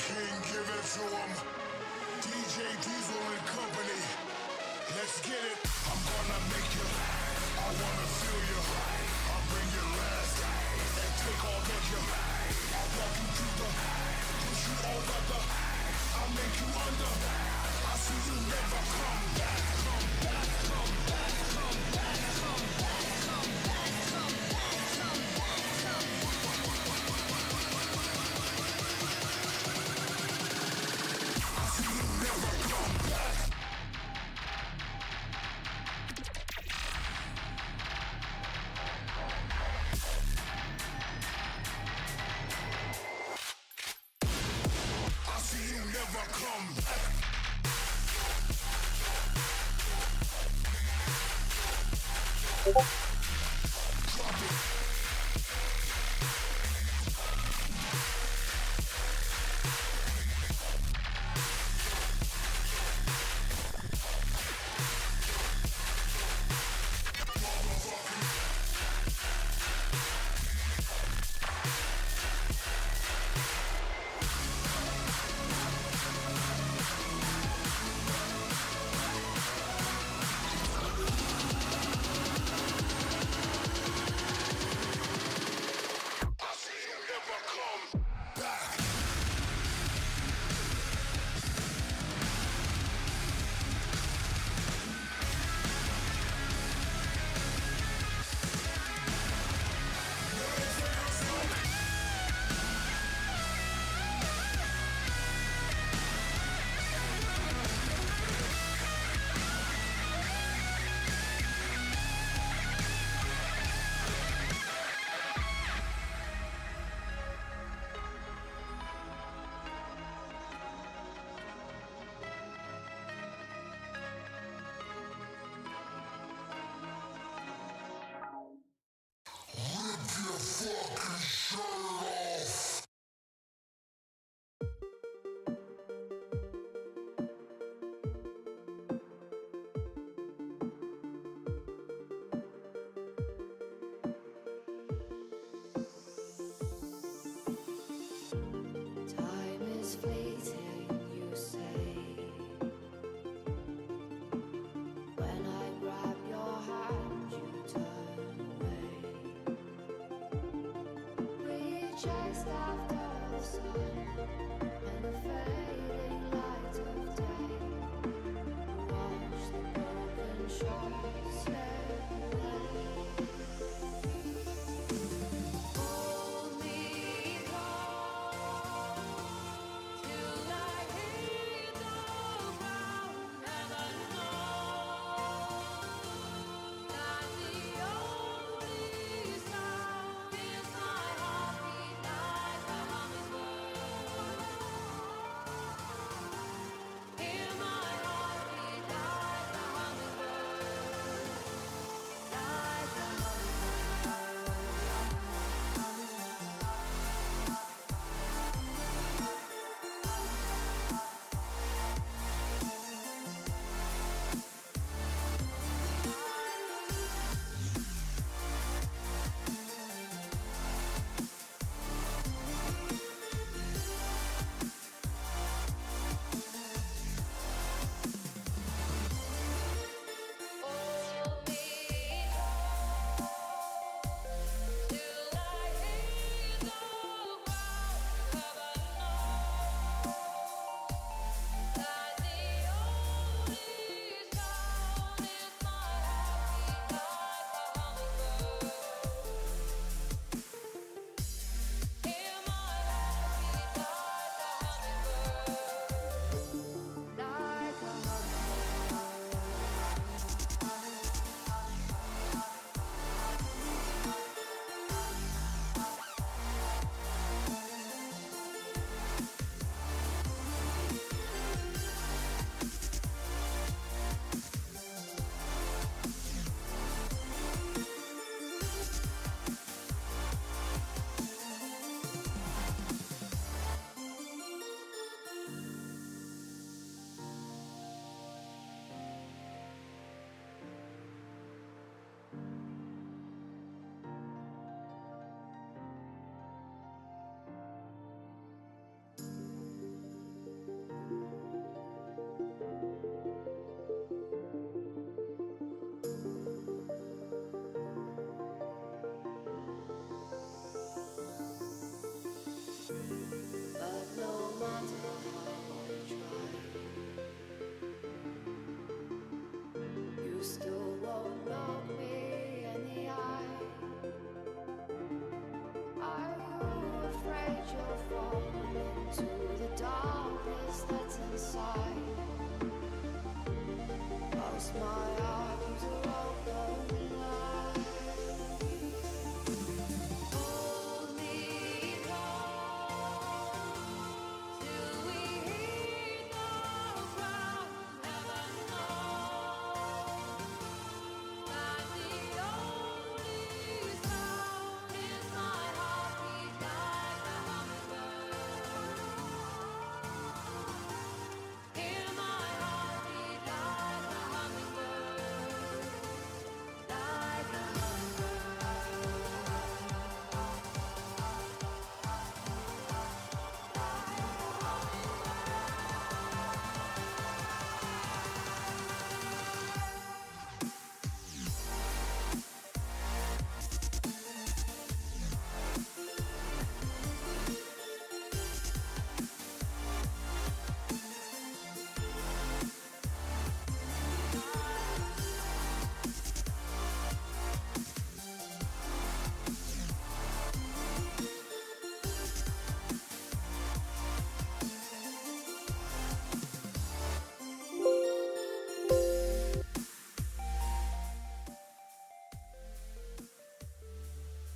King, give it to him. DJ Diesel and Company. Let's get it. I'm gonna make you. I wanna feel you. I'll bring you last and take all of you. I'll walk you through the, push you over the. I'll make you under. I see you never come back. Come back. Come back. Come back. Come back. Come back. Come back. Come back. Come back. Come back. Drop it.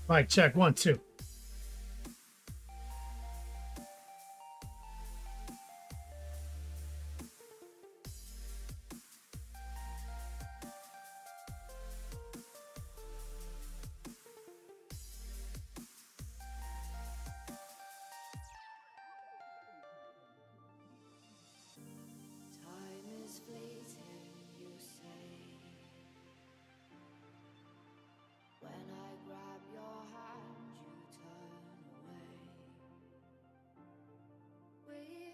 Mic check 1 2.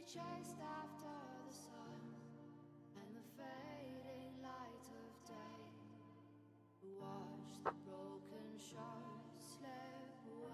Chased after the sun and the fading light of day. Watch the broken shores slip away.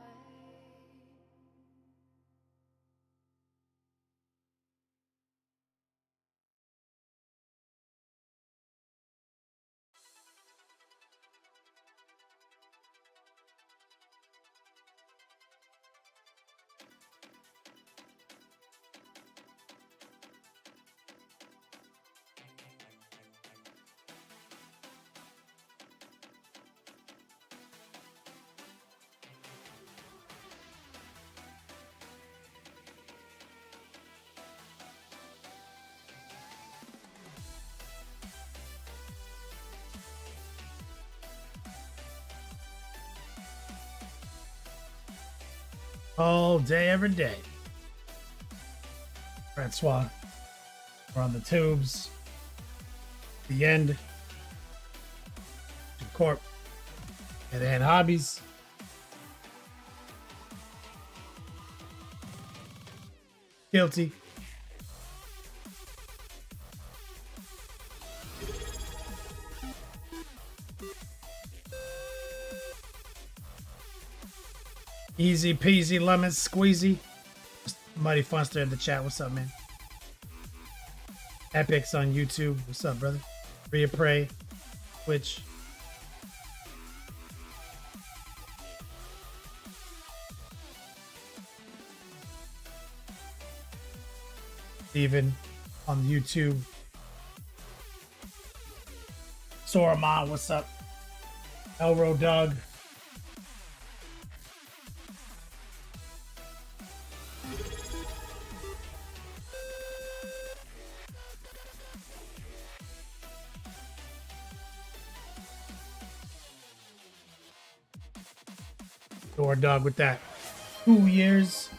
All day, every day. Francois. We're on the tubes. The end. Corp. And then hobbies. Guilty. Easy peasy lemon squeezy. Mighty Funster in the chat. What's up, man? Epics on YouTube. What's up, brother? Rhea Prey. Twitch. Steven on YouTube. Soramon, what's up? Elro Doug. Door Dog with that 2 years.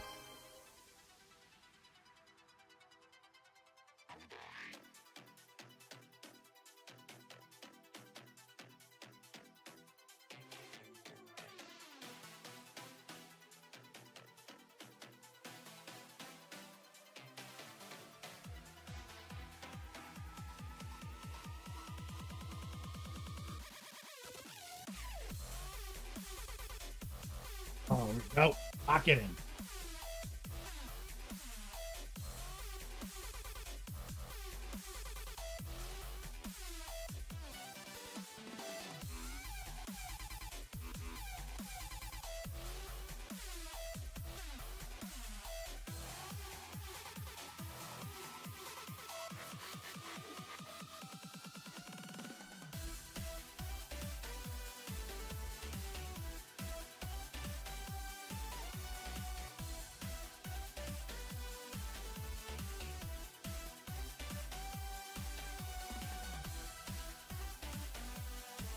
Oh, no. Lock it in.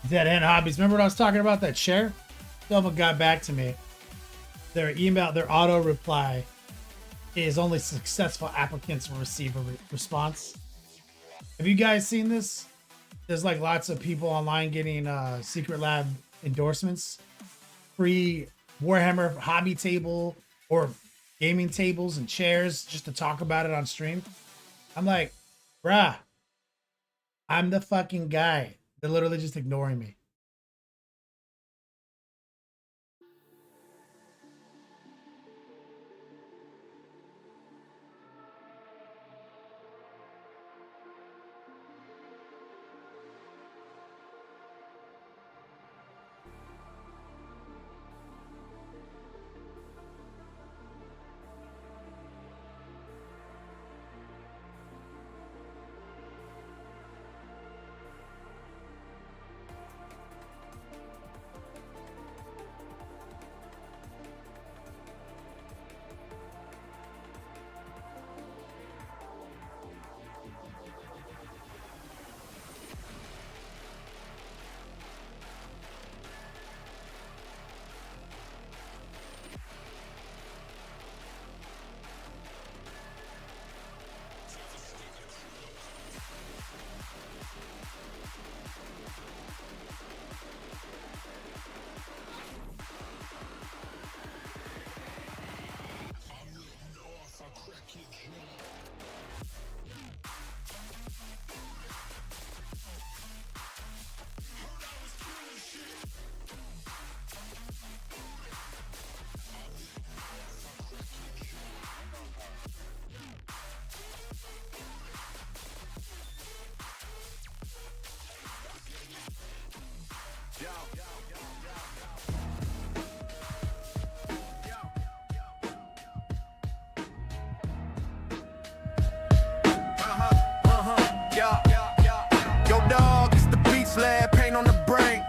Dead End Hobbies. Remember what I was talking about? That chair? Someone got back to me. Their email, their auto reply is only successful applicants will receive a response. Have you guys seen this? There's like lots of people online getting Secret Lab endorsements, free Warhammer hobby table or gaming tables and chairs just to talk about it on stream. I'm like, bruh, I'm the fucking guy. They're literally just ignoring me. Yo, dog, it's the beach lab, paint on the brain.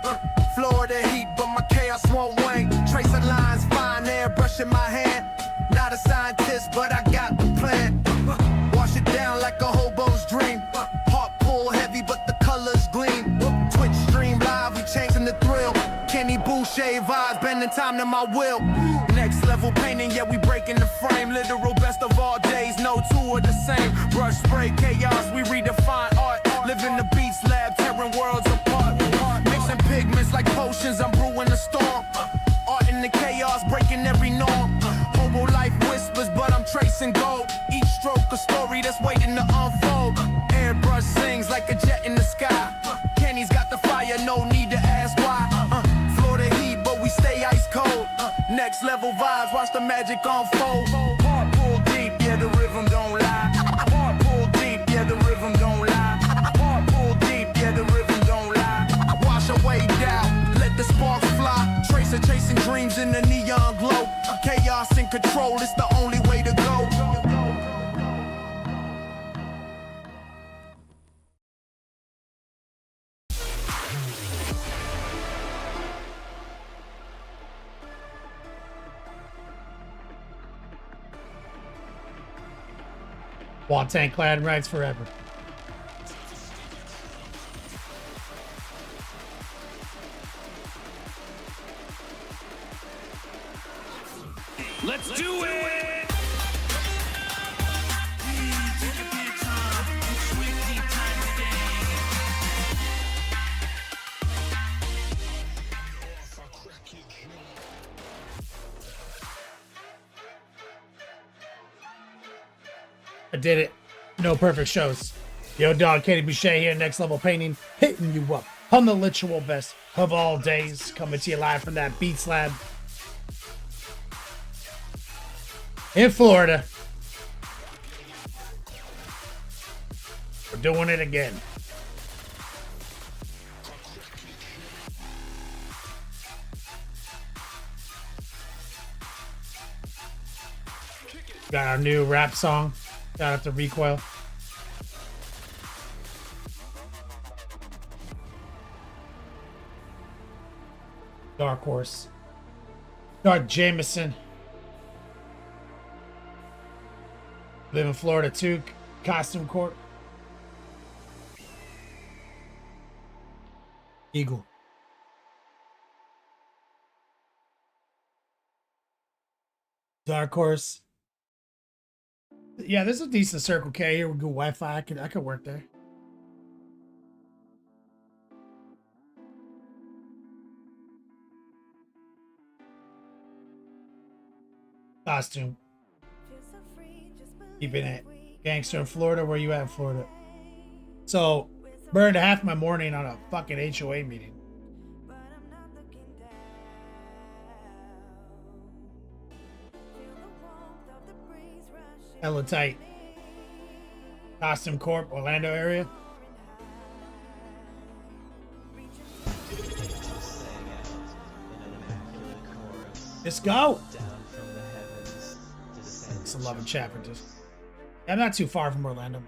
Florida heat, but my chaos won't wane. Tracing lines, fine air, brushing my hand. Not a scientist, but I got the plan. Wash it down like a hobo's dream. Heart pull heavy, but the colors gleam. Twitch stream live, we changing the thrill. Kenny Boucher vibes, bending time to my will. Next level painting, yeah, we breaking the frame. Literal best of all days, no two are the same. Brush spray chaos, we redefine art. Live in the beats lab, tearing worlds apart. Mixing pigments like potions, I'm brewing a storm. Art in the chaos, breaking every norm. Hobo life whispers, but I'm tracing gold. Each stroke a story that's waiting to unfold. Airbrush sings like a jet in the sky. Kenny's got the fire, no need to ask why. Florida heat, but we stay ice cold. Next level vibes, watch the magic unfold. Heart pull deep, yeah, the rhythm don't lie. Heart pull deep, yeah, the rhythm don't lie. Heart pull deep, yeah, the rhythm don't lie. Wash away doubt, let the sparks fly. Tracer chasing dreams in the neon glow. Chaos in control, it's the only way to go. Tank Clan rides forever. Let's do it! I did it. No perfect shows. Yo, dog, Kenny Boucher here, Next Level Painting, hitting you up on the literal best of all days, coming to you live from that Beats Lab in Florida. We're doing it again. Got our new rap song. Shout out to Recoil. Dark Horse. Dark Jameson. Live in Florida too. Costume Court. Eagle. Dark Horse. Yeah, there's a decent Circle K here with good Wi-Fi. I could work there. Costume. Keeping it gangster in Florida. Where you at in Florida? So, burned half my morning on a fucking HOA meeting. Hella tight. Costume Corp, Orlando area. Let's go. It's 11 chapters. I'm not too far from Orlando.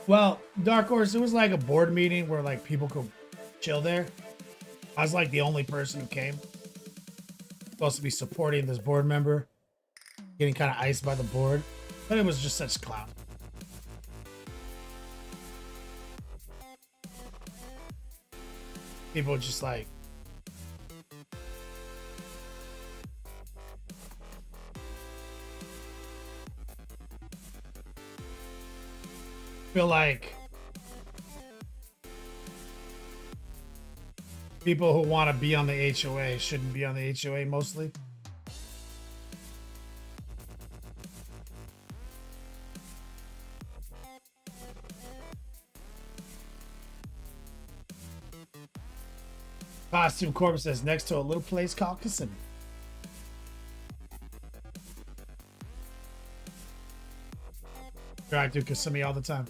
Well, Dark Horse, it was like a board meeting where like people could chill there. I was like the only person who came. Supposed to be supporting this board member. Getting kind of iced by the board. But it was just such clown. People just like feel like people who want to be on the HOA shouldn't be on the HOA mostly. Costume Corp says next to a little place called Kissimmee. Drive through Kissimmee all the time.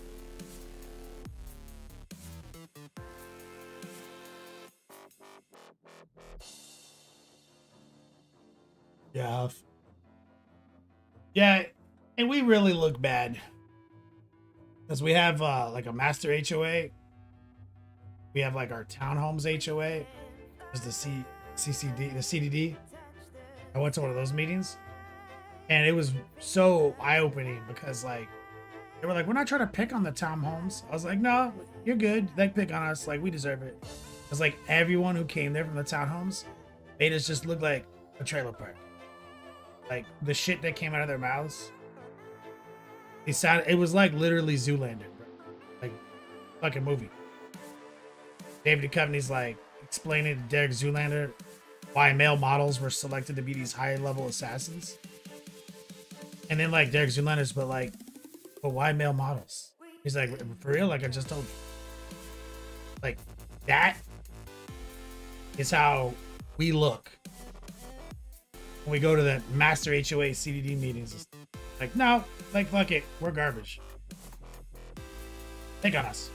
Yeah. Yeah, and we really look bad. Because we have like a master HOA. We have like our townhomes HOA. There's the CCD, the CDD. I went to one of those meetings. And it was so eye-opening because like they were like, we're not trying to pick on the townhomes. I was like, no, you're good. They pick on us. Like, we deserve it. It's like everyone who came there from the townhomes made us just look like a trailer park. Like the shit that came out of their mouths. It was like literally Zoolander, bro. Like fucking movie. David Duchovny's like explaining to Derek Zoolander why male models were selected to be these high level assassins. And then like Derek Zoolander's but why male models? He's like, for real? Like I just told you. Like that is how we look when we go to the master HOA CDD meetings. Like, no, like fuck it. We're garbage. Pick on us.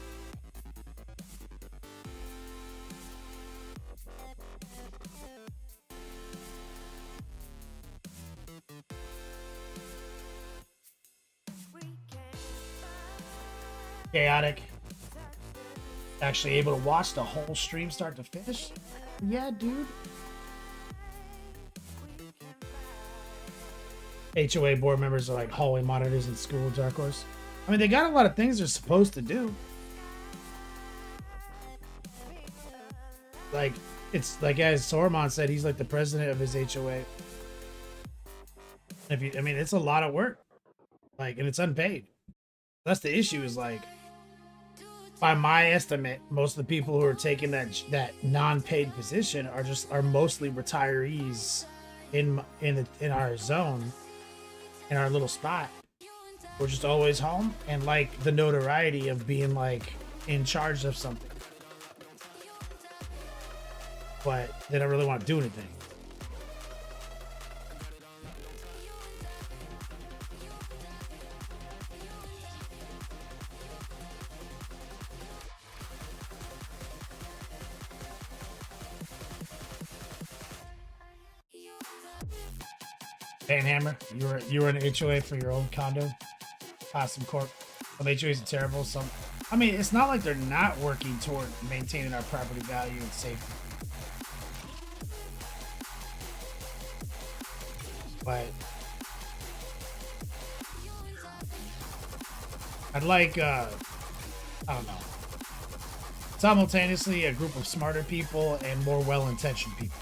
Chaotic. Actually able to watch the whole stream start to finish? Yeah, dude. HOA board members are like hallway monitors in school, Dark Horse. I mean, they got a lot of things they're supposed to do. Like, it's like as Sormon said, he's like the president of his HOA. I mean, it's a lot of work. Like, and it's unpaid. That's the issue is like, by my estimate, most of the people who are taking that non-paid position are mostly retirees in our zone, in our little spot. We're just always home and like the notoriety of being like in charge of something, but they don't really want to do anything. Panhammer, you were an HOA for your own condo. Awesome Corp. Well, HOAs are terrible. I mean, it's not like they're not working toward maintaining our property value and safety. But I'd like I don't know. Simultaneously, a group of smarter people and more well-intentioned people.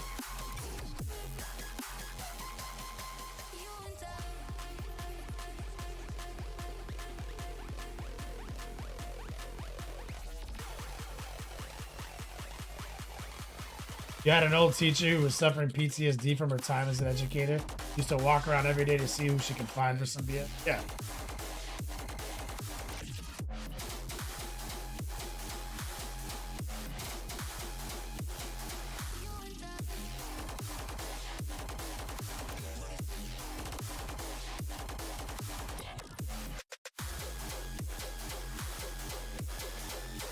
You had an old teacher who was suffering PTSD from her time as an educator. Used to walk around every day to see who she could find for some BS. Yeah.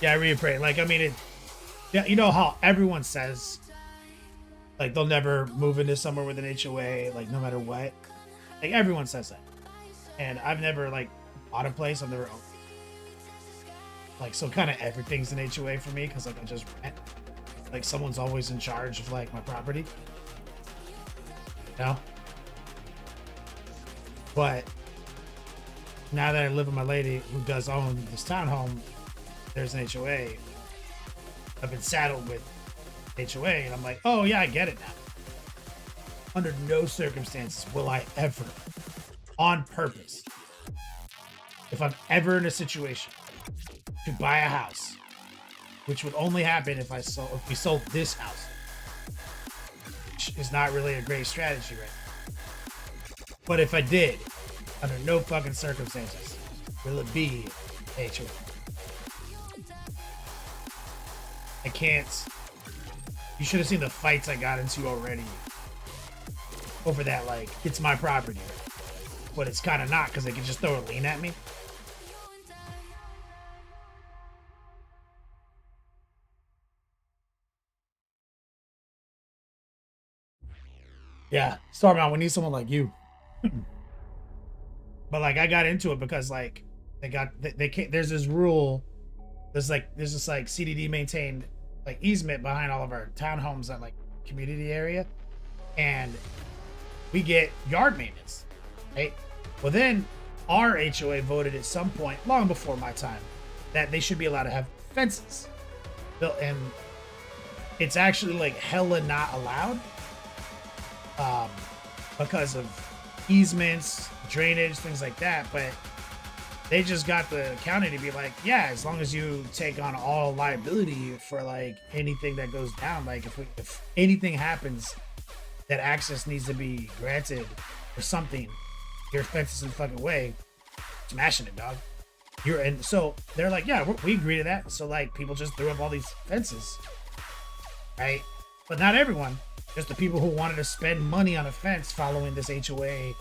Yeah, I reappraise. Like, I mean, yeah, you know how everyone says, like, they'll never move into somewhere with an HOA, like, no matter what. Like, everyone says that. And I've never, like, bought a place. I've never owned. Like, so kind of everything's an HOA for me because, like, I just rent. Like, someone's always in charge of, like, my property. You know? But now that I live with my lady who does own this townhome, there's an HOA. I've been saddled with HOA, and I'm like, oh yeah, I get it now. Under no circumstances will I ever, on purpose, if I'm ever in a situation to buy a house, which would only happen if we sold this house, which is not really a great strategy right now. But if I did, under no fucking circumstances will it be HOA. I can't. You should have seen the fights I got into already over that. Like, it's my property, but it's kind of not because they can just throw a lien at me. Yeah, Starbound, we need someone like you. But like, I got into it because like they can't. There's this rule. There's this like CDD maintained like easement behind all of our townhomes at like community area, and we get yard maintenance, right? Well, then our HOA voted at some point, long before my time, that they should be allowed to have fences built, and it's actually like hella not allowed, because of easements, drainage, things like that. But they just got the county to be like, yeah, as long as you take on all liability for like anything that goes down, like if anything happens that access needs to be granted or something, your fence is in the fucking way, smashing it, dog. And so they're like, yeah, we agree to that. So like people just threw up all these fences, right? But not everyone. Just the people who wanted to spend money on a fence following this HOA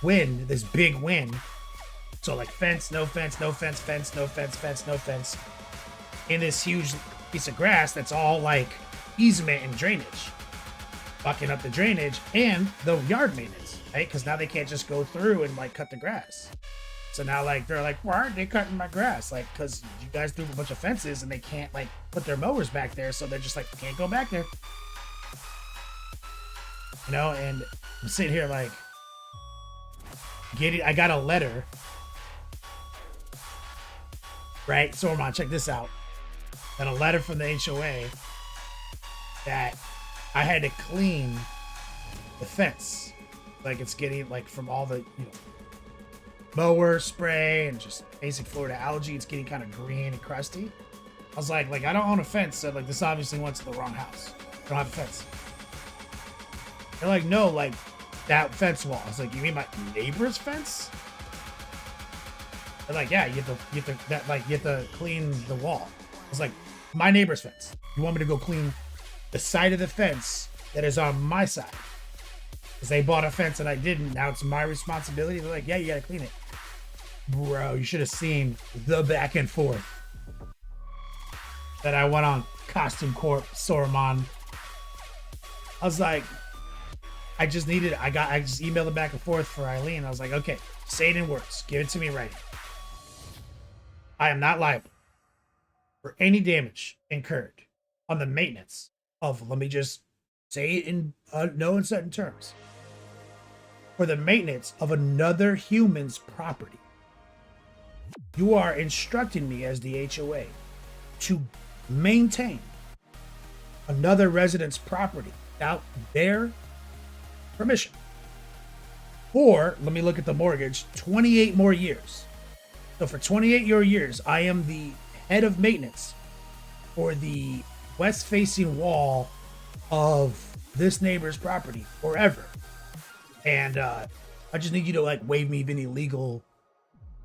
win, this big win. So like fence, no fence, no fence, fence, no fence, fence, no fence. In this huge piece of grass that's all like easement and drainage. Fucking up the drainage and the yard maintenance, right? Because now they can't just go through and like cut the grass. So now like they're like, why aren't they cutting my grass? Like, because you guys threw a bunch of fences and they can't like put their mowers back there. So they're just like, can't go back there. You know, and I'm sitting here like, I got a letter. Right? So Ormond, check this out. Got a letter from the HOA that I had to clean the fence. Like it's getting like from all the, mower spray and just basic Florida algae, it's getting kind of green and crusty. I was like I don't own a fence, so like this obviously went to the wrong house. I don't have a fence. They're like, no, like that fence wall. I was like, you mean my neighbor's fence? They're like, yeah, you have to clean the wall. I was like, my neighbor's fence. You want me to go clean the side of the fence that is on my side? Because they bought a fence and I didn't. Now it's my responsibility. They're like, yeah, you gotta clean it. Bro, you should have seen the back and forth that I went on Costume Corp, Soromon. I was like, I just emailed it back and forth for Eileen. I was like, okay, say it in words. Give it to me right. I am not liable for any damage incurred on the maintenance of, let me just say it in no uncertain terms, for the maintenance of another human's property. You are instructing me as the HOA to maintain another resident's property without their permission. Or, let me look at the mortgage, 28 more years. So for 28 more years, I am the head of maintenance for the west-facing wall of this neighbor's property forever. And I just need you to like waive me of any legal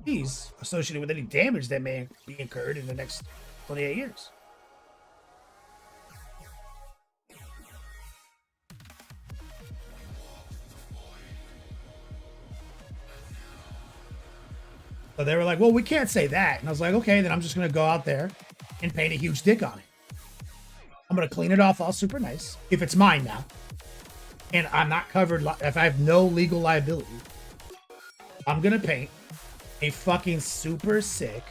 fees associated with any damage that may be incurred in the next 28 years. So they were like, well, we can't say that. And I was like, okay, then I'm just going to go out there and paint a huge dick on it. I'm going to clean it off all super nice. If it's mine now. And I'm not covered. If I have no legal liability, I'm going to paint a fucking super sick,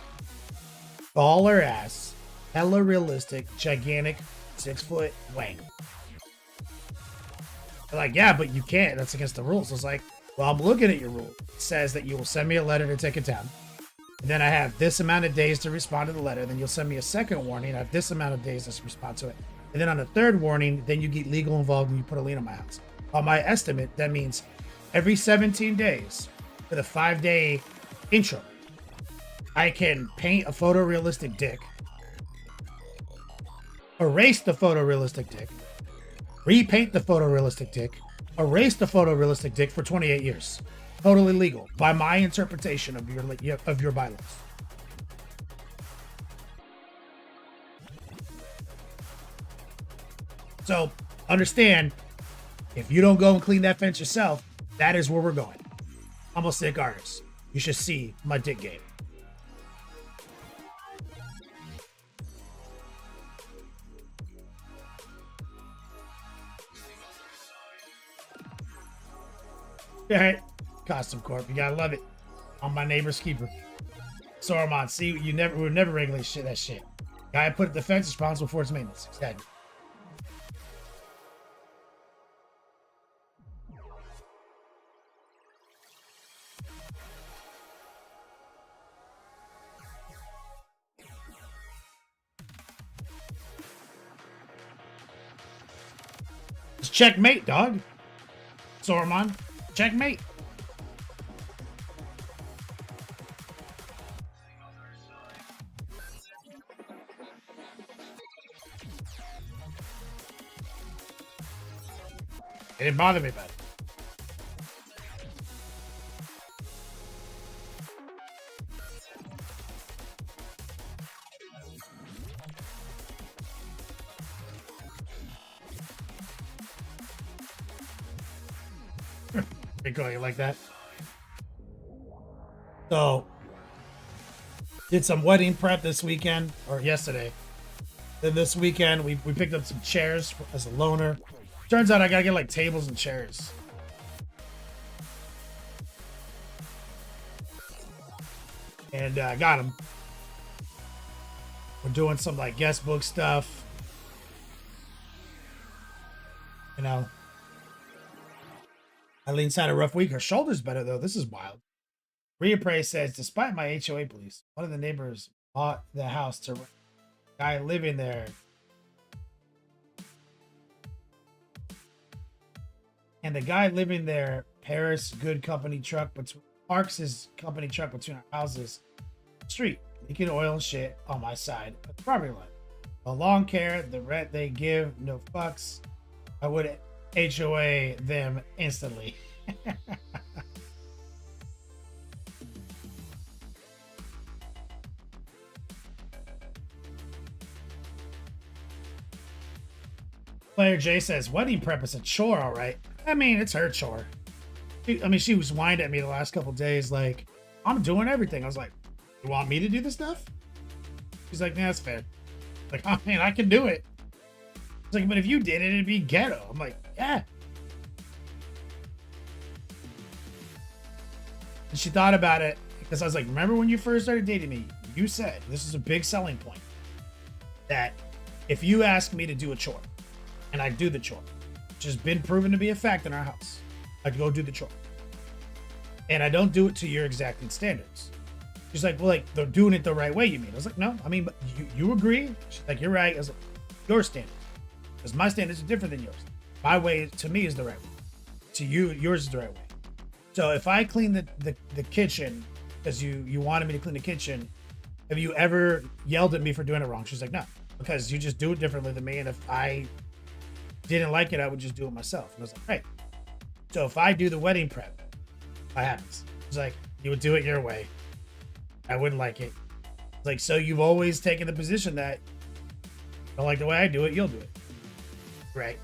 baller ass, hella realistic, gigantic 6-foot wang. They're like, yeah, but you can't. That's against the rules. I was like, well, I'm looking at your rule. It says that you will send me a letter to take it down. And then I have this amount of days to respond to the letter. Then you'll send me a second warning. I have this amount of days to respond to it. And then on the third warning, then you get legal involved and you put a lien on my house. On my estimate, that means every 17 days for the 5-day intro, I can paint a photorealistic dick, erase the photorealistic dick, repaint the photorealistic dick, erase the photorealistic dick for 28 years. Totally legal by my interpretation of your bylaws. So understand, if you don't go and clean that fence yourself, that is where we're going. I'm a sick artist. You should see my dick game. All right, Costume Corp, you gotta love it. I'm my neighbor's keeper. Saruman, see, we would never regulate that shit. Guy put the fence responsible for its maintenance. Exactly. It's checkmate, dog. Saruman, checkmate. It didn't bother me, buddy. Big girl, you like that? So, did some wedding prep this weekend, or yesterday. Then this weekend, we picked up some chairs as a loaner. Turns out I gotta get like tables and chairs. And I got them. We're doing some like guest book stuff. You know. Eileen's had a rough week. Her shoulder's better though. This is wild. Rhea Prey says, despite my HOA police, one of the neighbors bought the house to rent. Guy living there. And the guy living there, Paris, good company truck, parks his company truck between our houses. Street, leaking oil and shit on my side of the property line. The lawn care, the rent they give, no fucks. I would HOA them instantly. Player J says, wedding prep is a chore, all right. I mean, it's her chore. She was whining at me the last couple days, like, I'm doing everything. I was like, you want me to do this stuff? She's like, nah, that's fair. Like, oh man, I can do it. It's like, but if you did it, it'd be ghetto. I'm like, yeah. And she thought about it because I was like, remember when you first started dating me? You said, this is a big selling point, that if you ask me to do a chore, and I do the chore, which has been proven to be a fact in our house, I'd go do the chore. And I don't do it to your exacting standards. She's like, well, like they're doing it the right way. You mean? I was like, no. I mean, but you agree? She's like, you're right. I was like, your standard, because my standards are different than yours. My way to me is the right way. To you, yours is the right way. So if I clean the kitchen because you wanted me to clean the kitchen, have you ever yelled at me for doing it wrong? She's like, no, because you just do it differently than me. And if I didn't like it, I would just do it myself. And I was like, right. So if I do the wedding prep, what happens? She's like, you would do it your way. I wouldn't like it. It's like, so you've always taken the position that you don't like the way I do it, you'll do it. Right.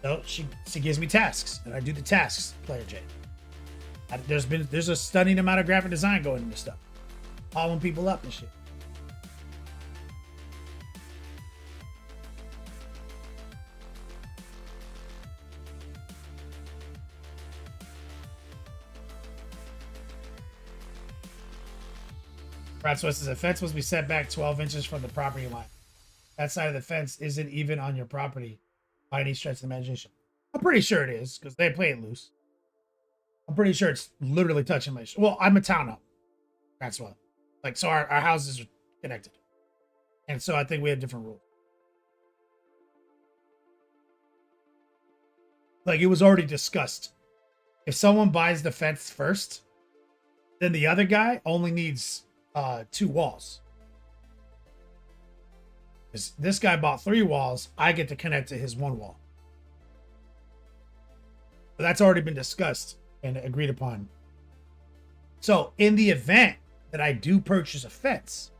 So she gives me tasks, and I do the tasks, Player J. There's a stunning amount of graphic design going into stuff. Following people up and shit. Brad Swiss says, a fence must be set back 12 inches from the property line. That side of the fence isn't even on your property by any stretch of the imagination. I'm pretty sure it is, because they play it loose. I'm pretty sure it's literally touching my... Well, I'm a townhome. That's what. Like, so our houses are connected. And so I think we have different rules. Like, it was already discussed. If someone buys the fence first, then the other guy only needs 2 walls. This guy bought 3 walls. I get to connect to his 1 wall. But that's already been discussed and agreed upon. So in the event that I do purchase a fence,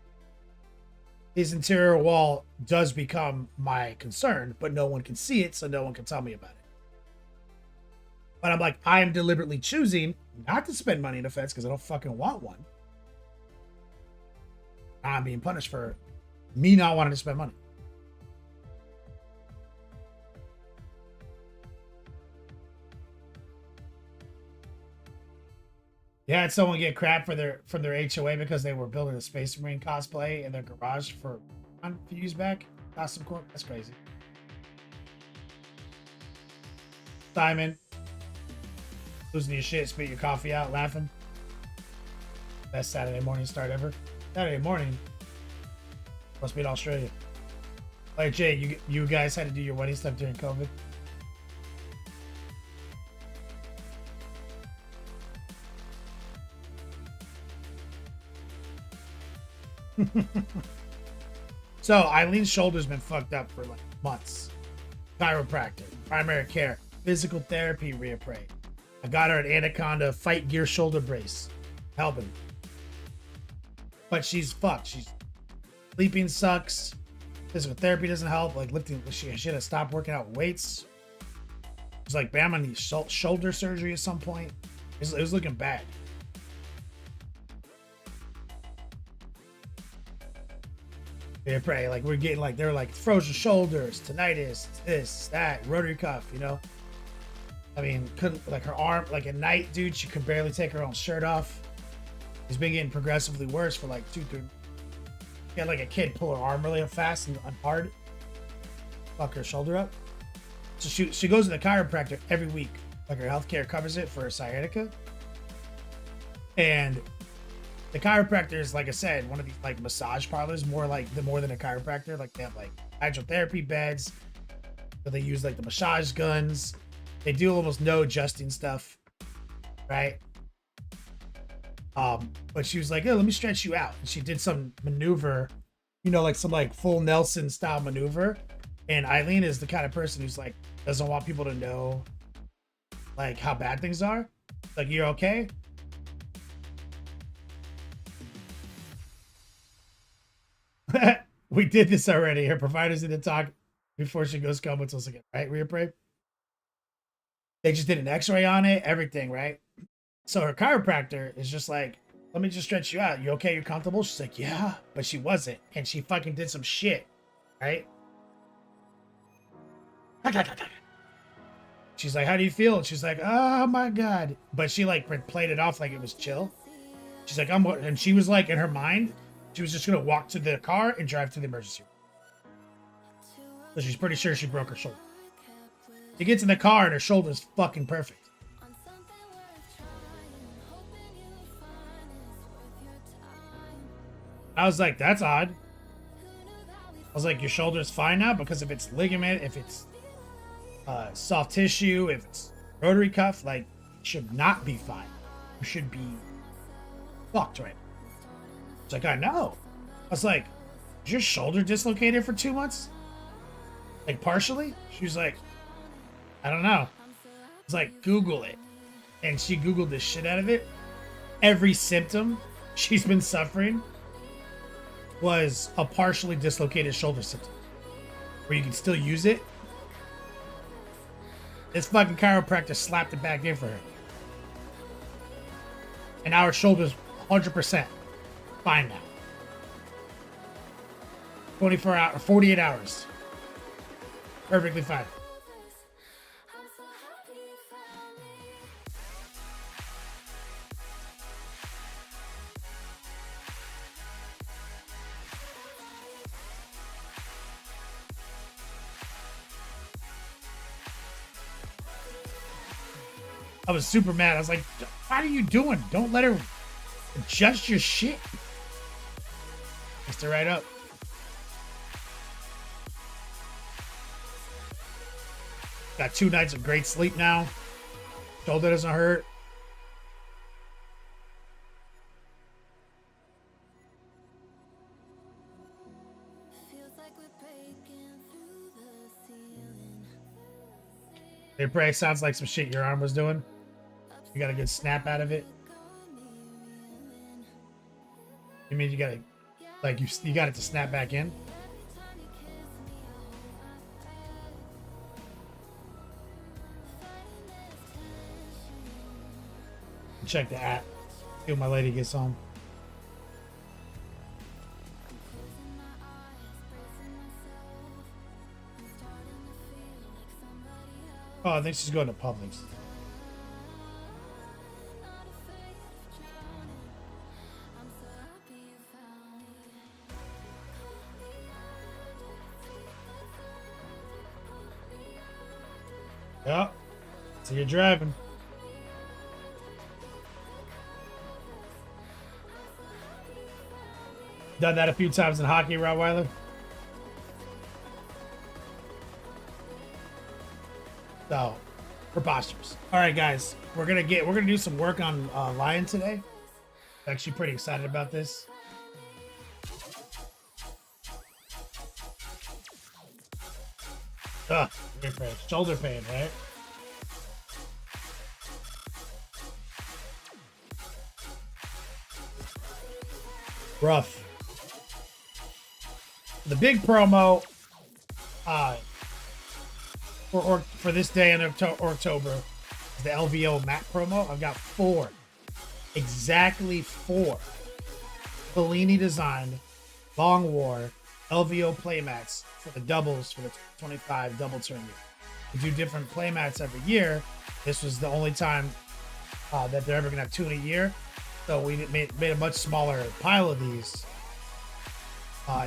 his interior wall does become my concern, but no one can see it, so no one can tell me about it. But I'm like, I am deliberately choosing not to spend money in a fence because I don't fucking want one. I'm being punished for me not wanting to spend money. Yeah, I had someone get crap from their HOA because they were building a Space Marine cosplay in their garage for a few years back. Costume Corp. That's crazy. Simon, losing your shit, spit your coffee out, laughing. Best Saturday morning start ever. Saturday morning. Must be in Australia. Like Jay, you guys had to do your wedding stuff during COVID. So Eileen's shoulder's been fucked up for like months. Chiropractor, primary care, physical therapy, reappraise. I got her an Anaconda Fight Gear shoulder brace, helping. But she's fucked. She's sleeping sucks. Physical therapy doesn't help. Like lifting, she had to stop working out weights. It's like, bam, I need shoulder surgery at some point. It was looking bad. They're praying, like we're getting like, they're like frozen shoulders, tinnitus, this, that, rotary cuff, you know. I mean, couldn't, like her arm, like at night, dude, she could barely take her own shirt off. It's been getting progressively worse for like 2-3. She had like a kid pull her arm really fast and hard, fuck her shoulder up. So she goes to the chiropractor every week. Like her healthcare covers it for her sciatica. And the chiropractor is, like I said, one of these like massage parlors, more than a chiropractor. Like they have like hydrotherapy beds, so they use like the massage guns. They do almost no adjusting stuff, right? But she was like, "Yeah, let me stretch you out." And she did some maneuver, you know, like some like full Nelson style maneuver. And Eileen is the kind of person who's like doesn't want people to know like how bad things are. Like, you're okay? We did this already. Her providers didn't talk before she goes comatose again, right? Reappraise. They just did an x-ray on it, everything, right? So her chiropractor is just like, let me just stretch you out. You okay? You're comfortable? She's like, yeah, but she wasn't. And she fucking did some shit, right? She's like, how do you feel? And she's like, oh my God. But she like played it off like it was chill. She's like, and she was like, in her mind, she was just going to walk to the car and drive to the emergency room. So she's pretty sure she broke her shoulder. She gets in the car and her shoulder's fucking perfect. I was like, that's odd. I was like, your shoulder's fine now, because if it's ligament, if it's soft tissue, if it's rotary cuff, like, it should not be fine. You should be fucked right now. It's like, I know. I was like, is your shoulder dislocated for 2 months? Like, partially? She was like, I don't know. I was like, Google it. And she Googled the shit out of it. Every symptom she's been suffering was a partially dislocated shoulder symptom, where you can still use it. This fucking chiropractor slapped it back in for her. And now her shoulder's 100% fine now. 24 hours, 48 hours. Perfectly fine. I was super mad. I was like, what are you doing? Don't let her adjust your shit. Mixed it right up. Got 2 nights of great sleep now. Shoulder doesn't hurt. It probably sounds like some shit your arm was doing. You got a good snap out of it. You mean you got it, like you got it to snap back in? Check the app. See when my lady gets home. Oh, I think she's going to Publix. Yep. So you're driving. Done that a few times in hockey, Rottweiler. So, preposterous. All right, guys, we're gonna do some work on Lion today. I'm actually pretty excited about this. Ugh, shoulder pain, right? Rough. The big promo for this day in October is the LVO mat promo. I've got 4, exactly 4 Bellini designed Long War LVO playmats for the doubles for the 25 double tournament. We do different playmats every year. This was the only time that they're ever gonna have 2 in a year. So we made a much smaller pile of these.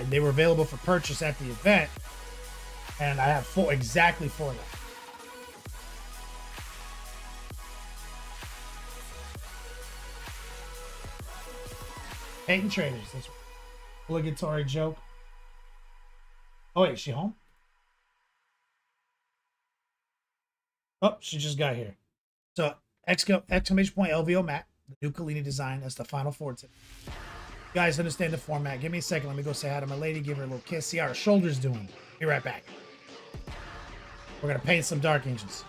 They were available for purchase at the event, and I have exactly 4 of them. Peyton Traders, that's obligatory joke. Oh wait, is she home? Oh, she just got here. So exclamation point LVO mat, the new Kalini design. That's the final 4 today. You guys understand the format. Give me a second. Let me go say hi to my lady. Give her a little kiss. See how her shoulder's doing. Be right back. We're gonna paint some Dark Angels.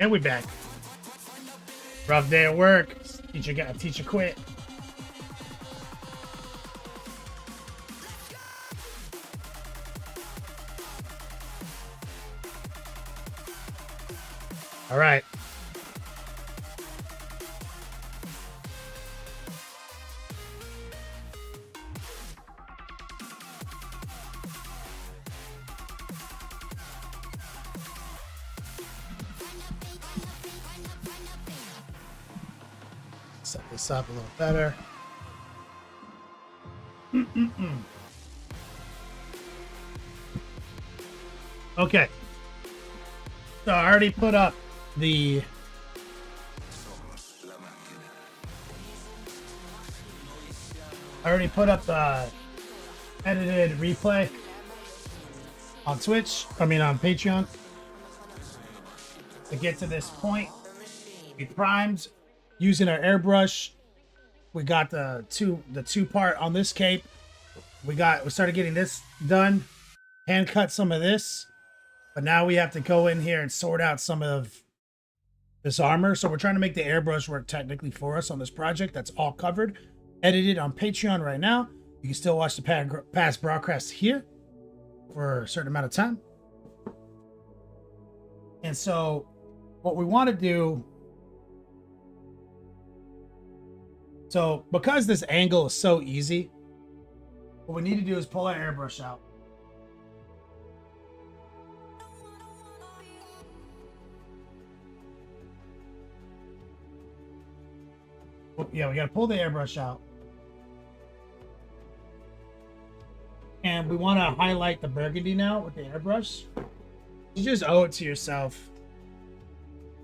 And we back. Rough day at work. Teacher quit. All right. Set this up a little better. Okay. So I already put up the edited replay on Twitch. I mean on Patreon. To get to this point, we primed using our airbrush. We got the two part on this cape. We started getting this done. Hand cut some of this. But now we have to go in here and sort out some of this armor. So we're trying to make the airbrush work technically for us on this project. That's all covered. Edited on Patreon right now. You can still watch the past broadcasts here for a certain amount of time. And so what we want to do... So because this angle is so easy, what we need to do is pull our airbrush out. Yeah, we got to pull the airbrush out. And we want to highlight the burgundy now with the airbrush. You just owe it to yourself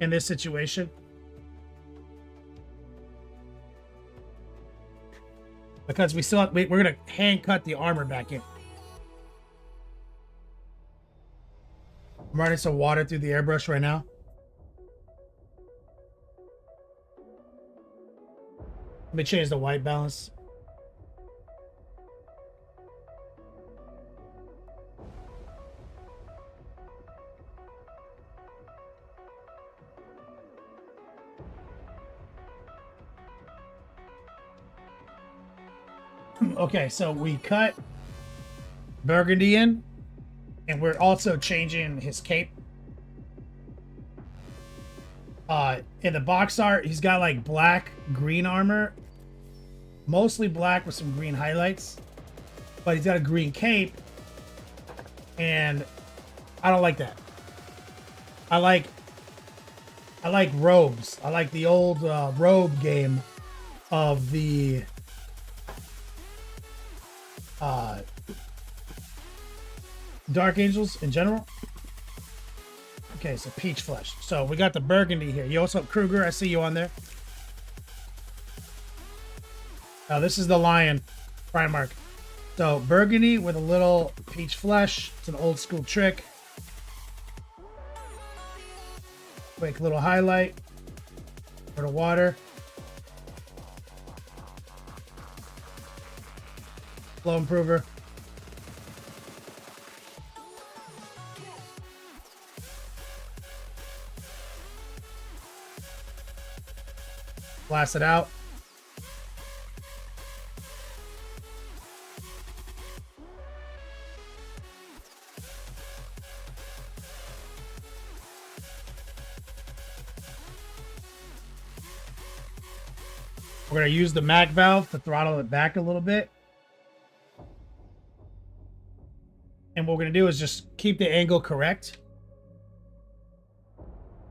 in this situation. Because we're going to hand cut the armor back in. I'm running some water through the airbrush right now. Let me change the white balance. Okay, so we cut burgundy in, and we're also changing his cape. In the box art, he's got like black, green armor. Mostly black with some green highlights. But he's got a green cape. And I don't like that. I like robes. I like the old robe game of the Dark Angels in general. Okay, so peach flesh. So we got the burgundy here. Yo, what's up, Kruger? I see you on there. Now this is the lion, Primarch. So burgundy with a little peach flesh. It's an old school trick. Quick little highlight for the water. Flow improver. Blast it out. We're going to use the mag valve to throttle it back a little bit. And what we're going to do is just keep the angle correct.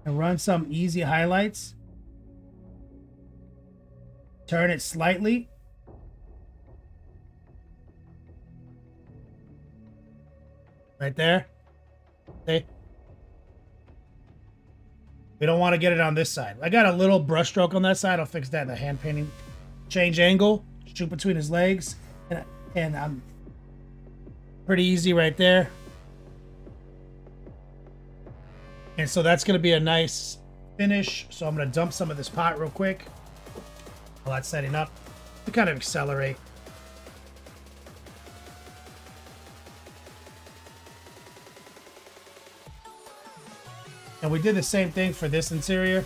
And run some easy highlights. Turn it slightly. Right there. Okay. We don't want to get it on this side. I got a little brush stroke on that side. I'll fix that in the hand painting. Change angle. Shoot between his legs. And I'm pretty easy right there. And so that's going to be a nice finish. So I'm going to dump some of this pot real quick. While that's setting up to kind of accelerate. And we did the same thing for this interior.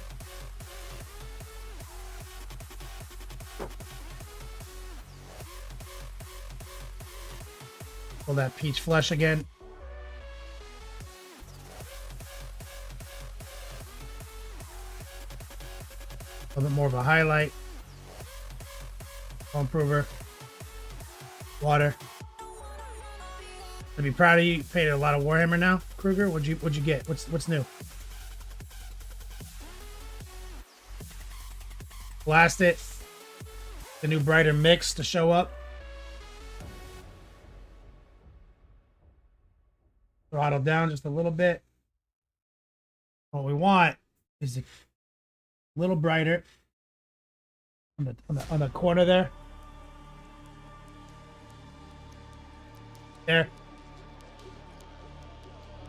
Pull that peach flesh again. A little bit more of a highlight. Home improver. Water. I'd be proud of you. You painted a lot of Warhammer now, Kruger. What'd you get? What's new? Blast it. The new brighter mix to show up. Throttle down just a little bit. What we want is a little brighter on the corner there. There.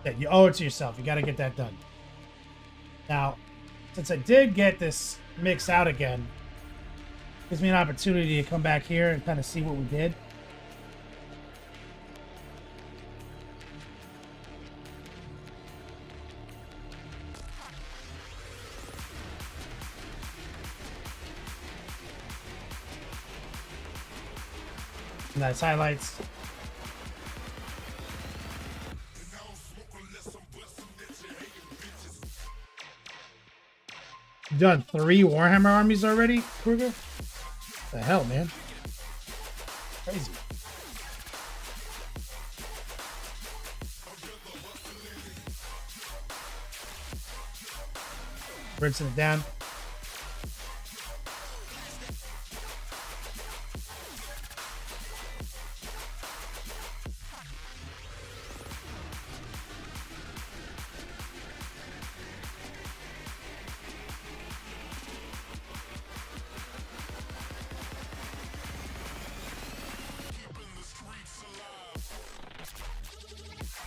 Yeah, you owe it to yourself. You got to get that done. Now, since I did get this mix out again, gives me an opportunity to come back here and kind of see what we did. Nice highlights. You've done 3 Warhammer armies already, Kruger? What the hell, man? Crazy. Rinsing it down.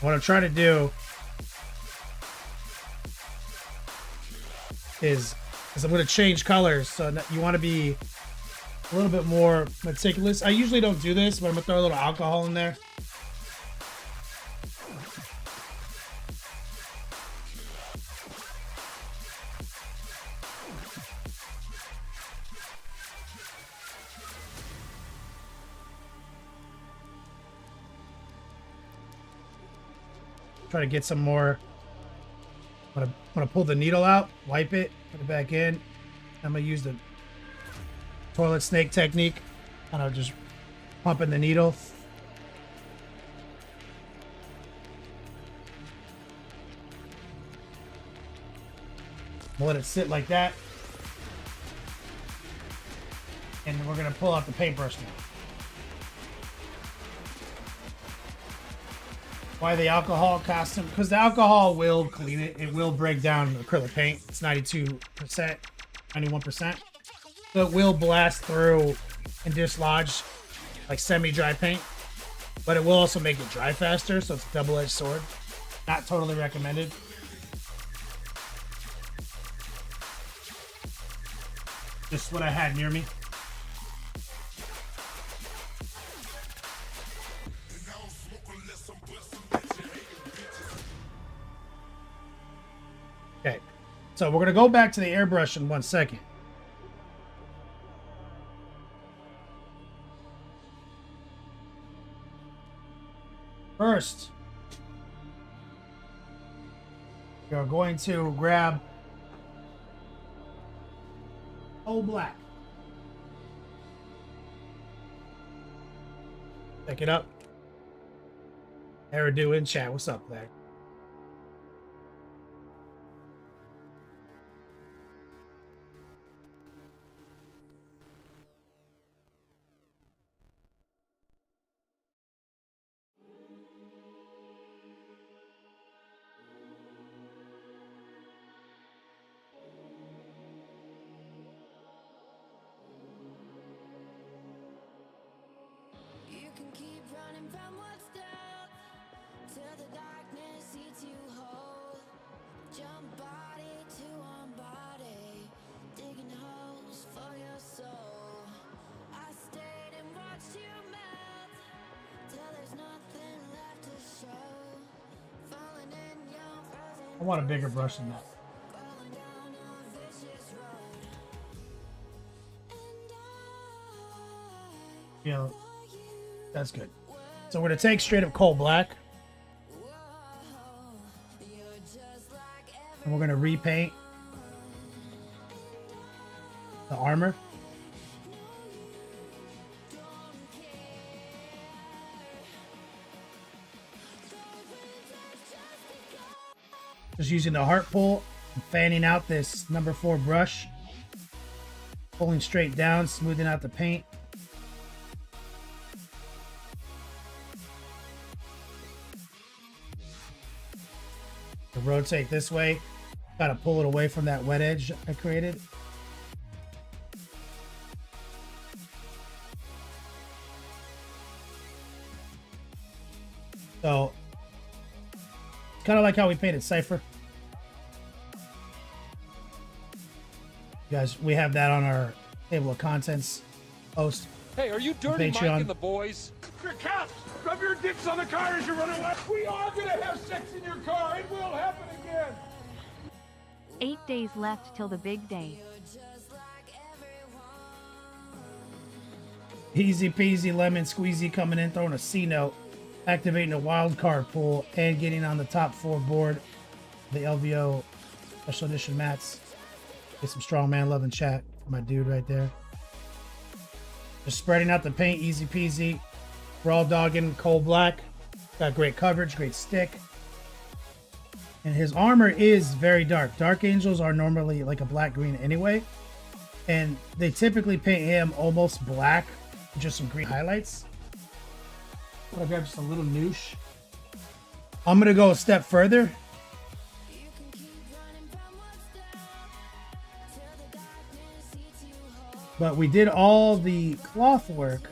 What I'm trying to do is I'm going to change colors, so that you want to be a little bit more meticulous. I usually don't do this, but I'm going to throw a little alcohol in there. Try to get some more. I'm gonna pull the needle out, wipe it, put it back in. I'm gonna use the toilet snake technique, kind of just pumping the needle. We'll let it sit like that, and we're gonna pull out the paintbrush now. Why the alcohol costume? Because the alcohol will clean it. It will break down acrylic paint. It's 92%, 91%. So it will blast through and dislodge like semi-dry paint. But it will also make it dry faster, so it's a double-edged sword. Not totally recommended. Just what I had near me. Okay, so we're going to go back to the airbrush in 1 second. First, you're going to grab Old Black. Pick it up. Eridu in chat. What's up, Black? You can keep running from what's dead till the darkness I want a bigger brush than that. Yeah, that's good. So we're gonna take straight up coal black, and we're gonna repaint the armor. Just using the heart pull and fanning out this number 4 brush, pulling straight down, smoothing out the paint. To rotate this way, gotta pull it away from that wet edge I created. So kind of like how we painted Cypher. You guys, we have that on our table of contents post. Hey, are you Dirty Mike Patreon. and the boys? Your cops! Rub your dicks on the car as you run away! We are gonna have sex in your car! It will happen again! 8 days left till the big day. Easy peasy lemon squeezy coming in, throwing a C note, activating a wild card pool, and getting on the top 4 board. The LVO special edition mats. Get some strongman love and chat. My dude right there. Just spreading out the paint, easy peasy. Raw dogging, coal black. Got great coverage, great stick. And his armor is very dark. Dark Angels are normally like a black-green anyway. And they typically paint him almost black with just some green highlights. I'm gonna grab just a little noosh. I'm gonna go a step further. But we did all the cloth work.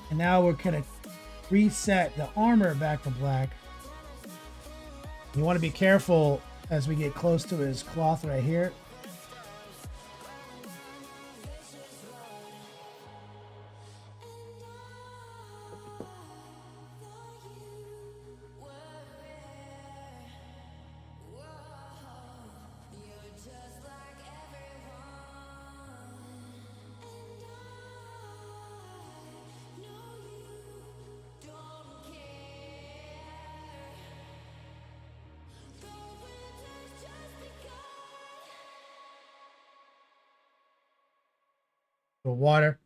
And now we're gonna reset the armor back to black. You want to be careful as we get close to his cloth right here. The water.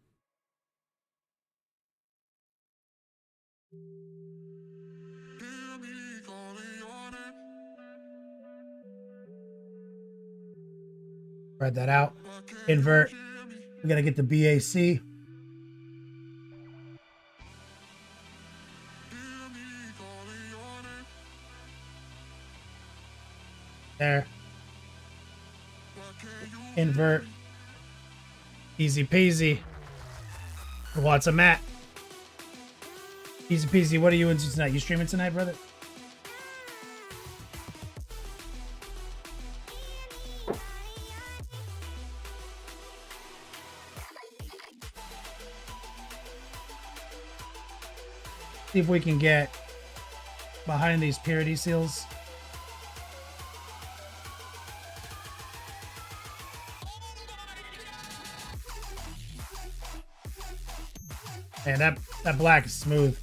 Spread that out. Invert. We gotta get the BAC. There. Invert. Easy peasy. What's a mat? Easy peasy. What are you into tonight? You streaming tonight, brother? See if we can get behind these purity seals. Man, that black is smooth.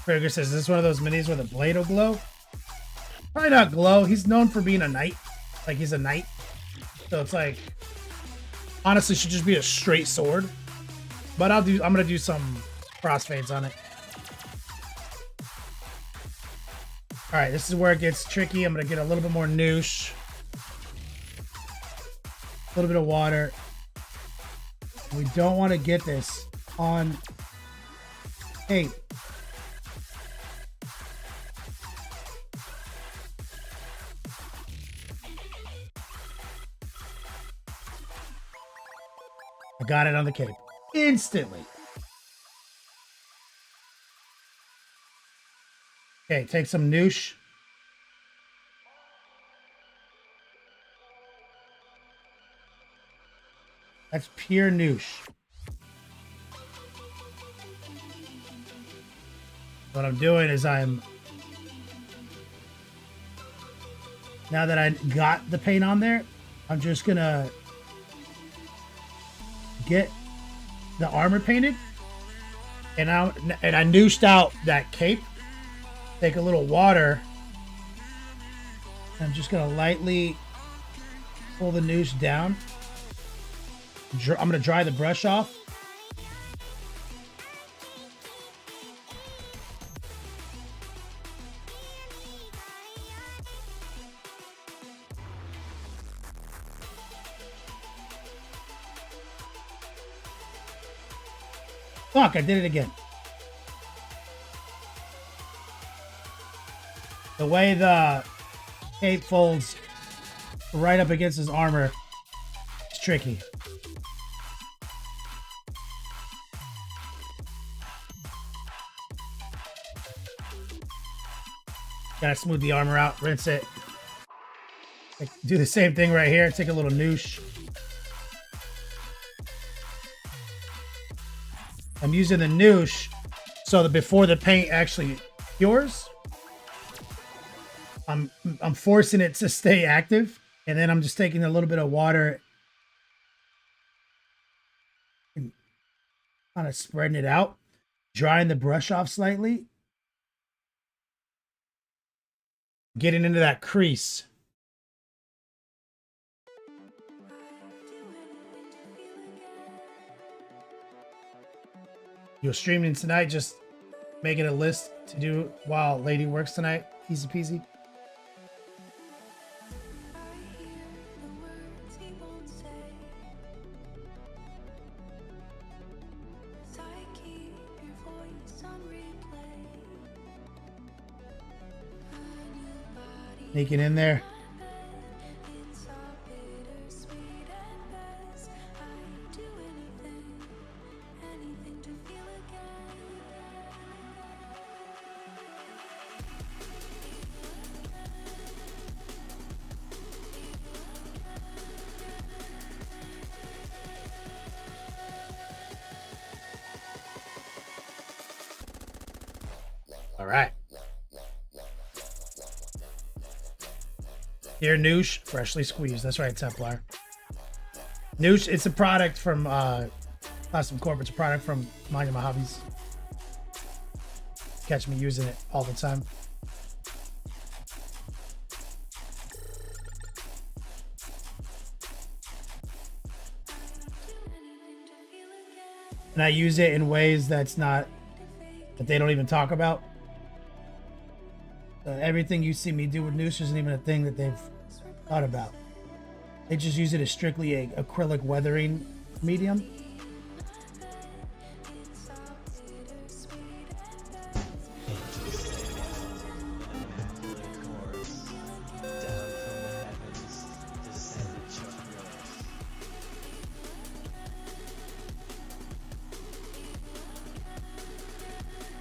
Burger says, is this one of those minis where the blade will glow? Probably not glow. He's known for being a knight. Like, he's a knight. So it's like, honestly, should just be a straight sword. But I'm gonna do some crossfades on it. All right, this is where it gets tricky. I'm gonna get a little bit more noosh, a little bit of water. We don't want to get this on tape. I got it on the cape instantly. Okay, take some noosh. That's pure noosh. What I'm doing is now that I got the paint on there, I'm just gonna get the armor painted, and I nooshed out that cape. Take a little water. I'm just gonna lightly pull the noose down. I'm gonna dry the brush off. Fuck, I did it again. The way the cape folds right up against his armor is tricky. Gotta smooth the armor out, rinse it. Do the same thing right here. Take a little noosh. I'm using the noosh so that before the paint actually cures, I'm forcing it to stay active, and then I'm just taking a little bit of water and kind of spreading it out, drying the brush off slightly, getting into that crease. You're streaming tonight, just making a list to do while Lady works tonight. Easy peasy. Sneaking in there. All right. Here, Noosh, freshly squeezed. That's right, Templar. Noosh, it's a product from Custom Corp. It's a product from Mind My Hobbies. Catch me using it all the time. And I use it in ways that they don't even talk about. Everything you see me do with Noosh isn't even a thing that they've thought about. They just use it as strictly a acrylic weathering medium.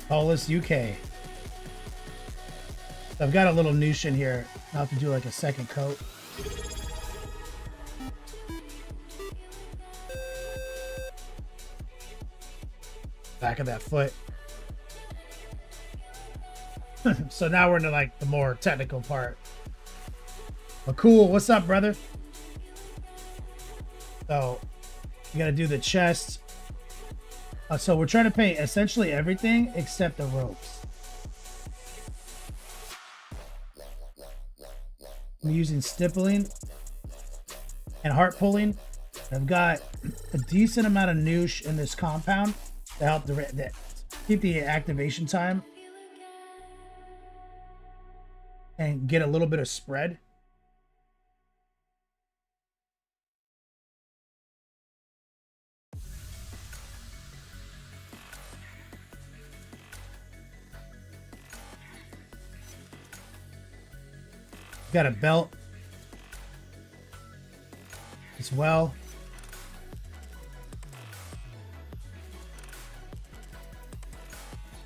Hollis UK. I've got a little noosh in here. I'll have to do like a second coat. Back of that foot. So now we're into like the more technical part. But cool, what's up, brother? So you gotta do the chest. So we're trying to paint essentially everything except the ropes. I'm using stippling and heart pulling. I've got a decent amount of noosh in this compound to help keep the activation time and get a little bit of spread. Got a belt as well.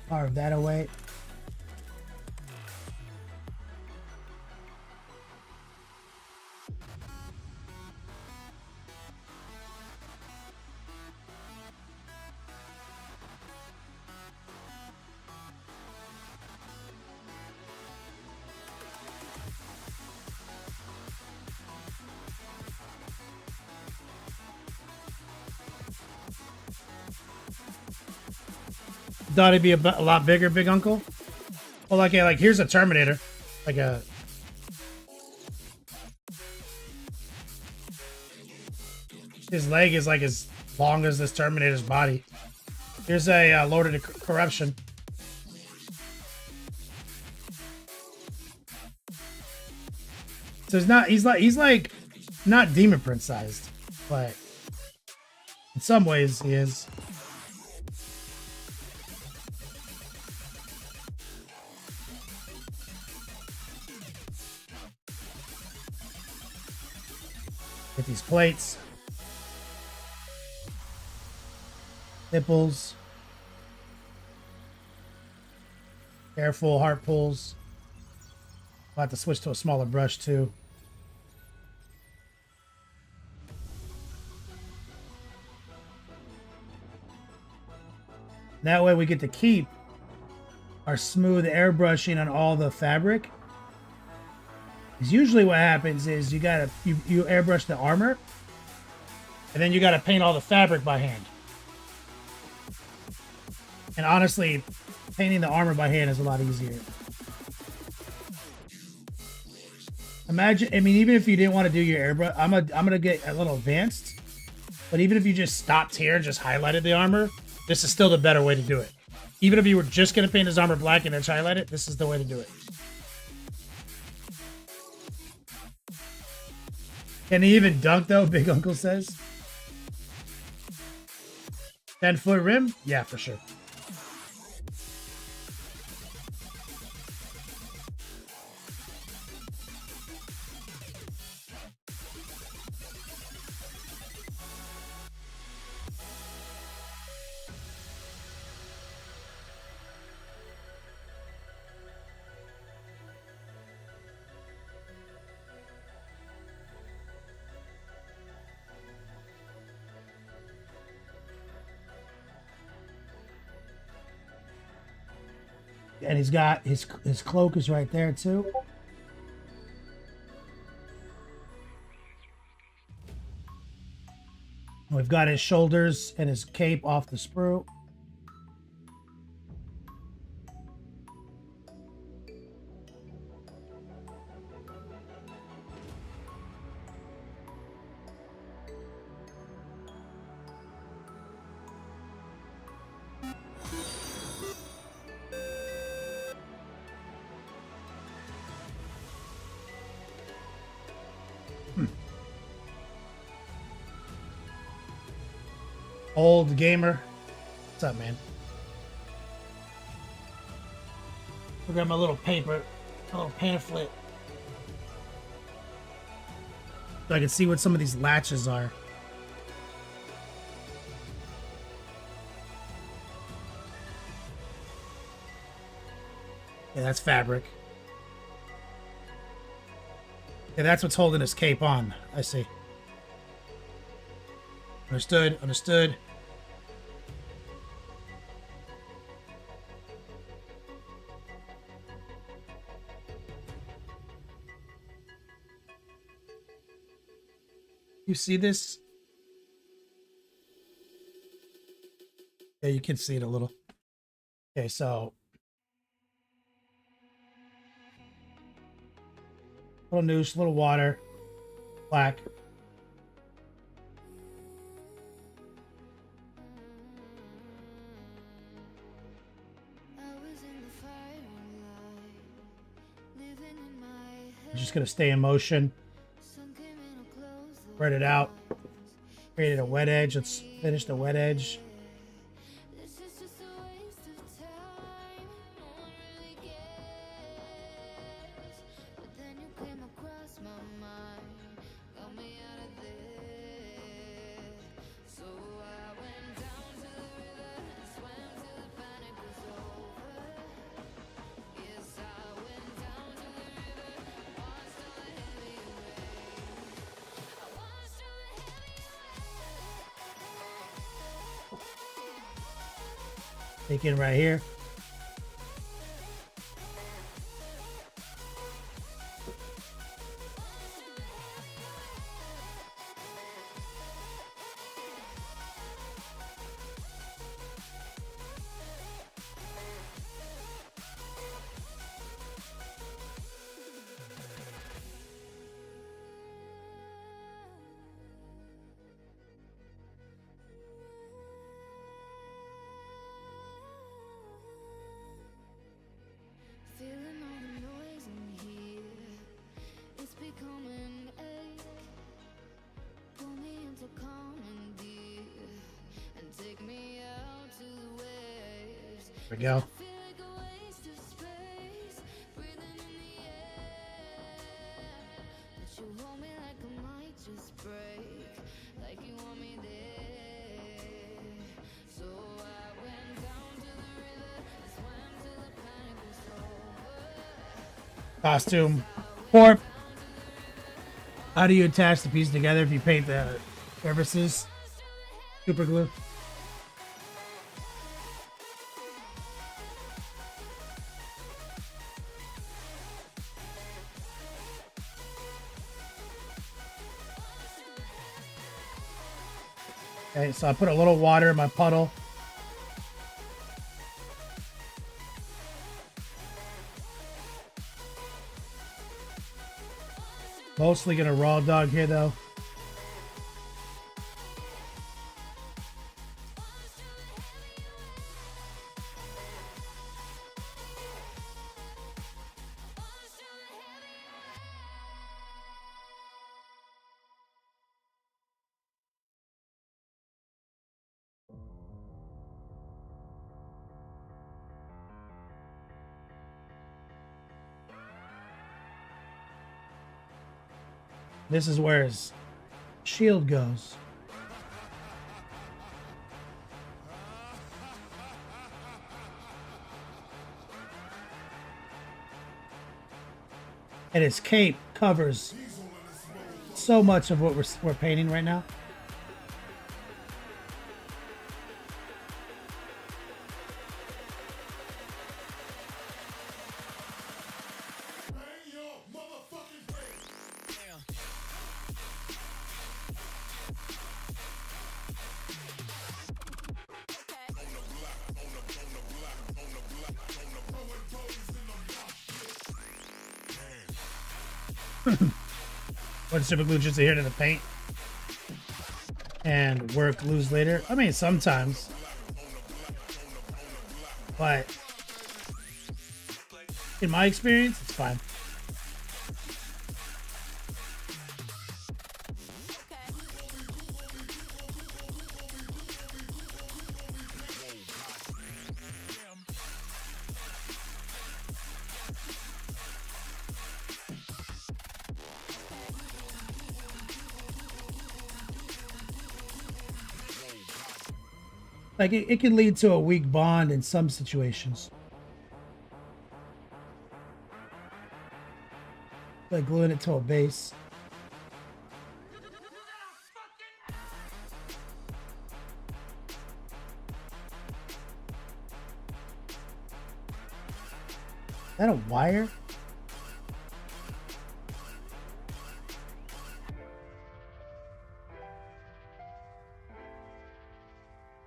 Carve that away. Thought it'd be a lot bigger, Big Uncle. Well, like here's a Terminator, like a. His leg is like as long as this Terminator's body. Here's a Lord of the Corruption. So he's like not Demon Prince sized, but in some ways he is. Get these plates. Nipples. Careful, heart pulls. I'll have to switch to a smaller brush too. That way we get to keep our smooth airbrushing on all the fabric. Because usually what happens is you airbrush the armor and then you gotta paint all the fabric by hand. And honestly, painting the armor by hand is a lot easier. Imagine, I mean, even if you didn't want to do your airbrush, I'm gonna get a little advanced. But even if you just stopped here and just highlighted the armor, this is still the better way to do it. Even if you were just gonna paint his armor black and then highlight it, this is the way to do it. Can he even dunk though? Big Uncle says. 10-foot rim? Yeah, for sure. And he's got his cloak is right there too. We've got his shoulders and his cape off the sprue. Old gamer. What's up, man? I got my little paper, a little pamphlet. So I can see what some of these latches are. Yeah, that's fabric. Yeah, that's what's holding his cape on. I see. Understood, understood. You see this? Yeah, you can see it a little. Okay, so little noose, little water, black. I'm just gonna stay in motion. Spread it out. Created a wet edge. Let's finish the wet edge. Take it right here. There we go. Costume. Or how do you attach the piece together if you paint the crevices? Super glue. Okay, so I put a little water in my puddle. Mostly gonna raw dog here though. This is where his shield goes. And his cape covers so much of what we're painting right now. Put super glue just here to the paint and work glues later. I mean, sometimes, but in my experience, it's fine. Like it can lead to a weak bond in some situations. Like gluing it to a base. Is that a wire?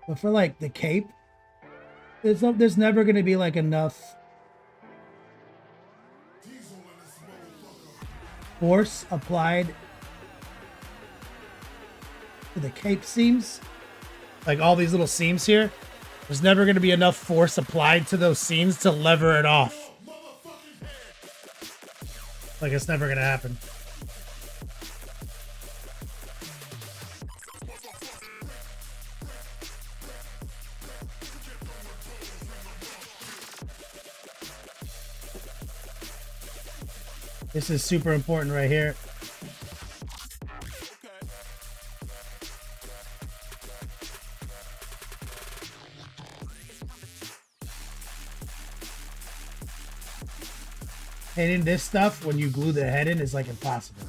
But for like the cape, there's never going to be like enough force applied to the cape seams. Like all these little seams here, there's never going to be enough force applied to those seams to lever it off. Like it's never going to happen. This is super important right here. Hitting this stuff when you glue the head in is like impossible.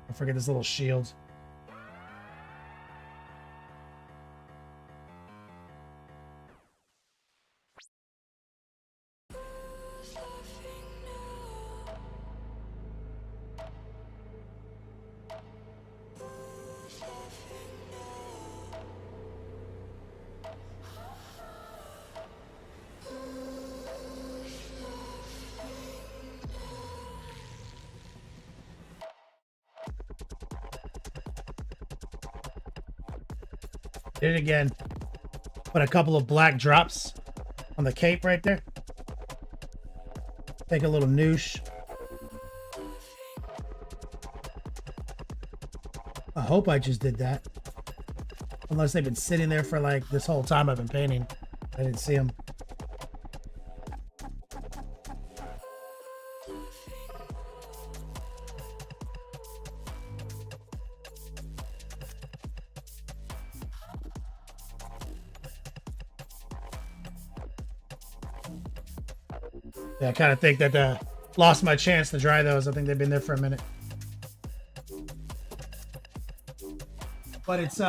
I forget this little shield. Did it again. Put a couple of black drops on the cape right there. Take a little noosh. I hope I just did that. Unless they've been sitting there for like this whole time I've been painting. I didn't see them. Yeah, I kind of think that lost my chance to dry those. I think they've been there for a minute. But it's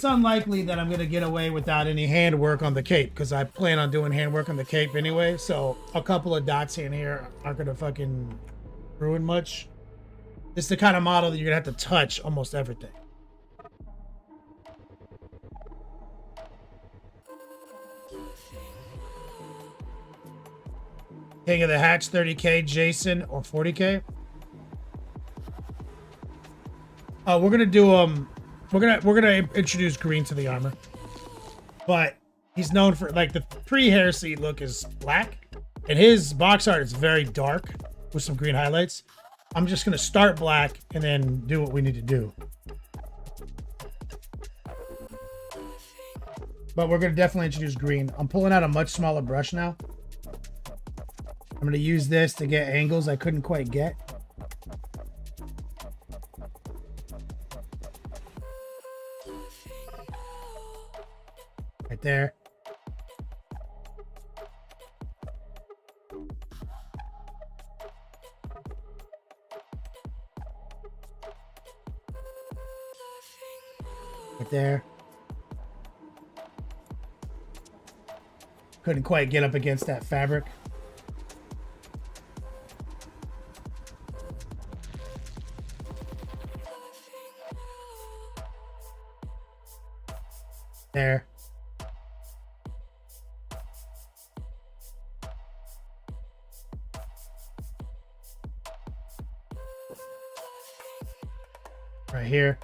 unlikely that I'm gonna get away without any handwork on the cape, because I plan on doing handwork on the cape anyway. So a couple of dots here and here aren't gonna fucking ruin much. It's the kind of model that you're gonna have to touch almost everything. King of the Hatch 30K, Jason, or 40K. We're gonna do we're gonna introduce green to the armor, but he's known for like the pre-hair seed look is black, and his box art is very dark with some green highlights. I'm just gonna start black and then do what we need to do. But we're gonna definitely introduce green. I'm pulling out a much smaller brush now. I'm gonna use this to get angles I couldn't quite get. Right there. Right there. Couldn't quite get up against that fabric. There. Right here.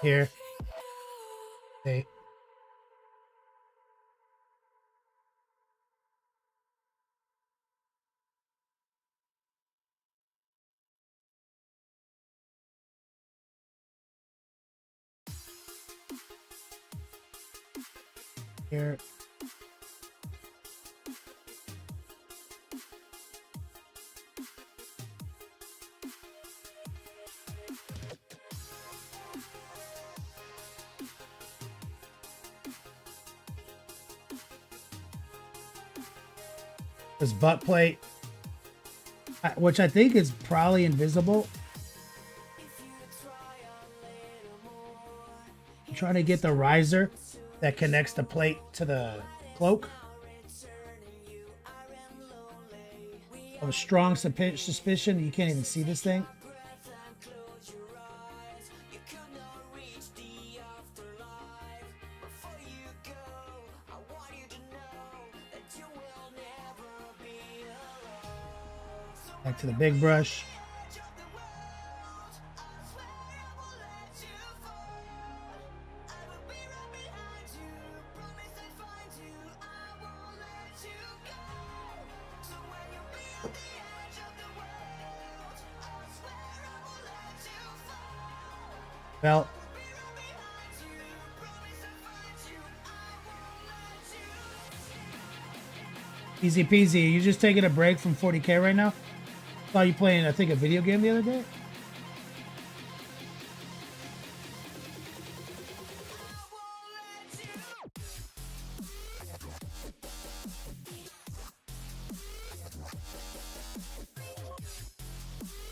Here. Okay. Here. This butt plate, which I think is probably invisible. I'm trying to get the riser that connects the plate to the cloak. I have a strong suspicion you can't even see this thing. Back to the big brush. Well, easy peasy. You just taking a break from 40K right now? Saw you playing, I think, a video game the other day.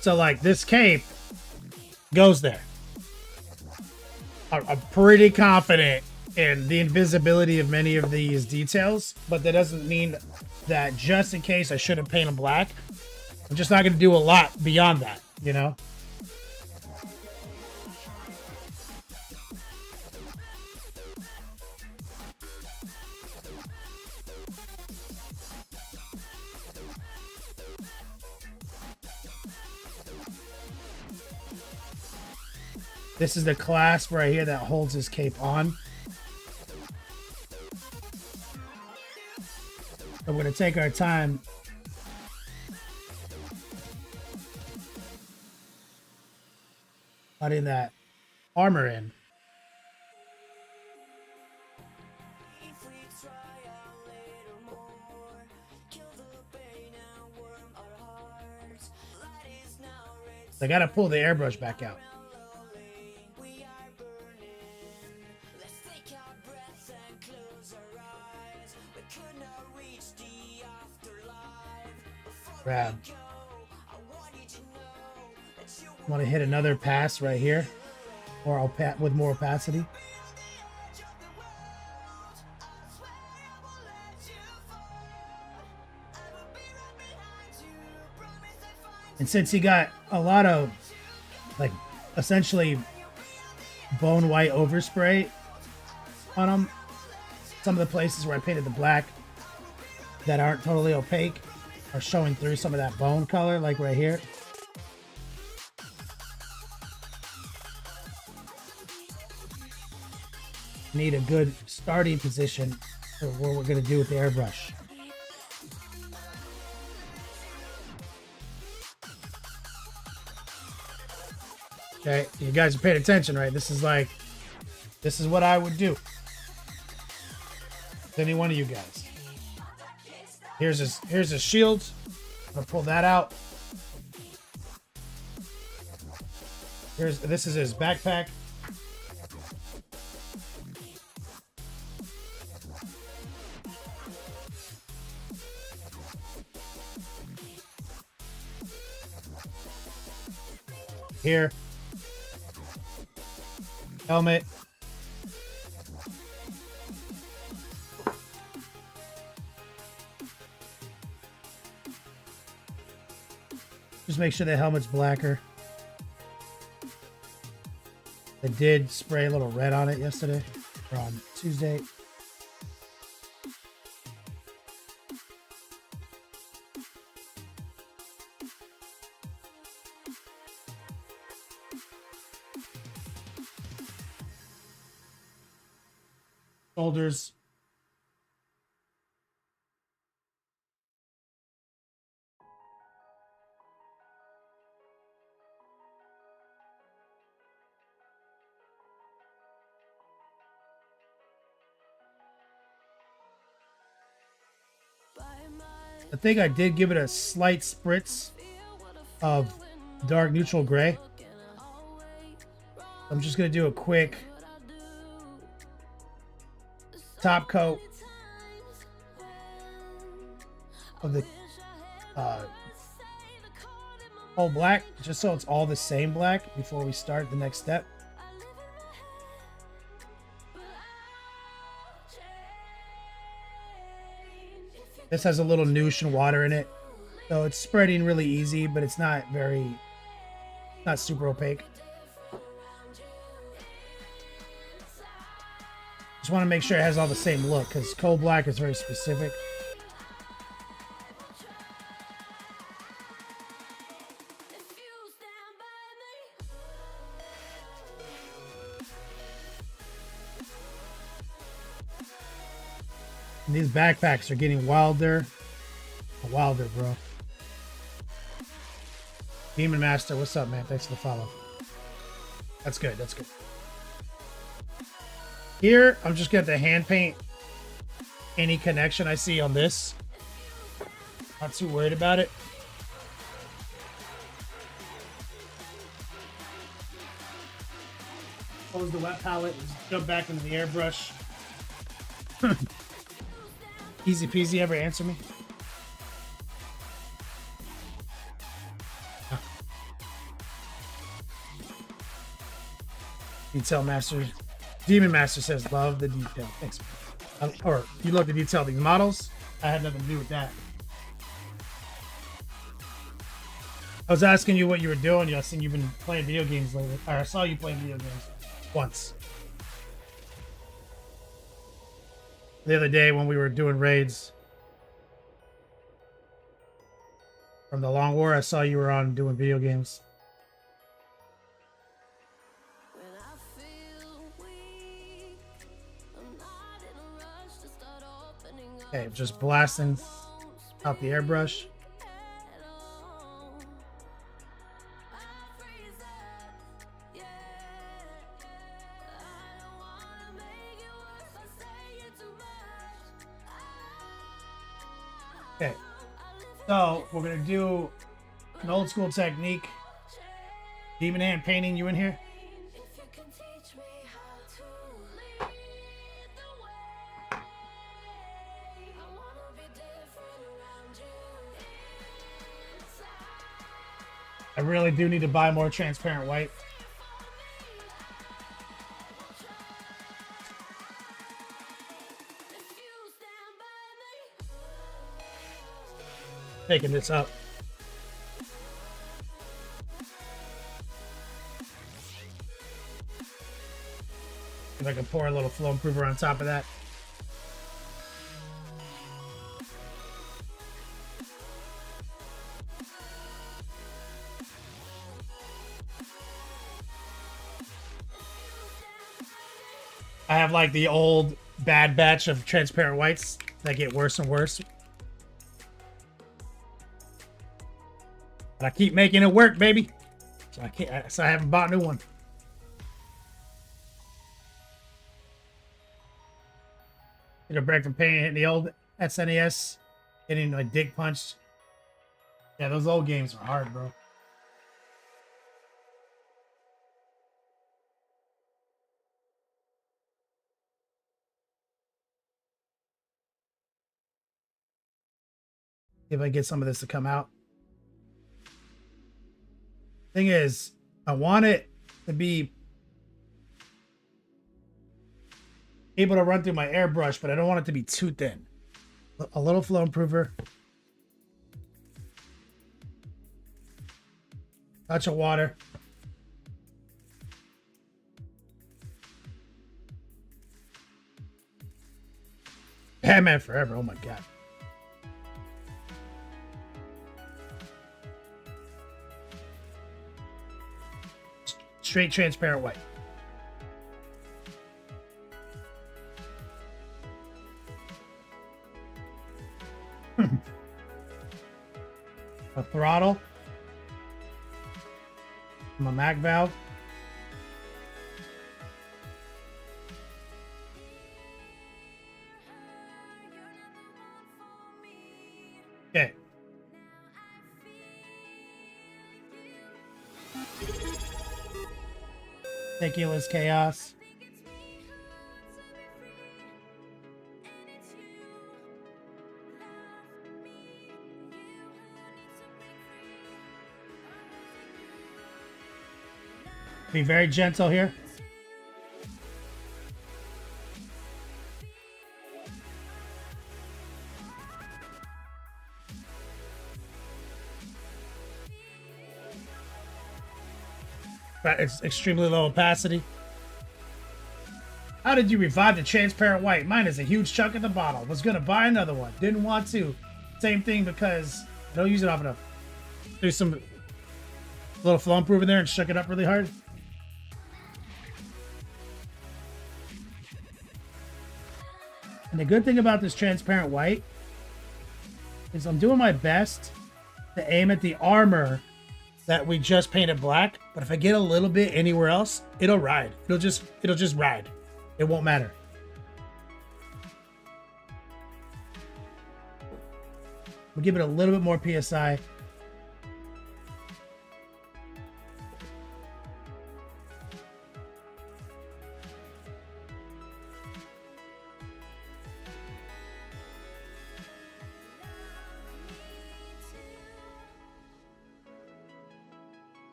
So, like, this cape goes there. I'm pretty confident in the invisibility of many of these details, but that doesn't mean that just in case I shouldn't paint them black, I'm just not going to do a lot beyond that, you know? This is the clasp right here that holds his cape on. So we're going to take our time putting that armor in. I got to pull the airbrush back out. Grab. Want to hit another pass right here, or with more opacity. And since he got a lot of, like, essentially bone white overspray on him, some of the places where I painted the black that aren't totally opaque are showing through some of that bone color, like right here. Need a good starting position for what we're going to do with the airbrush. Okay, you guys are paying attention, right? This is what I would do with any one of you guys. Here's his shield. I'm gonna pull that out. This is his backpack. Here. Helmet. Just make sure the helmet's blacker. I did spray a little red on it yesterday, or on Tuesday. Shoulders. I think I did give it a slight spritz of dark neutral gray. I'm just going to do a quick top coat of the whole black, just so it's all the same black before we start the next step. This has a little noosh and water in it, so it's spreading really easy, but it's not super opaque. Just want to make sure it has all the same look, because coal black is very specific. And these backpacks are getting wilder. Wilder, bro. Demon Master, what's up, man? Thanks for the follow. That's good, that's good. Here, I'm just going to hand paint any connection I see on this. Not too worried about it. Close the wet palette. Just jump back into the airbrush. Easy peasy, ever answer me? Detail Master. Demon Master says, love the detail. Thanks. Or, you love the detail of these models? I had nothing to do with that. I was asking you what you were doing. I seen you've been playing video games lately. Or I saw you playing video games once. The other day when we were doing raids from the Long War, I saw you were on doing video games. Okay, just blasting out the airbrush. Okay, so we're gonna do an old school technique. Demon hand painting you in here. I really do need to buy more transparent white. Taking this up. If I can pour a little flow improver on top of that. I have like the old bad batch of transparent whites that get worse and worse. But I keep making it work, baby. So I haven't bought a new one. Get a break from pain, hitting the old SNES, getting like dick punched. Yeah, those old games were hard, bro. See if I get some of this to come out. Thing is, I want it to be able to run through my airbrush, but I don't want it to be too thin. A little flow improver. Touch of water. Batman Forever. Oh my god. Straight transparent white. A throttle. My mag valve. Okay. Ridiculous chaos. Be very gentle here. But it's extremely low opacity. How did you revive the transparent white? Mine is a huge chunk at the bottle. Was gonna buy another one. Didn't want to. Same thing because I don't use it often enough. Do some little flow improver there and shook it up really hard. And the good thing about this transparent white is I'm doing my best to aim at the armor that we just painted black, but if I get a little bit anywhere else, it'll ride. It'll just ride. It won't matter. We'll give it a little bit more PSI.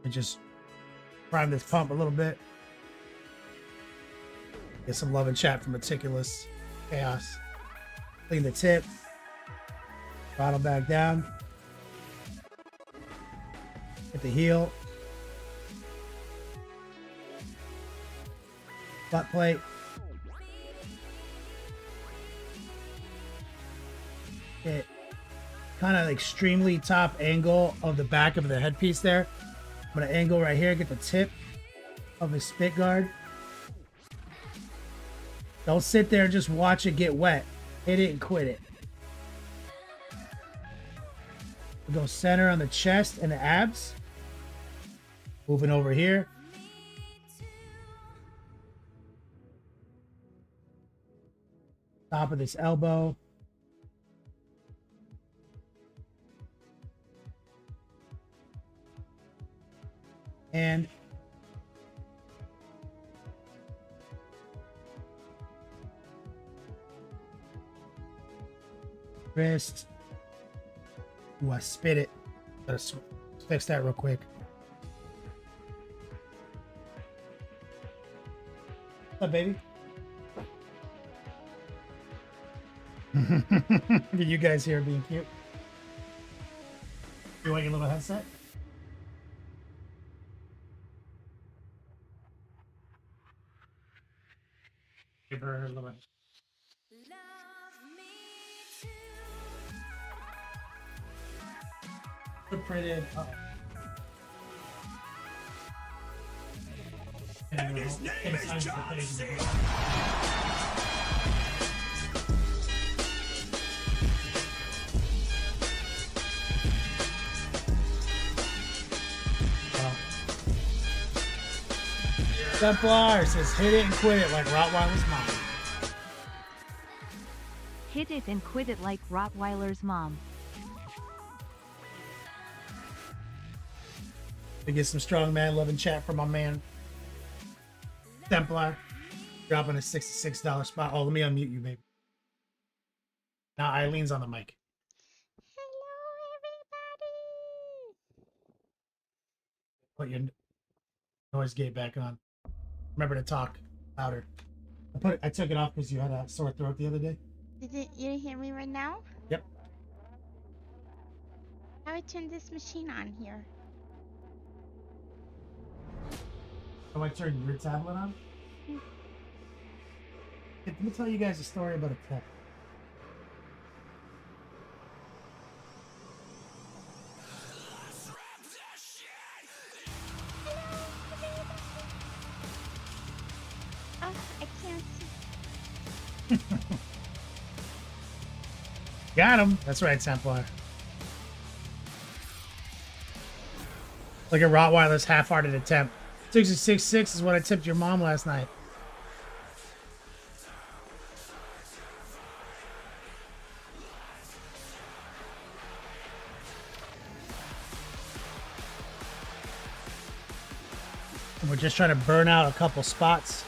And just prime this pump a little bit. Get some love and chat from Meticulous Chaos. Clean the tip. Throttle back down. Hit the heel. Butt plate. it kind of extremely top angle of the back of the headpiece there. I'm gonna angle right here, get the tip of his spit guard. Don't sit there and just watch it get wet. Hit it and quit it. We'll go center on the chest and the abs. Moving over here. Top of this elbow. And wrist. Ooh, I spit it. Gotta fix that real quick. What's up, baby? You guys here being cute? You want your little headset? Give her a little. Printed. And his name is John C. Templar says hit it and quit it like Rottweiler's mom. Hit it and quit it like Rottweiler's mom. To get some strong man loving chat from my man Templar. Dropping a $66 spot. Oh, let me unmute you, baby. Now Eileen's on the mic. Hello, everybody. Put your noise gate back on. Remember to talk louder. I took it off because you had a sore throat the other day. You didn't hear me right now? Yep. How do I turn this machine on here? Oh, I turned your tablet on? Hey, let me tell you guys a story about a pet. Oh, I can't see. Got him. That's right, Templar. Like a Rottweiler's half-hearted attempt. 666 is what I tipped your mom last night. And we're just trying to burn out a couple spots.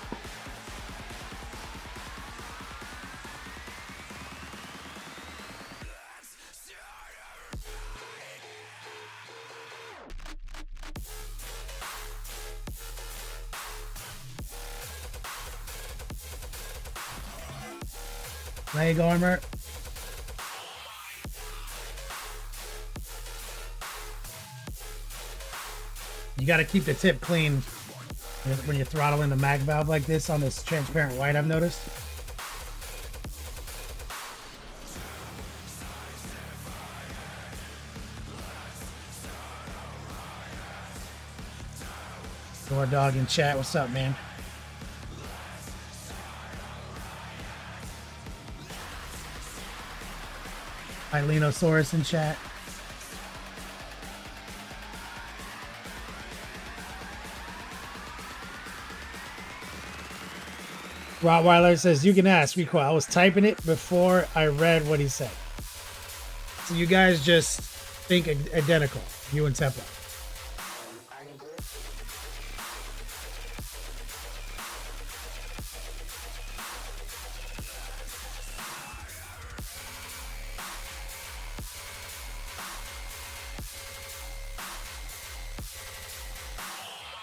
Leg armor. You got to keep the tip clean when you're throttling the mag valve like this on this transparent white, I've noticed. Door dog in chat, what's up, man? Eilenosaurus in chat. Rottweiler says, you can ask, Rico. I was typing it before I read what he said. So you guys just think identical, you and Templar.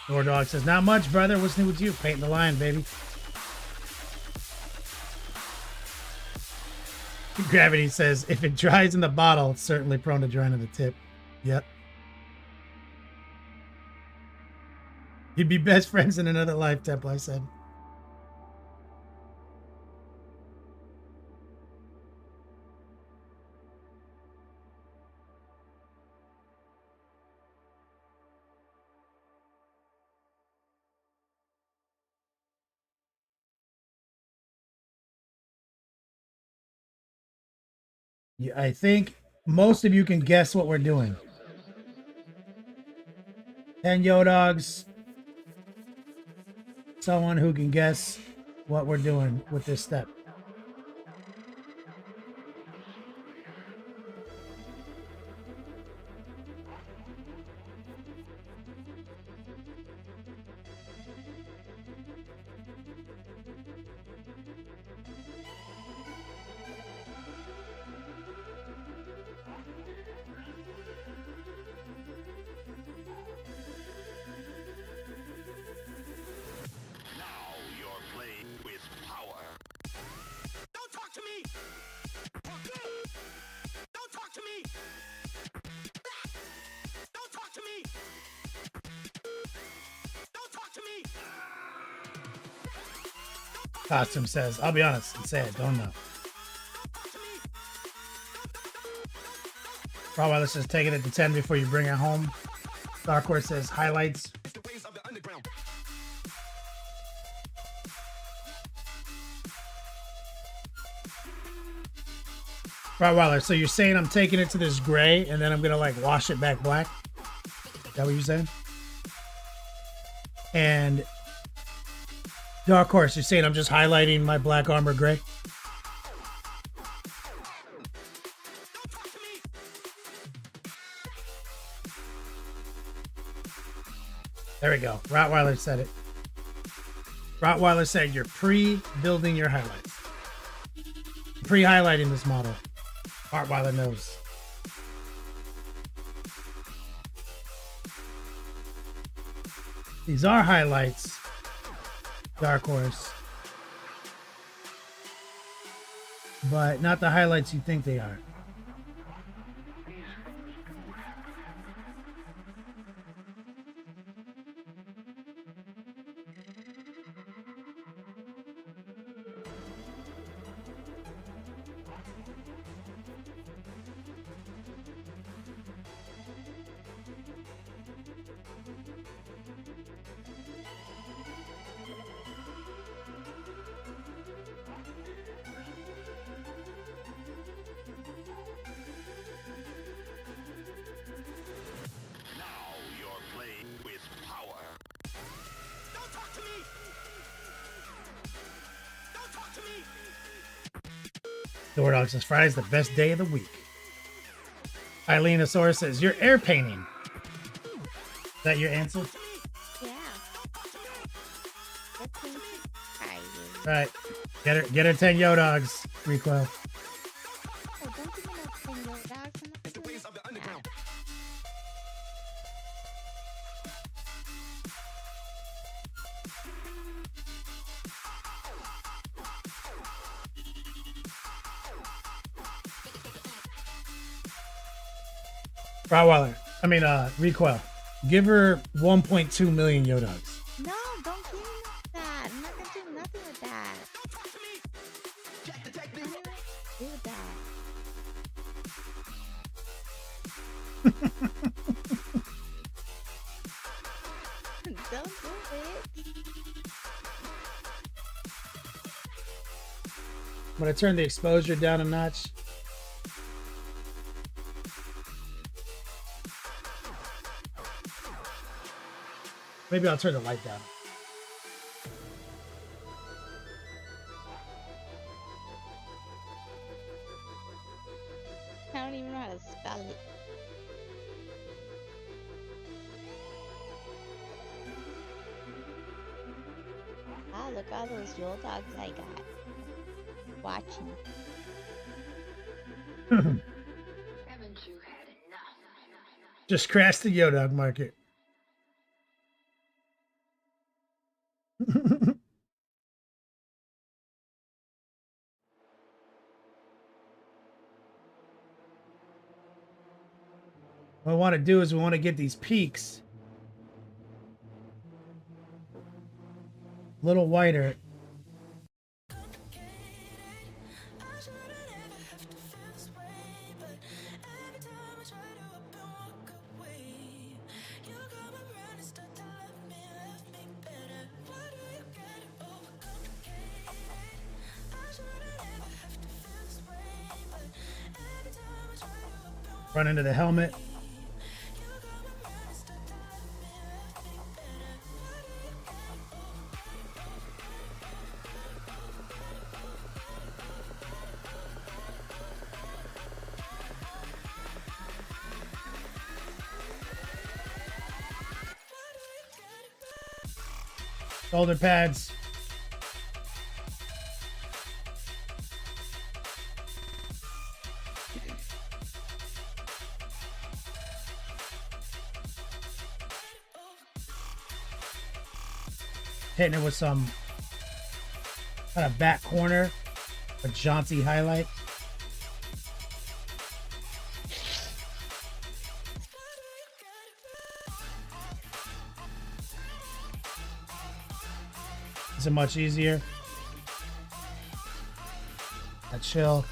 Door dog says, not much, brother. What's new with you? Painting the line, baby. Gravity says, if it dries in the bottle, it's certainly prone to drying in the tip. Yep. You'd be best friends in another life, Templar said. I think most of you can guess what we're doing. 10 yo dogs. Someone who can guess what we're doing with this step. Now you're playing with power. Don't talk to me! Don't talk to me! Don't talk to me! Don't talk to me! Costume says, I'll be honest and say I don't know. Probably let's just take it at the 10 before you bring it home. Dark Horse says highlights. The ways of the underground. Rottweiler, so you're saying I'm taking it to this gray and then I'm gonna like wash it back black? Is that what you're saying? And Dark Horse, you're saying I'm just highlighting my black armor gray? There we go. Rottweiler said it. Rottweiler said you're pre-building your highlights. Pre-highlighting this model. Rottweiler knows. These are highlights. Dark Horse. But not the highlights you think they are. Now you're playing with power. Don't talk to me! Don't talk to me! Door Dog says Friday's the best day of the week. Eileenosaurus says you're air painting. Is that your answer? Yeah. That's painted Friday. Right. Get her 10 yo dogs. Recoil. Oh, don't give me no single dogs. I'm not The ways of the underground. Rottweiler. I mean, Recoil. Give her 1.2 million yo dogs. No, don't give me that. I'm not gonna do nothing with that. Don't talk to me! Check the I'm technique. not gonna do that. Don't do it. I'm gonna turn the exposure down a notch. Maybe I'll turn the light down. I don't even know how to spell it. Ah, look all those Yule dogs I got. Watching. Just crashed the yo dog market. What we want to do is we want to get these peaks a little whiter. Run into the helmet. Shoulder pads. Hitting it with some kind of back corner, a jaunty highlight. This is much easier. That chill.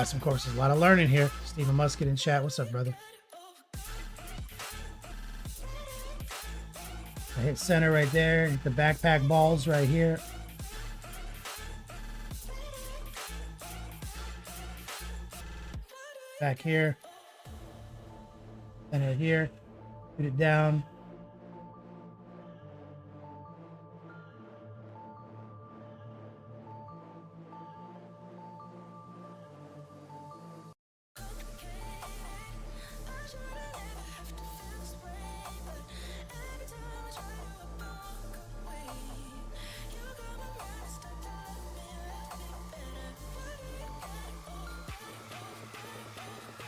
Some courses. A lot of learning here. Stephen Musket in chat. What's up, brother? I hit center right there. Hit the backpack balls right here. Back here. And it here. Put it down.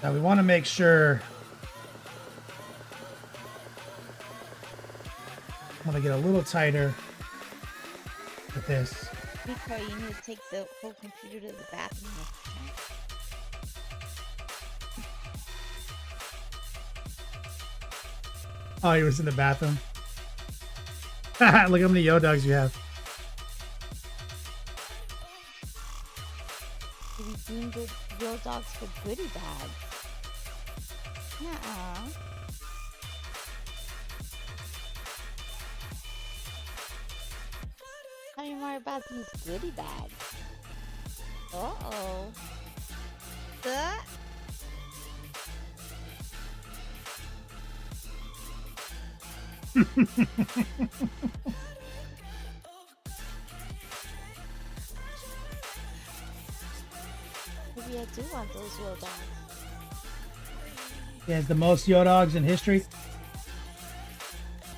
Now we want to make sure. I want to get a little tighter with this. Before you need to take the whole computer to the bathroom. Oh, he was in the bathroom. Look how many yo dogs you have. You redeem good real dogs for goodie bags. Nuh-uh. Tell me more about these goodie bags. Uh-oh. Duh. Maybe I do want those real dogs. He has the most yo dogs in history.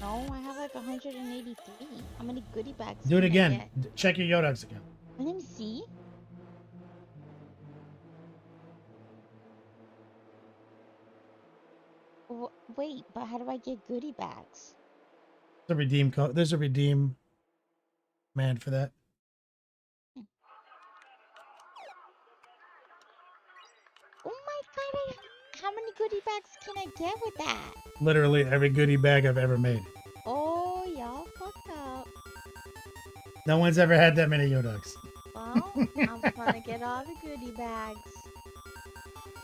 No, I have like 183. How many goodie bags? Do it can I again. get? Check your yo dogs again. Let me see. Wait, but how do I get goodie bags? There's a redeem code. There's a redeem command for that. Oh my god, how many goodie bags can I get with that? Literally every goodie bag I've ever made. Oh, y'all fucked up. No one's ever had that many yo dogs. Well, I'm gonna get all the goodie bags.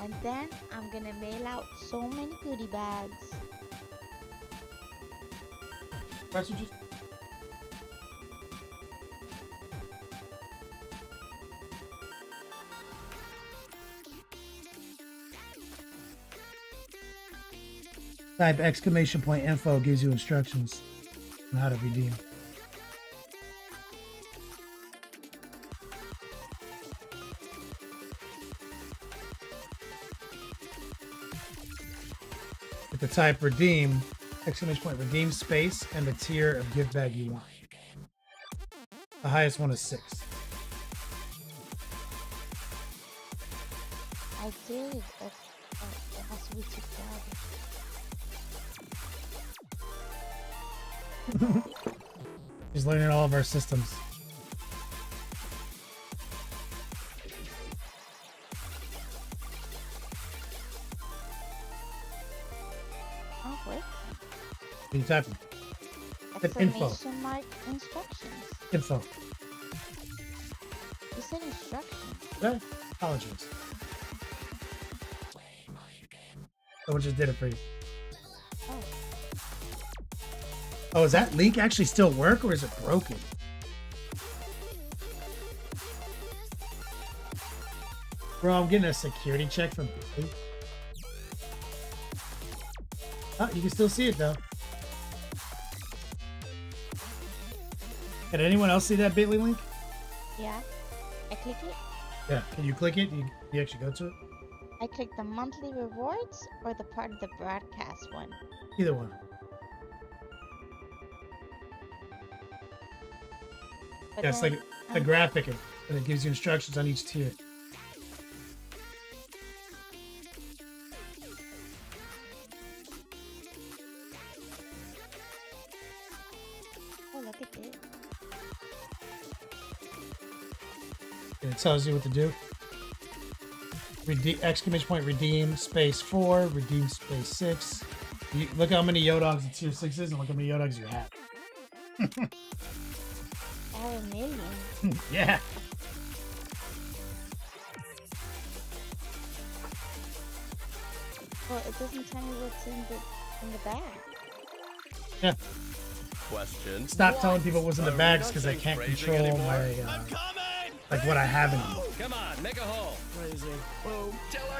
And then I'm gonna mail out so many goodie bags. Type exclamation point info gives you instructions on how to redeem. With the type redeem, exclamation point redeem space and the tier of gift bag you want. The highest one is 6. I did. That's what you got. He's learning all of our systems. Oh, wait. What are you typing? Hit info. Exclamation mark instructions. Info. You said instructions. Okay. Apologies. Someone just did it for you. Oh. Oh, does that link actually still work or is it broken? Bro, I'm getting a security check from Billy. Oh, you can still see it though. Can anyone else see that Bitly link? Yeah. I click it. Yeah. Can you click it? You actually go to it? I click the monthly rewards or the part of the broadcast one. Either one. But Yeah, it's like a graphic and it gives you instructions on each tier. Oh, look at this. And it tells you what to do. Exclamation point redeem space 4, redeem space 6. Look how many Yodogs in tier 6 is and look how many Yodogs you have. Oh, a million. Yeah. Well, it doesn't tell me what's in the bag. Yeah. Question. Stop telling people what's in the Are we bags not because I saying can't phrasing control anymore? my I'm coming! like what I have in them. Come on, make a hole. Phrasing. Boom.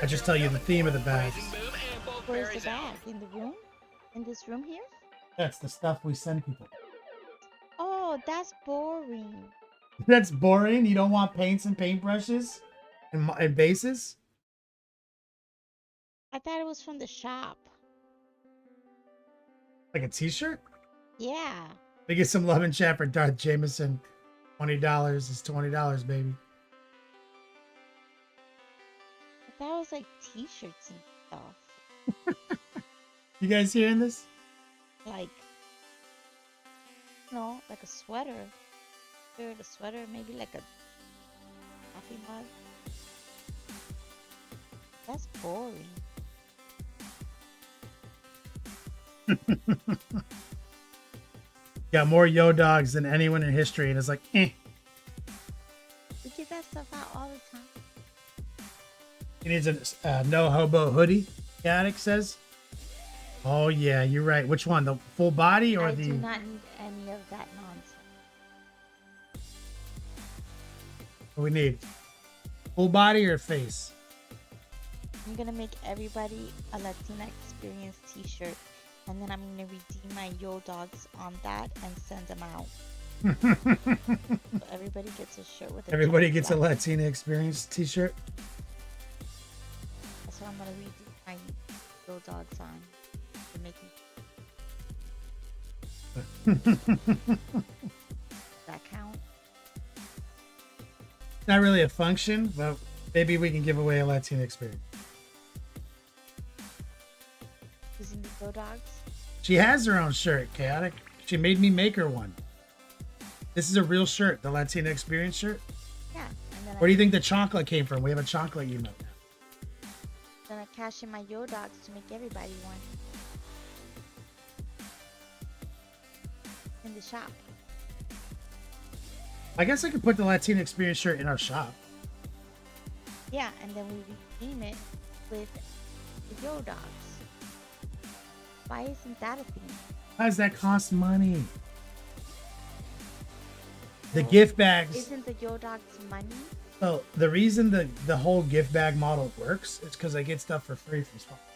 I just tell you the theme of the bags. Phrasing, boom, and both Where's the berries out. bag? In the room? In this room here? That's the stuff we send people. Oh, that's boring. That's boring. You don't want paints and paintbrushes and bases? I thought it was from the shop. Like a t-shirt? Yeah. They get some love and chat for Darth Jameson. $20 is $20, baby. I thought it was like t-shirts and stuff. You guys hearing this? Like, no, like a sweater. Shirt, a sweater, maybe like a coffee mug. That's boring. Got more Yodogs than anyone in history, and it's like, eh. We give that stuff out all the time. He needs a no hobo hoodie, Gaddick says. Oh, yeah, you're right. Which one? The full body or I the... do not need any of that nonsense. What do we need? Full body or face? I'm gonna make everybody a Latina Experience t-shirt, and then I'm gonna redeem my Yo Dogs on that and send them out. So everybody gets a shirt with a Everybody Jack gets a Black. Latina Experience t-shirt. That's what I'm gonna redeem my Yo Dogs on. To make it. That count? Not really a function, but maybe we can give away a Latina Experience. Using the Yo Dogs? She has her own shirt, Chaotic. She made me make her one. This is a real shirt, the Latina Experience shirt. Yeah. And then Where do you think the chocolate came from? We have a chocolate emote now. Then I cash in my Yo Dogs to make everybody one. In the shop. I guess I could put the Latina Experience shirt in our shop. Yeah, and then we redeem it with the Yo Dogs. Why isn't that a thing? How does that cost money? The gift bags. Isn't the Yo Dogs money? So the reason the whole gift bag model works is because I get stuff for free from sponsors.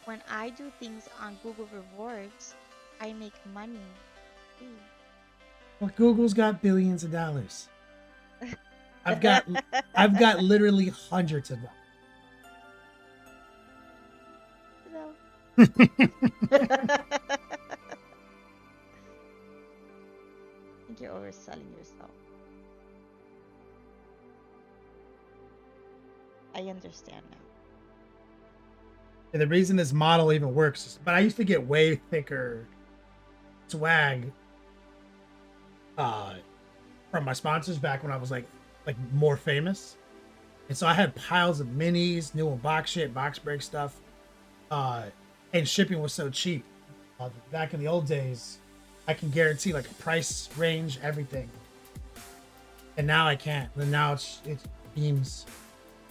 When I do things on Google Rewards, I make money. Ooh. Well, Google's got billions of dollars. I've got literally hundreds of them. No. I think you're overselling yourself. I understand now. And the reason this model even works is, but I used to get way thicker swag from my sponsors back when I was like more famous. And so I had piles of minis, new box shit, box break stuff. And shipping was so cheap. Back in the old days, I can guarantee like a price range, everything. And now I can't. And now it's themes,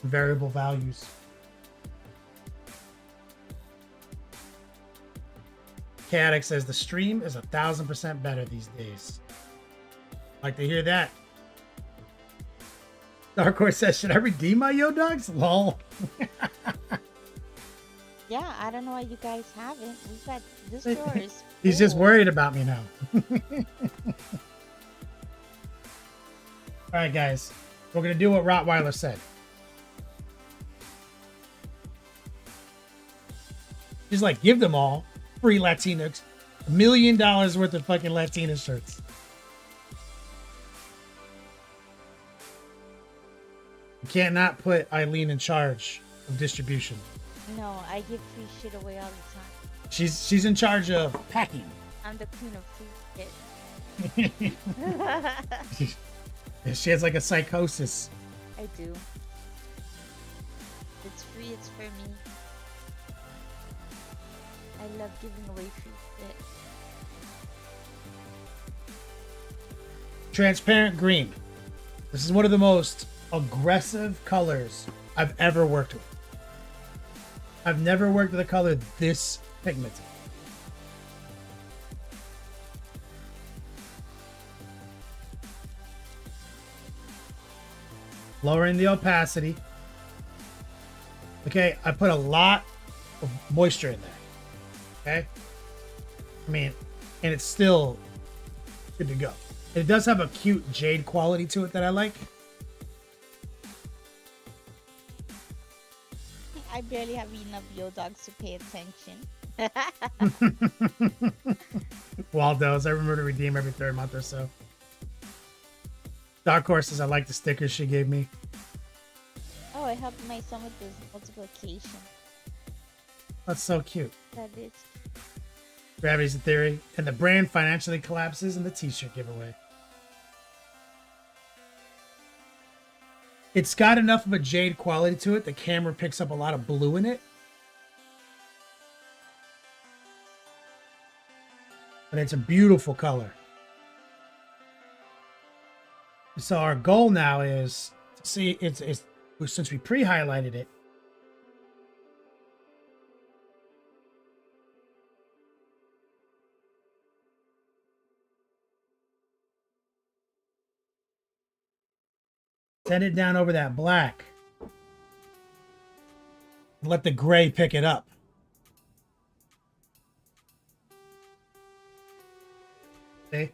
variable values. Chaotic says the stream is 1,000% better these days. Like to hear that. Dark Horse says, should I redeem my Yo Dogs? Lol. Yeah, Yeah, I don't know why you guys haven't. We've got this drawer is He's just full. worried about me now. All right, guys. We're going to do what Rottweiler said. Just like give them all free Latinx, $1 million worth of fucking Latina shirts. You can't not put Eileen in charge of distribution. No, I give free shit away all the time. She's in charge of packing. I'm the queen of free shit. She has like a psychosis. I do. It's free, it's for me. I love giving away free shit. Transparent green. This is one of the most aggressive colors I've ever worked with. I've never worked with a color this pigmented. Lowering the opacity. Okay, I put a lot of moisture in there. Okay? I mean, and it's still good to go. It does have a cute jade quality to it that I like. I barely have enough yo dogs to pay attention. Waldo's, I remember to redeem every 3rd month or so. Dark Horses, I like the stickers she gave me. Oh, I helped my son with his multiplication. That's so cute. That is. Gravity's a theory. And the brand financially collapses in the t-shirt giveaway. It's got enough of a jade quality to it. The camera picks up a lot of blue in it. But it's a beautiful color. So our goal now is to see it's since we pre-highlighted it. Send it down over that black. Let the gray pick it up. See?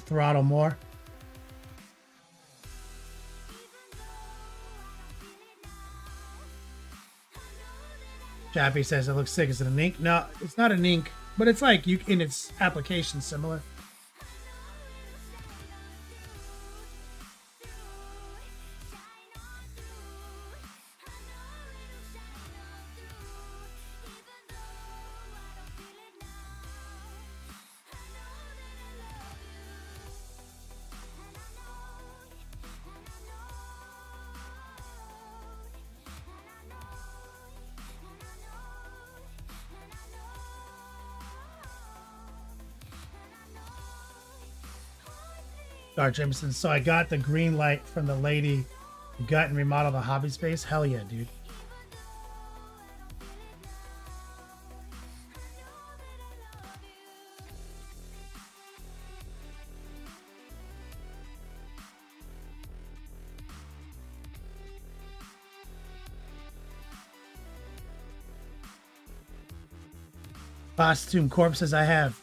Throttle more. Chappie says it looks sick. Is it an ink? No, it's not an ink, but it's like you in its application similar. Dark Jameson. So I got the green light from the lady who got and remodeled the hobby space. Hell yeah, dude. Costume corpses. I have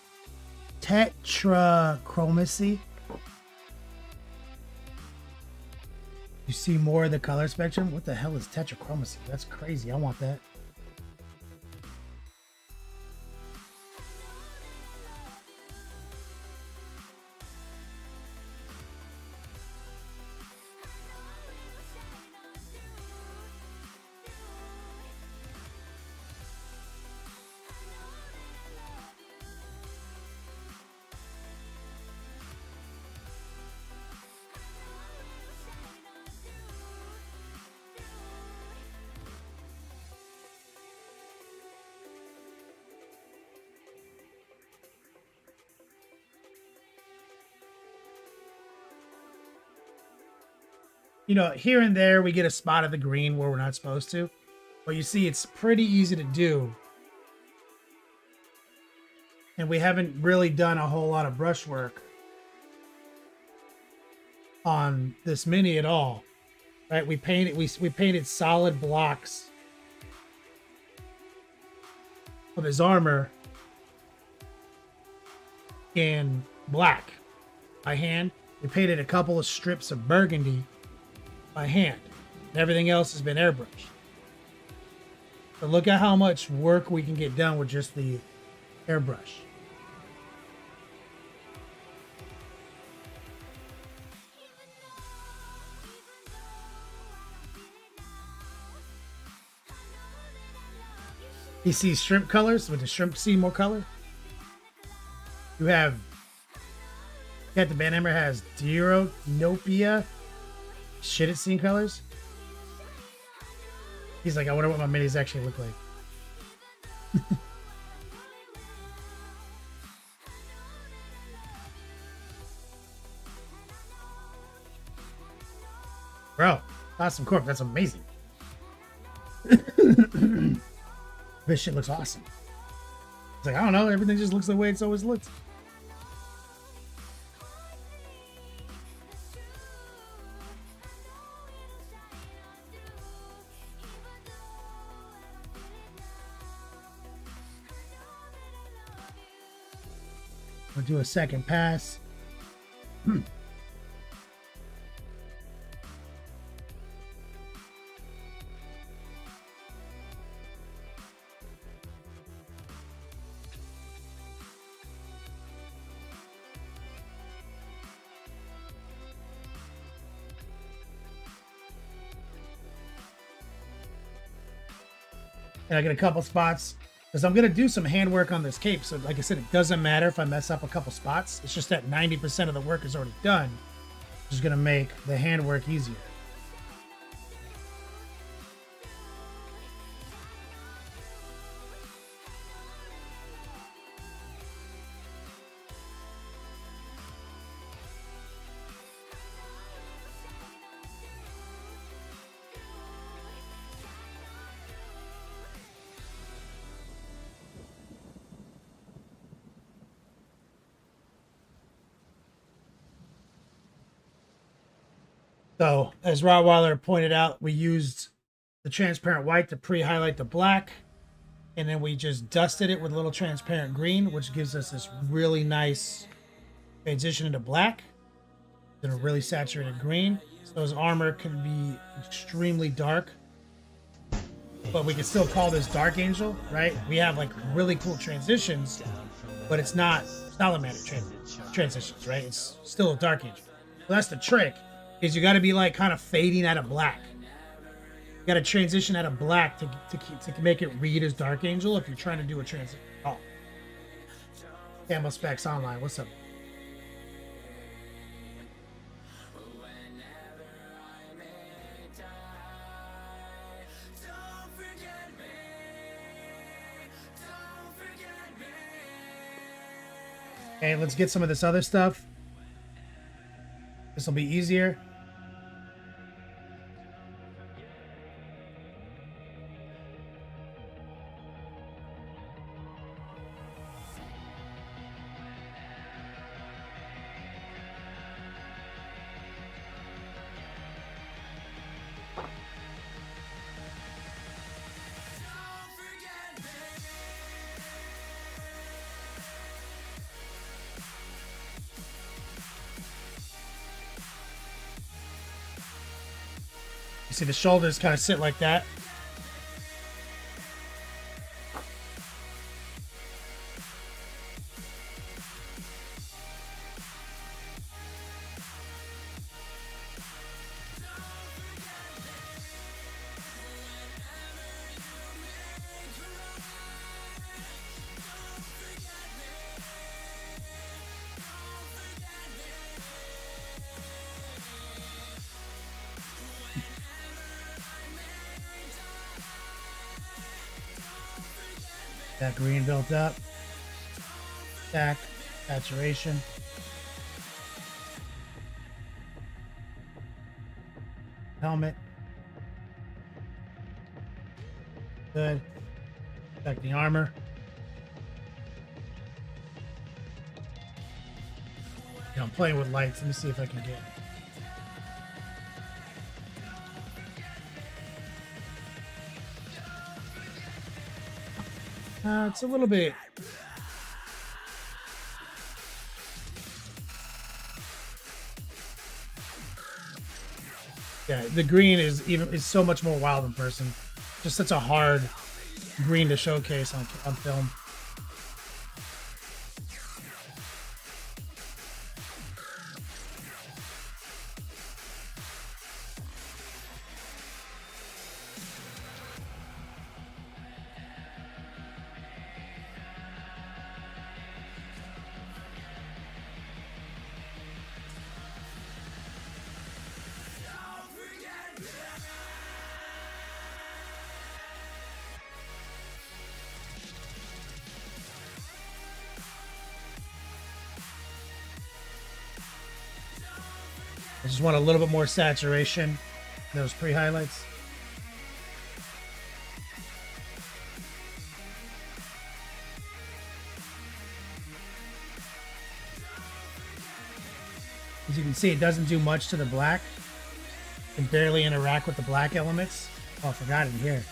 tetrachromacy. You see more of the color spectrum? What the hell is tetrachromacy? That's crazy. I want that. you know, here and there we get a spot of the green where we're not supposed to. But you see, it's pretty easy to do. And we haven't really done a whole lot of brushwork on this mini at all. Right? We painted solid blocks of his armor in black by hand. We painted a couple of strips of burgundy by hand. And everything else has been airbrushed. So look at how much work we can get done with just the airbrush. You see shrimp colors with the shrimp see more color. You got the Banhammer has Nopia. Shit, it's seen colors. He's like, I wonder what my minis actually look like. Bro, awesome corp. That's amazing. This shit looks awesome. It's like, I don't know. Everything just looks the way it's always looked. We'll do a second pass. And I get a couple spots because I'm going to do some handwork on this cape. So like I said, it doesn't matter if I mess up a couple spots. It's just that 90% of the work is already done, which is going to make the handwork easier. So, as Rottweiler pointed out, we used the transparent white to pre-highlight the black, and then we just dusted it with a little transparent green, which gives us this really nice transition into black, then a really saturated green. So his armor can be extremely dark, but we can still call this Dark Angel, right? We have like really cool transitions, but it's not Salamander transitions, right? It's still a Dark Angel. So that's the trick. Is you got to be like kind of fading out of black. You got to transition out of black to make it read as Dark Angel if you're trying to do a transition. Oh, Camo Specs Online. What's up? Okay, let's get some of this other stuff. This will be easier. See, the shoulders kind of sit like that. That green built up. Stack, saturation. Helmet. Good. Back the armor. Yeah, I'm playing with lights. Let me see if I can get. It's a little bit. Yeah, the green is so much more wild in person. Just such a hard green to showcase on film. I just want a little bit more saturation in those pre-highlights. As you can see, it doesn't do much to the black. It can barely interact with the black elements. Oh, I forgot it here.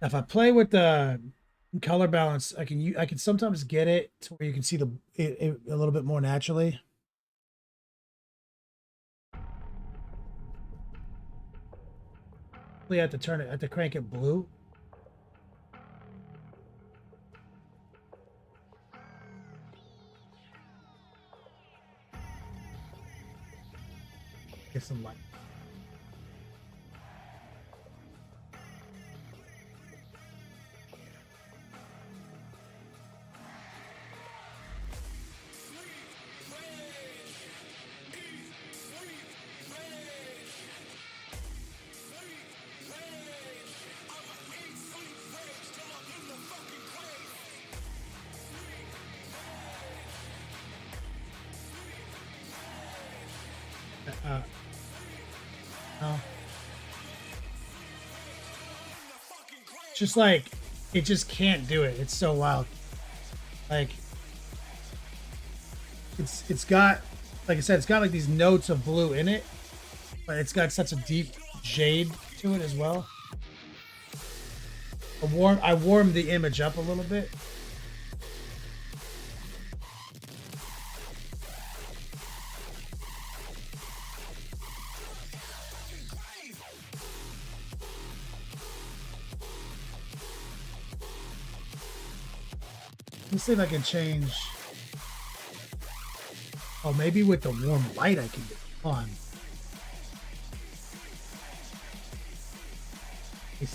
If I play with the color balance, I can sometimes get it to where you can see it a little bit more naturally. You have to I have to crank it blue. Get some light. No. Just like it just can't do it. It's so wild. Like it's got, like I said, it's got like these notes of blue in it, but it's got such a deep jade to it as well. I warmed the image up a little bit. Let's see if I can change. Oh, maybe with the warm light I can get on.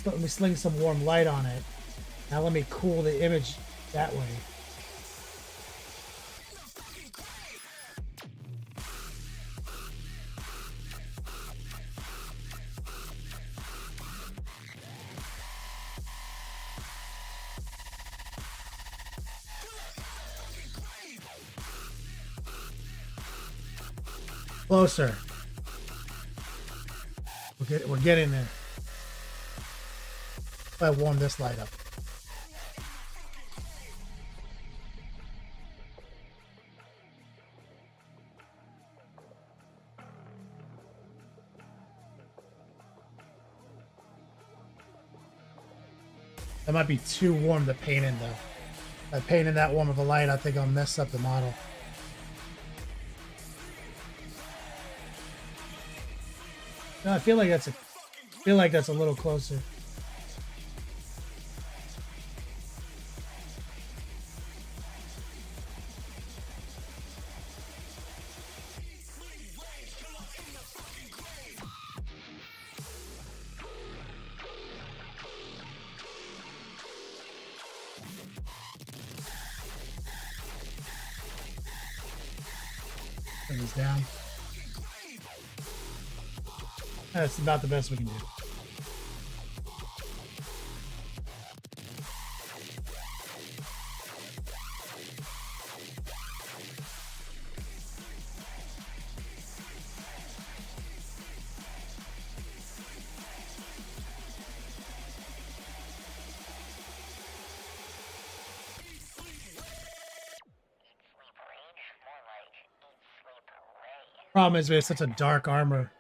Let me sling some warm light on it. Now let me cool the image that way. Closer. We're getting there. If I warm this light up. That might be too warm to paint in though. If I paint in that warm of a light, I think I'll mess up the model. No, I feel like that's a little closer. Turn this down. That's about the best we can do. Problem is we have such a dark armor.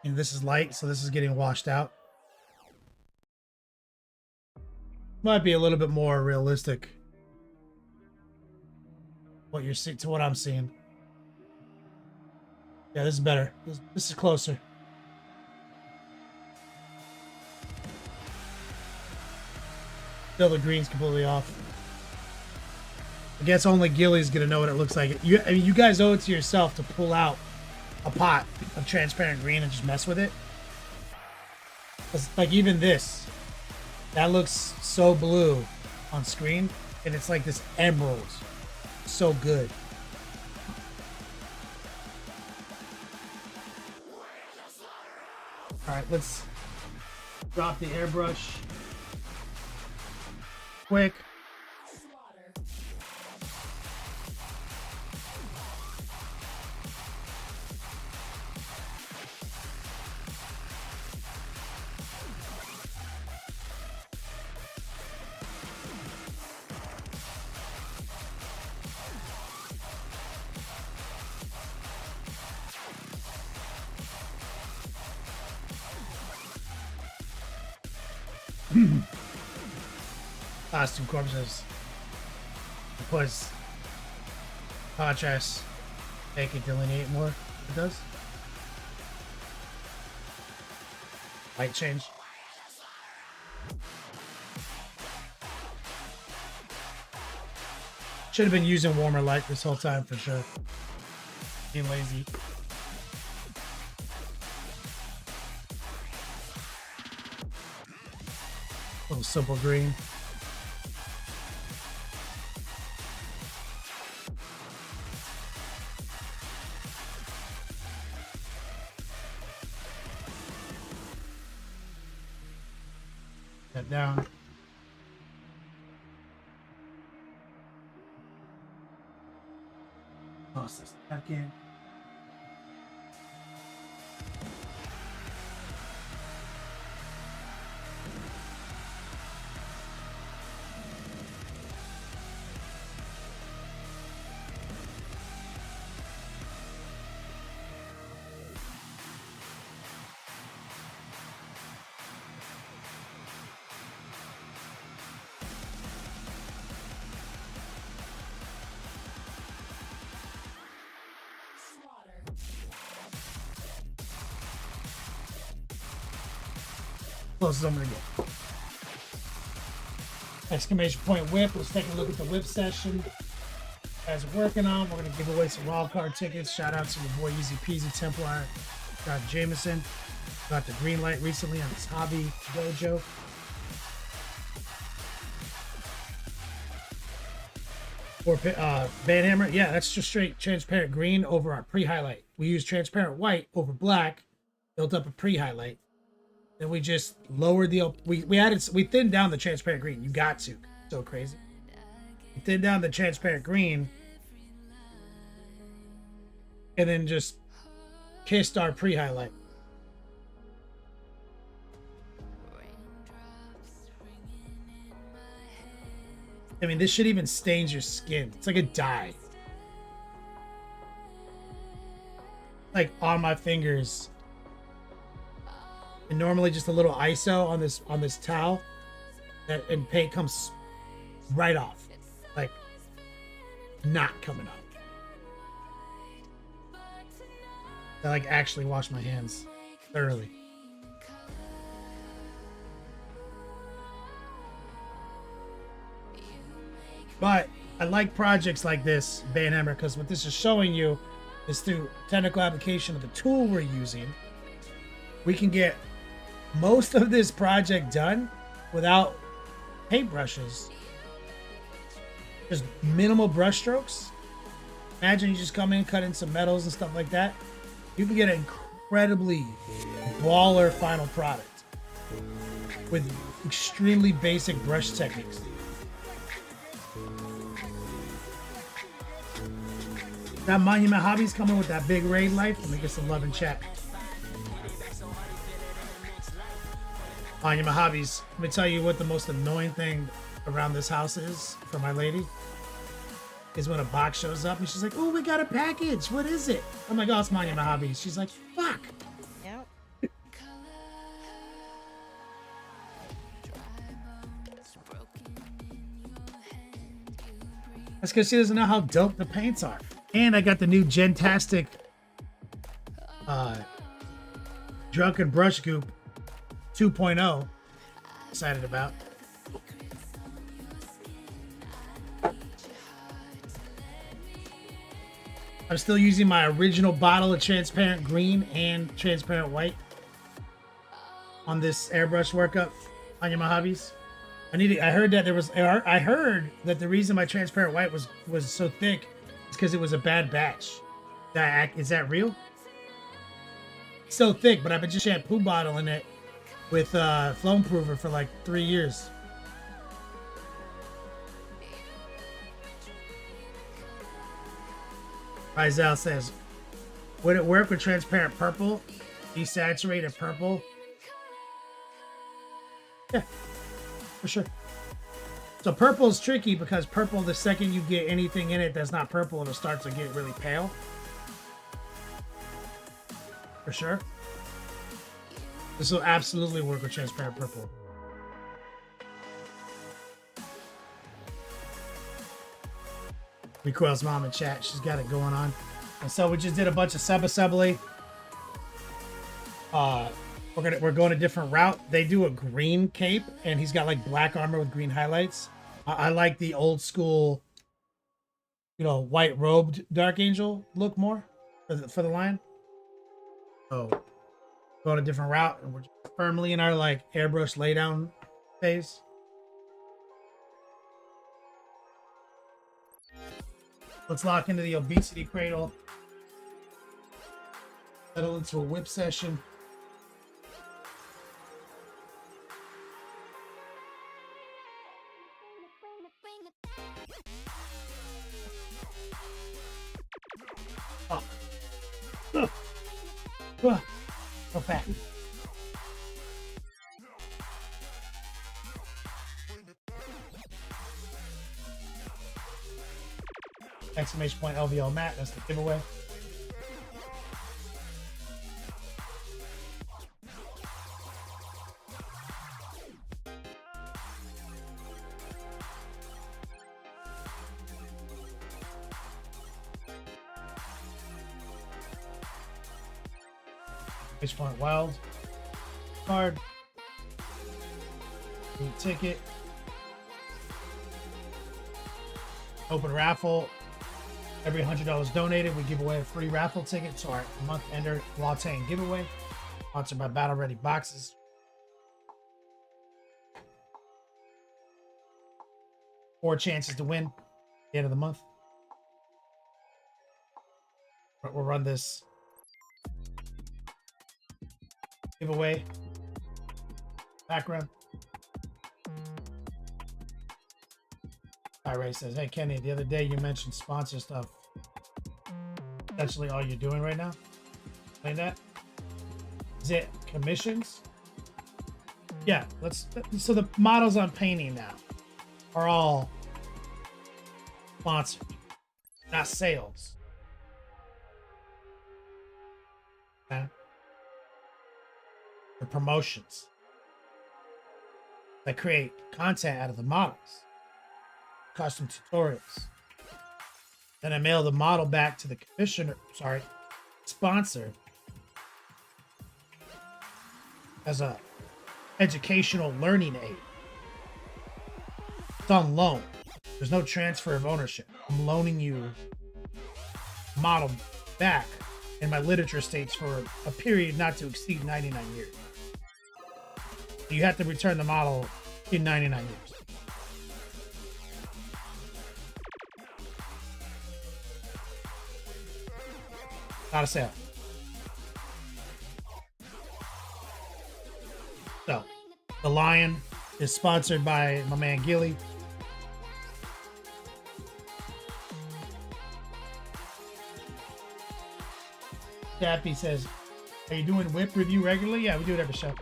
And this is light, so this is getting washed out. Might be a little bit more realistic. What you're seeing to what I'm seeing. Yeah, this is better. This is closer. Still, the green's completely off. I guess only Gilly's gonna know what it looks like. I mean, you guys owe it to yourself to pull out a pot of transparent green and just mess with it. 'Cause, like, even this, that looks so blue on screen, and it's like this emerald. So good. All right, let's drop the airbrush quick. Last two corpses. Of course, contrast, make it delineate more. It does. Light change. Should have been using warmer light this whole time for sure. Being lazy. Little simple green. That down. Toss this back in. Closest I'm gonna get. Exclamation point whip. Let's take a look at the whip session. As we're working on, we're gonna give away some wild card tickets. Shout out to your boy Easy Peasy Templar, Scott Jameson. Got the green light recently on his hobby dojo. Or Banhammer, yeah, that's just straight transparent green over our pre-highlight. We use transparent white over black, built up a pre-highlight. Then we just lowered the we thinned down the transparent green. You got to. So crazy. We thinned down the transparent green and then just kissed our pre-highlight. I mean, this shit even stains your skin. It's like a dye. Like on my fingers. And normally just a little ISO on this towel, and paint comes right off, like not coming off. I like actually wash my hands thoroughly. But I like projects like this, Banhammer, because what this is showing you is through technical application of the tool we're using, we can get most of this project done without paintbrushes. Just minimal brush strokes Imagine you just come in, cut in some metals and stuff like that. You can get an incredibly baller final product with extremely basic brush techniques. That Monument Hobbies coming with that big raid life. Let me get some love in chat. Monument Hobbies. Let me tell you what the most annoying thing around this house is for my lady. Is when a box shows up and she's like, "Oh, we got a package. What is it?" I'm like, "Oh, it's Monument Hobbies." She's like, "Fuck." Yep. That's because she doesn't know how dope the paints are. And I got the new Gentastic Drunken Brush Goop 2.0. Excited about. I'm still using my original bottle of transparent green and transparent white on this airbrush workup on my hobbies. I heard that the reason my transparent white was so thick is because it was a bad batch. Is that real? It's so thick, but I've been just shampoo bottling it with Flow Improver for like 3 years. Rizal says, would it work with transparent purple? Desaturated purple? Yeah, for sure. So purple is tricky because purple, the second you get anything in it that's not purple, it'll start to get really pale. For sure. This will absolutely work with transparent purple. Recoil's mom in chat. She's got it going on. And so we just did a bunch of sub-assembly. We're going a different route. They do a green cape, and he's got like black armor with green highlights. I like the old school, white robed Dark Angel look more for the line. So going a different route, and we're firmly in our like airbrush laydown phase. Let's lock into the obesity cradle. Settle into a whip session. Oh. Go back. Exclamation point LVL Matt, that's the giveaway. Exclamation point wild card. New ticket. Open raffle. Every $100 donated, we give away a free raffle ticket to our month ender Latte giveaway, sponsored by Battle Ready Boxes. Four chances to win at the end of the month. But we'll run this giveaway background. Ray says, "Hey Kenny, the other day you mentioned sponsor stuff. Essentially all you're doing right now. Explain that. Is it commissions? Yeah, so the models I'm painting now are all sponsored, not sales. Okay? The promotions. I create content out of the models. Custom tutorials. Then I mail the model back to the sponsor as a educational learning aid. It's on loan. There's no transfer of ownership. I'm loaning you model back, and my literature states for a period not to exceed 99 years. You have to return the model in 99 years. Not a sale. So, the Lion is sponsored by my man Gilly. Dappy says, are you doing whip review regularly? Yeah, we do it every show.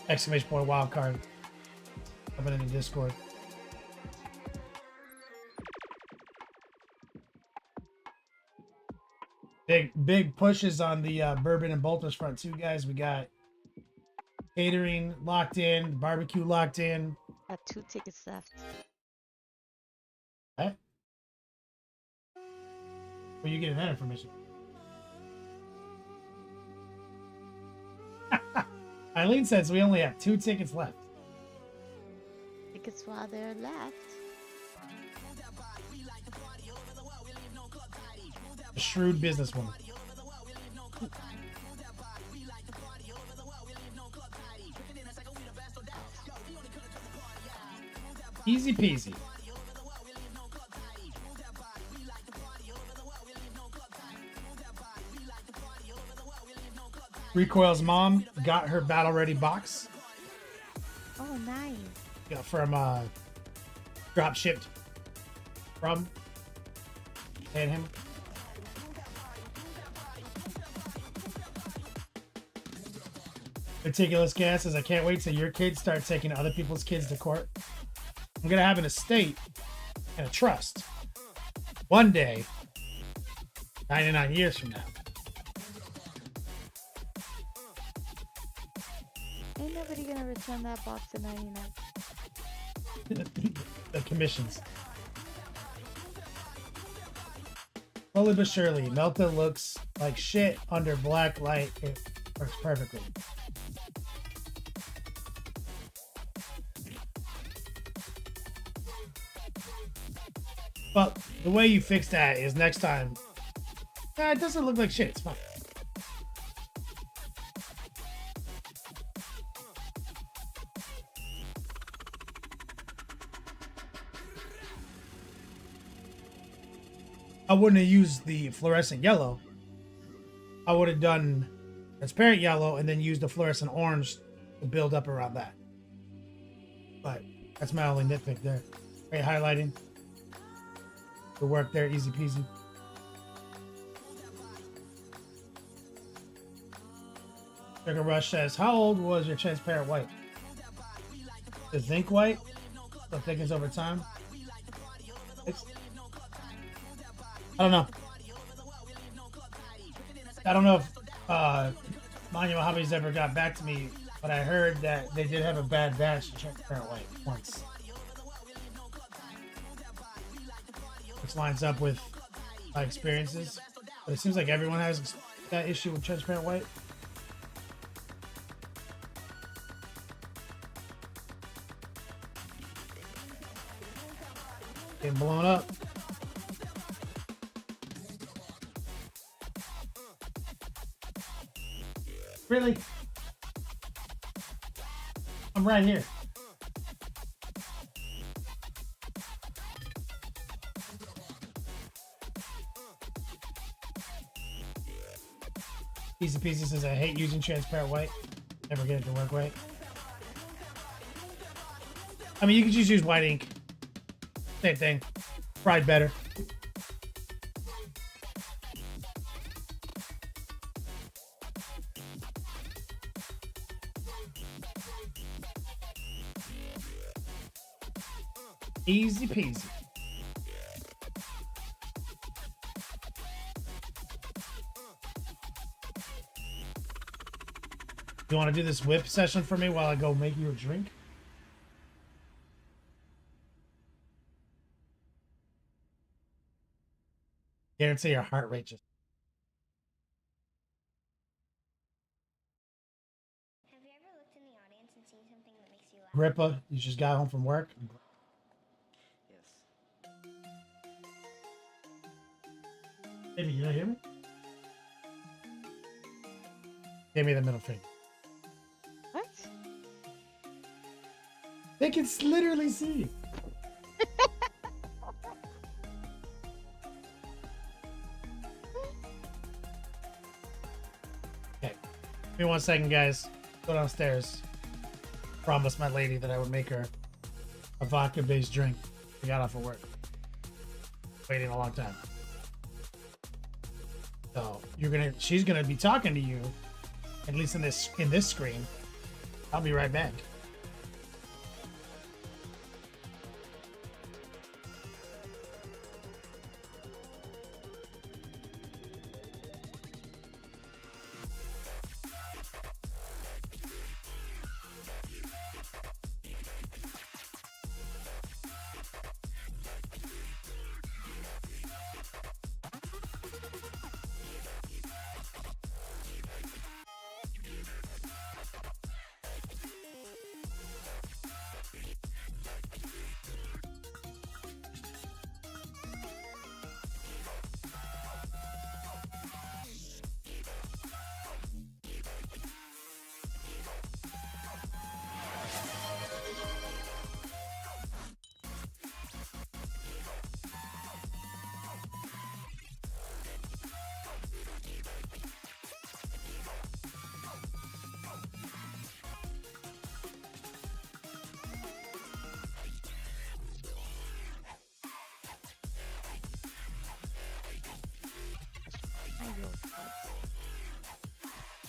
Exclamation point wild card. Coming in the Discord. Big pushes on the bourbon and bolters front too, guys. We got catering locked in, barbecue locked in. Got 2 tickets left. What? Where you getting that information? Eileen says we only have 2 tickets left. Tickets while they're left. A shrewd businesswoman. Easy peasy. Recoil's mom got her battle ready box. Oh, nice. Got from drop shipped from and him. Meticulous gas says I can't wait till your kids start taking other people's kids to court. I'm gonna have an estate and a trust one day, 99 years from now. Ain't nobody gonna return that box in 99. The commissions. Slowly but surely, Melta looks like shit under black light. It works perfectly. But the way you fix that is next time. It doesn't look like shit. It's fine. I wouldn't have used the fluorescent yellow. I would have done transparent yellow and then used the fluorescent orange to build up around that. But that's my only nitpick there. Great highlighting. Good work there, easy peasy. Sugar Rush says, how old was your transparent white? The zinc white? So thickens over time? I don't know. I don't know if Monument Hobbies ever got back to me, but I heard that they did have a bad batch of transparent white once. Which lines up with my experiences. But it seems like everyone has that issue with transparent white. Getting blown up. Really? I'm right here. Easy Peasy says, I hate using transparent white. Never get it to work right. I mean, you could just use white ink. Same thing. Probably better. Easy peasy. You want to do this whip session for me while I go make you a drink? Guarantee your heart rate just. Have you ever looked in the audience and seen something that makes you laugh? Grippa, you just got home from work. Yes. Baby, you not hear me? Give me the middle finger. What? They can literally see you. me 1 second, guys. Go downstairs. Promised my lady that I would make her a vodka-based drink. I got off of work. Waiting a long time. So she's gonna be talking to you, at least in this screen. I'll be right back.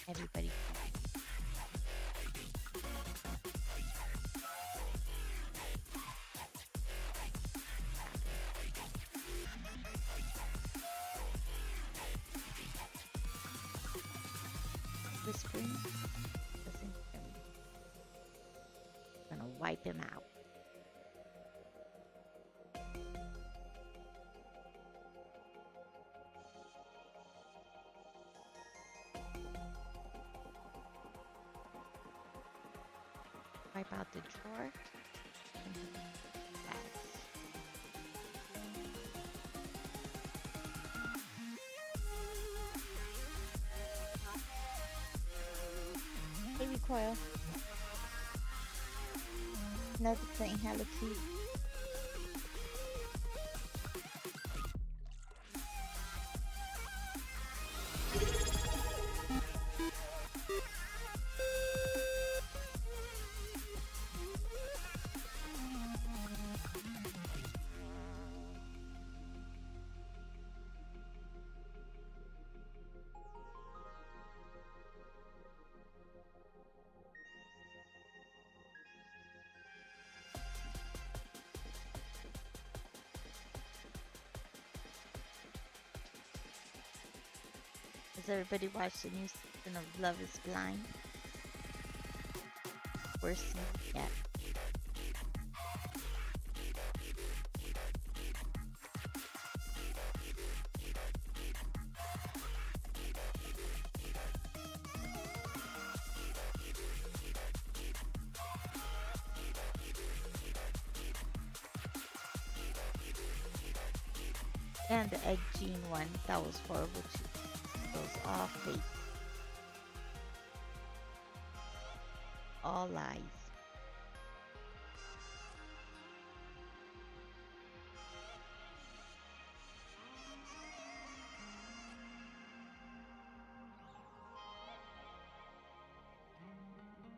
Everybody. Whispering doesn't hear me. I'm gonna wipe him out. Wipe out the drawer. Hey, Recoil. Another playing Hello Kitty. Has everybody watched the new season of Love is Blind? Worst season yet. And the Egg Gene one, that was horrible too. Those all fake. All lies.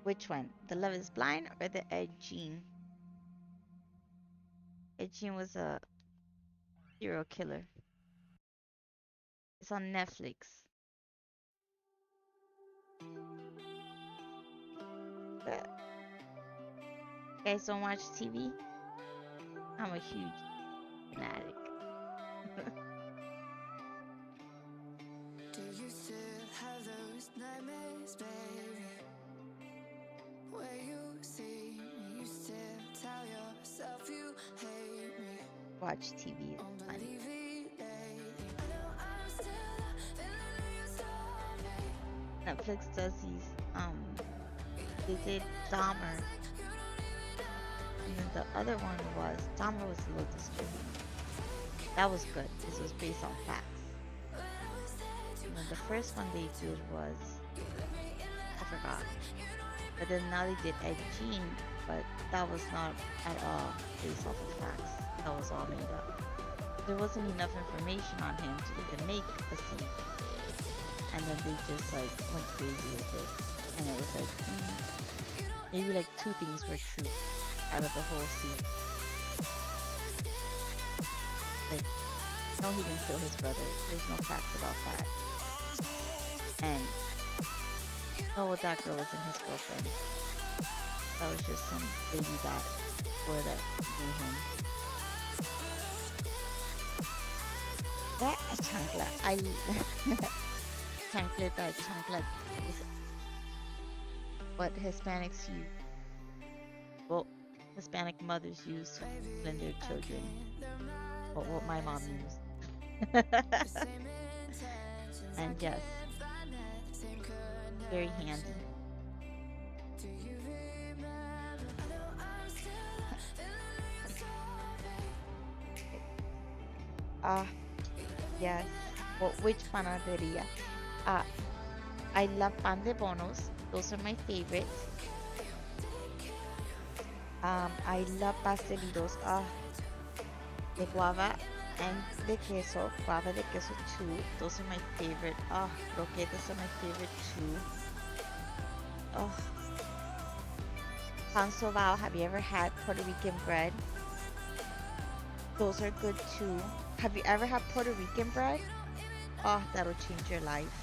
Which one? The Love is Blind or the Ed Gein? Ed Gein was a serial killer. It's on Netflix. But you guys don't watch TV? I'm a huge fanatic. Do you still have those nightmares, baby? Where you see me, you still tell yourself you hate me. Watch TV. It's funny. Netflix does these, they did Dahmer. And then the other one was, Dahmer was a little disturbing. That was good, because it was based on facts. And then the first one they did was, I forgot. But then now they did Ed Gein, but that was not at all based off of facts. That was all made up. There wasn't enough information on him to even make a scene. And and then they just like went crazy with it, and it was like maybe like 2 things were true out of the whole scene. Like, no, he didn't kill his brother. There's no facts about that. And no, that girl wasn't his girlfriend. That was just some baby that boy that knew him. That chancla, chancleta is what Hispanics use. Well, Hispanic mothers use to discipline their children. Or what my mom used. And yes, very handy. Yes. Well, which panaderia? I love pan de bonos. Those are my favorites. I love pastelitos. De guava and de queso. Guava de queso too. Those are my favorite. Croquetas are my favorite too. Pan sobao. Have you ever had Puerto Rican bread? Those are good too. Have you ever had Puerto Rican bread? Oh, that'll change your life.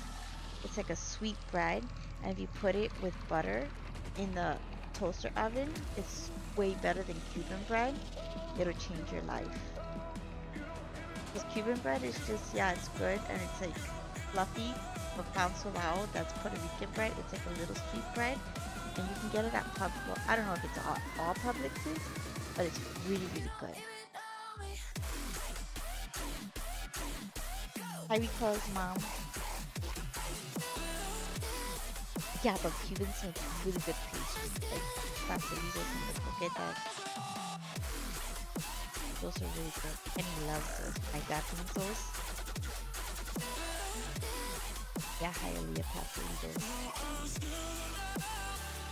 It's like a sweet bread, and if you put it with butter in the toaster oven, it's way better than Cuban bread. It'll change your life. Because Cuban bread is just, yeah, it's good, and it's like fluffy. But pan sobao, that's Puerto Rican bread. It's like a little sweet bread, and you can get it at public. Well, I don't know if it's all Publixes, but it's really, really good. Hi, Rico's mom. Yeah, but Cubans make really good pastries, like pastelitos and the croquetas. Those are really good. Kenny loves those. My dad thinks those. Yeah, Hialeah pastelitos.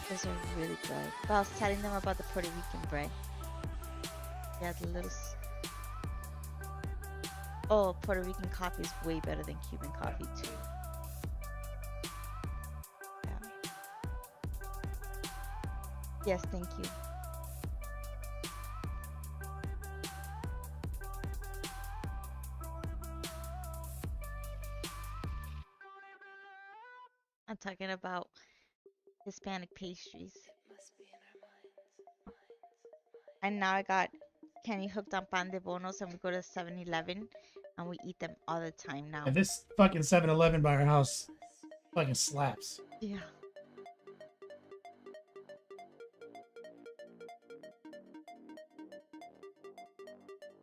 Those are really good. But I was telling them about the Puerto Rican bread. Yeah, the little... Oh, Puerto Rican coffee is way better than Cuban coffee too. Yeah. Yes, thank you. I'm talking about Hispanic pastries. And now I got Kenny hooked on pan de bonos, and we go to 7-Eleven and we eat them all the time now. And this fucking 7-Eleven by our house fucking slaps. Yeah.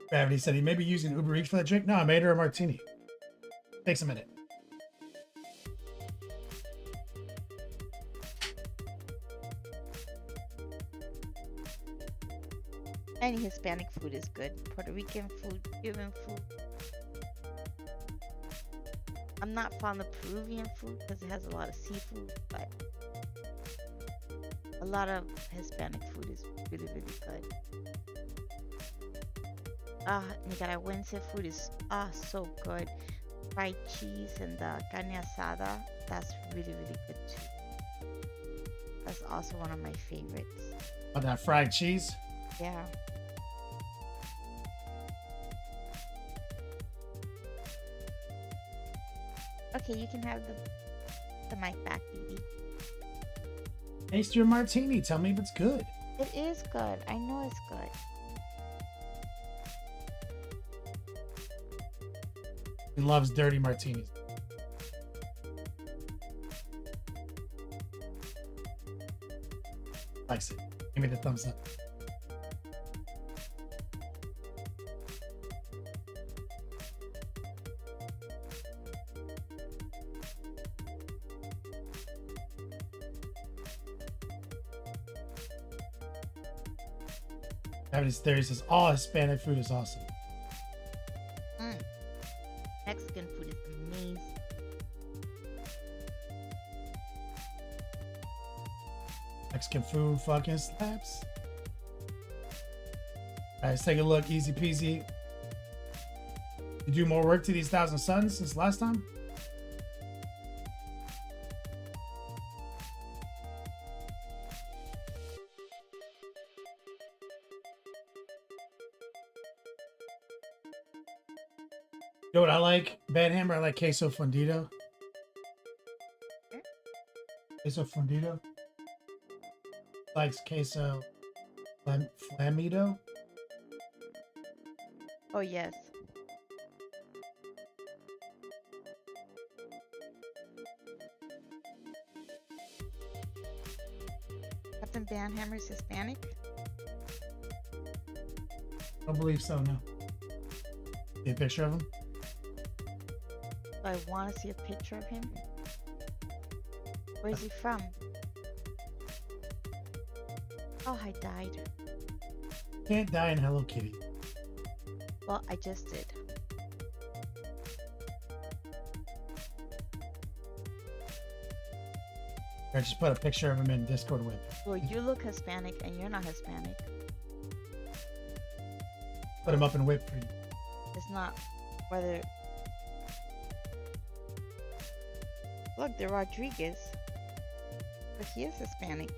Gravity said he may be using Uber Eats for that drink. No, I made her a martini. Takes a minute. Any Hispanic food is good. Puerto Rican food, Cuban food. I'm not fond of Peruvian food because it has a lot of seafood, but a lot of Hispanic food is really, really good. Nicaraguense food is so good. Fried cheese and the carne asada, that's really, really good too. That's also one of my favorites. Oh, that fried cheese? Yeah. Okay, you can have the mic back, baby. Taste your martini. Tell me if it's good. It is good. I know it's good. He loves dirty martinis. Likes it. Give me the thumbs up. Evidence Theory says all Hispanic food is awesome. Mexican food is amazing. Mexican food fucking slaps. Alright, let's take a look. Easy peasy. You do more work to these 1,000 suns since last time? know what I like? Bad Hammer. I like queso fundido. Queso fundido. Likes queso flamido. Oh yes. Captain Banhammer's Hispanic? I don't believe so. No. See a picture of him. Do I want to see a picture of him? Where's he from? Oh, I died. Can't die in Hello Kitty. Well, I just did. I just put a picture of him in Discord with. Well, you look Hispanic and you're not Hispanic. Put him up in whip for you. It's not whether. Look, they're Rodriguez. But he is Hispanic.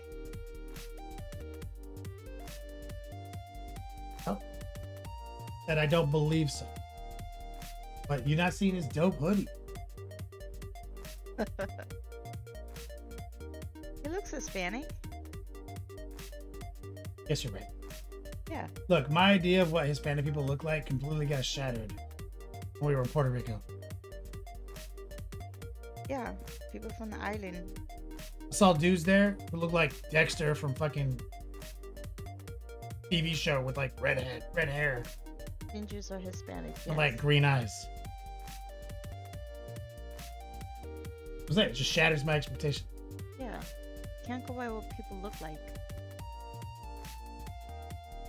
Oh. That I don't believe so. But you're not seeing his dope hoodie. He looks Hispanic. Yes, you're right. Yeah. Look, my idea of what Hispanic people look like completely got shattered when we were in Puerto Rico. Yeah. People from the island. I saw dudes there who looked like Dexter from fucking TV show with like red hair, Gingers are Hispanic. Yes. and like green eyes. What was that? It just shatters my expectation. Yeah. Can't go by what people look like.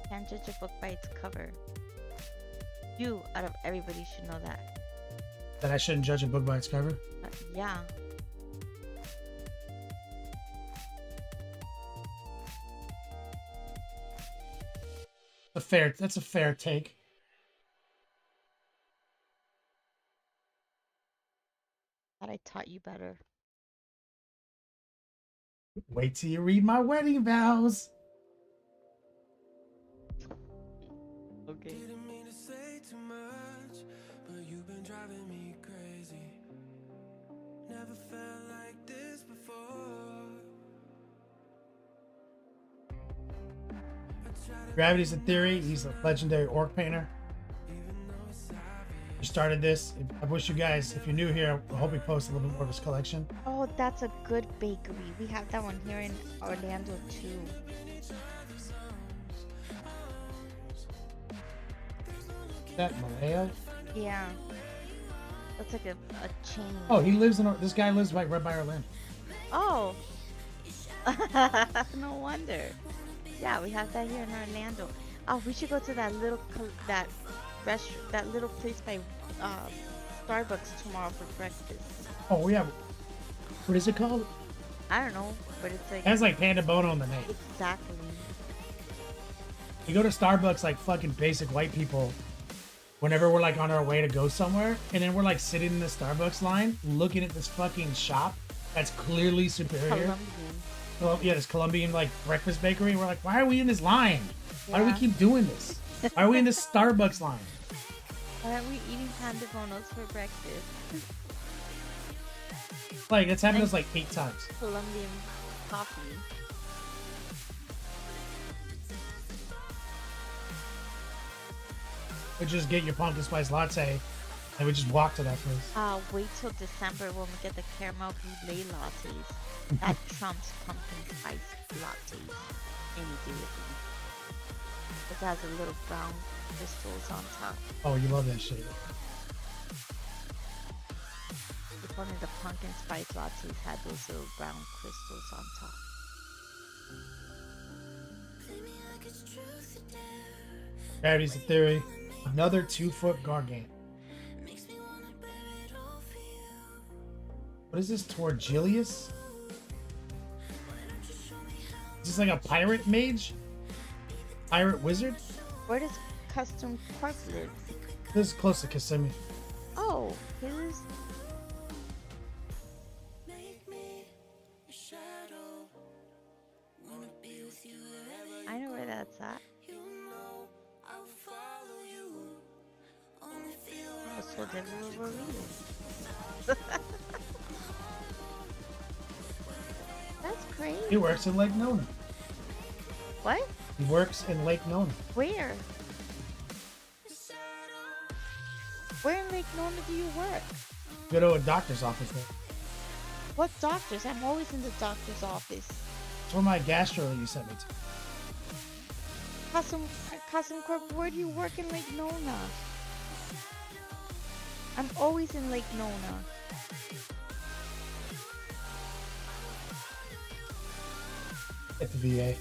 Can't judge a book by its cover. You, out of everybody, should know that. That I shouldn't judge a book by its cover. Yeah. That's a fair take. Thought I taught you better. Wait till you read my wedding vows. Okay. Didn't mean to say too much, but you've been driving me crazy. Never felt like this before. Gravity's a theory. He's a legendary orc painter. He started this. I wish you guys, if you're new here, I hope he posts a little bit more of his collection. Oh, that's a good bakery. We have that one here in Orlando too. Is that Malaya? Yeah. That's like a chain. Oh, he lives in. This guy lives right by Orlando. Oh. No wonder. Yeah, we have that here in Orlando. Oh, we should go to that little that little place by Starbucks tomorrow for breakfast. Oh, we have. What is it called? I don't know, but it's like It has like Panda Bono in the name. exactly. You go to Starbucks like fucking basic white people. Whenever we're like on our way to go somewhere, and then we're like sitting in the Starbucks line, looking at this fucking shop that's clearly superior. Colombian. Well, yeah, this Colombian like breakfast bakery. We're like, why are we in this line? Why do we Yeah. keep doing this? Why are we in this Starbucks line? Why aren't we eating Panda Bonos for breakfast? Like it's happened to us like 8 times. Colombian coffee. We just get your pumpkin spice latte, and we just walk to that place. Wait till December when we get the caramel brulee lattes. That trumps pumpkin spice lattes any day of the week. It has a little brown crystals on top. Oh, you love that shit. If only the pumpkin spice lattes had those little brown crystals on top. Gravity's a theory. Another 2-foot gargant. What is this? Torgilius? Is this like a pirate mage? Pirate wizard? Where does Custom Corp live? This is close to Kissimmee. Oh, he lives. I know where that's at. Deliverable readers. That's great. He works in Lake Nona. What? He works in Lake Nona. Where? Where in Lake Nona do you work? Go to a doctor's office there. What doctors? I'm always in the doctor's office. That's where my gastro you sent me to. Cousin Corp, where do you work in Lake Nona? I'm always in Lake Nona. At the VA.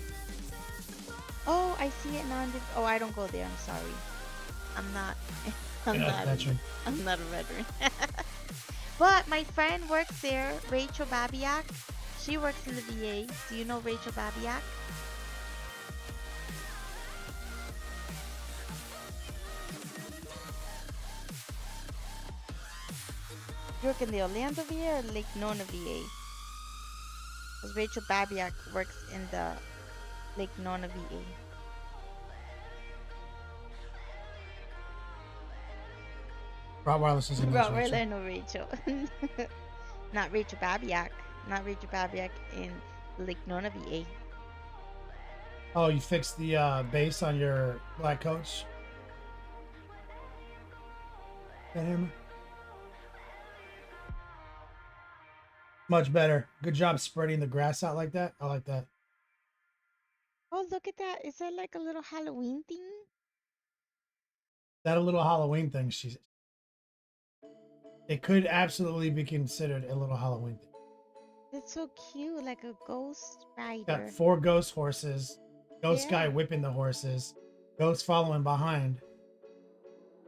Oh, I see it now. Oh, I don't go there. I'm sorry. I'm not. You're not a veteran. I'm not a veteran. But my friend works there, Rachel Babiak. She works in the VA. Do you know Rachel Babiak? You work in the Orlando VA or Lake Nona VA? Because Rachel Babiak works in the Lake Nona VA. Rottweilers is in Rottweiler, I know Rachel. Not Rachel Babiak. Not Rachel Babiak in Lake Nona VA. Oh, you fixed the base on your black coach? That hammer? Much better. Good job spreading the grass out like that. I like that. Oh, look at that. Is that like a little Halloween thing? That a little Halloween thing. It could absolutely be considered a little Halloween thing. That's so cute, like a ghost rider. Got 4 ghost horses. Ghost guy Yeah. whipping the horses. Ghost following behind.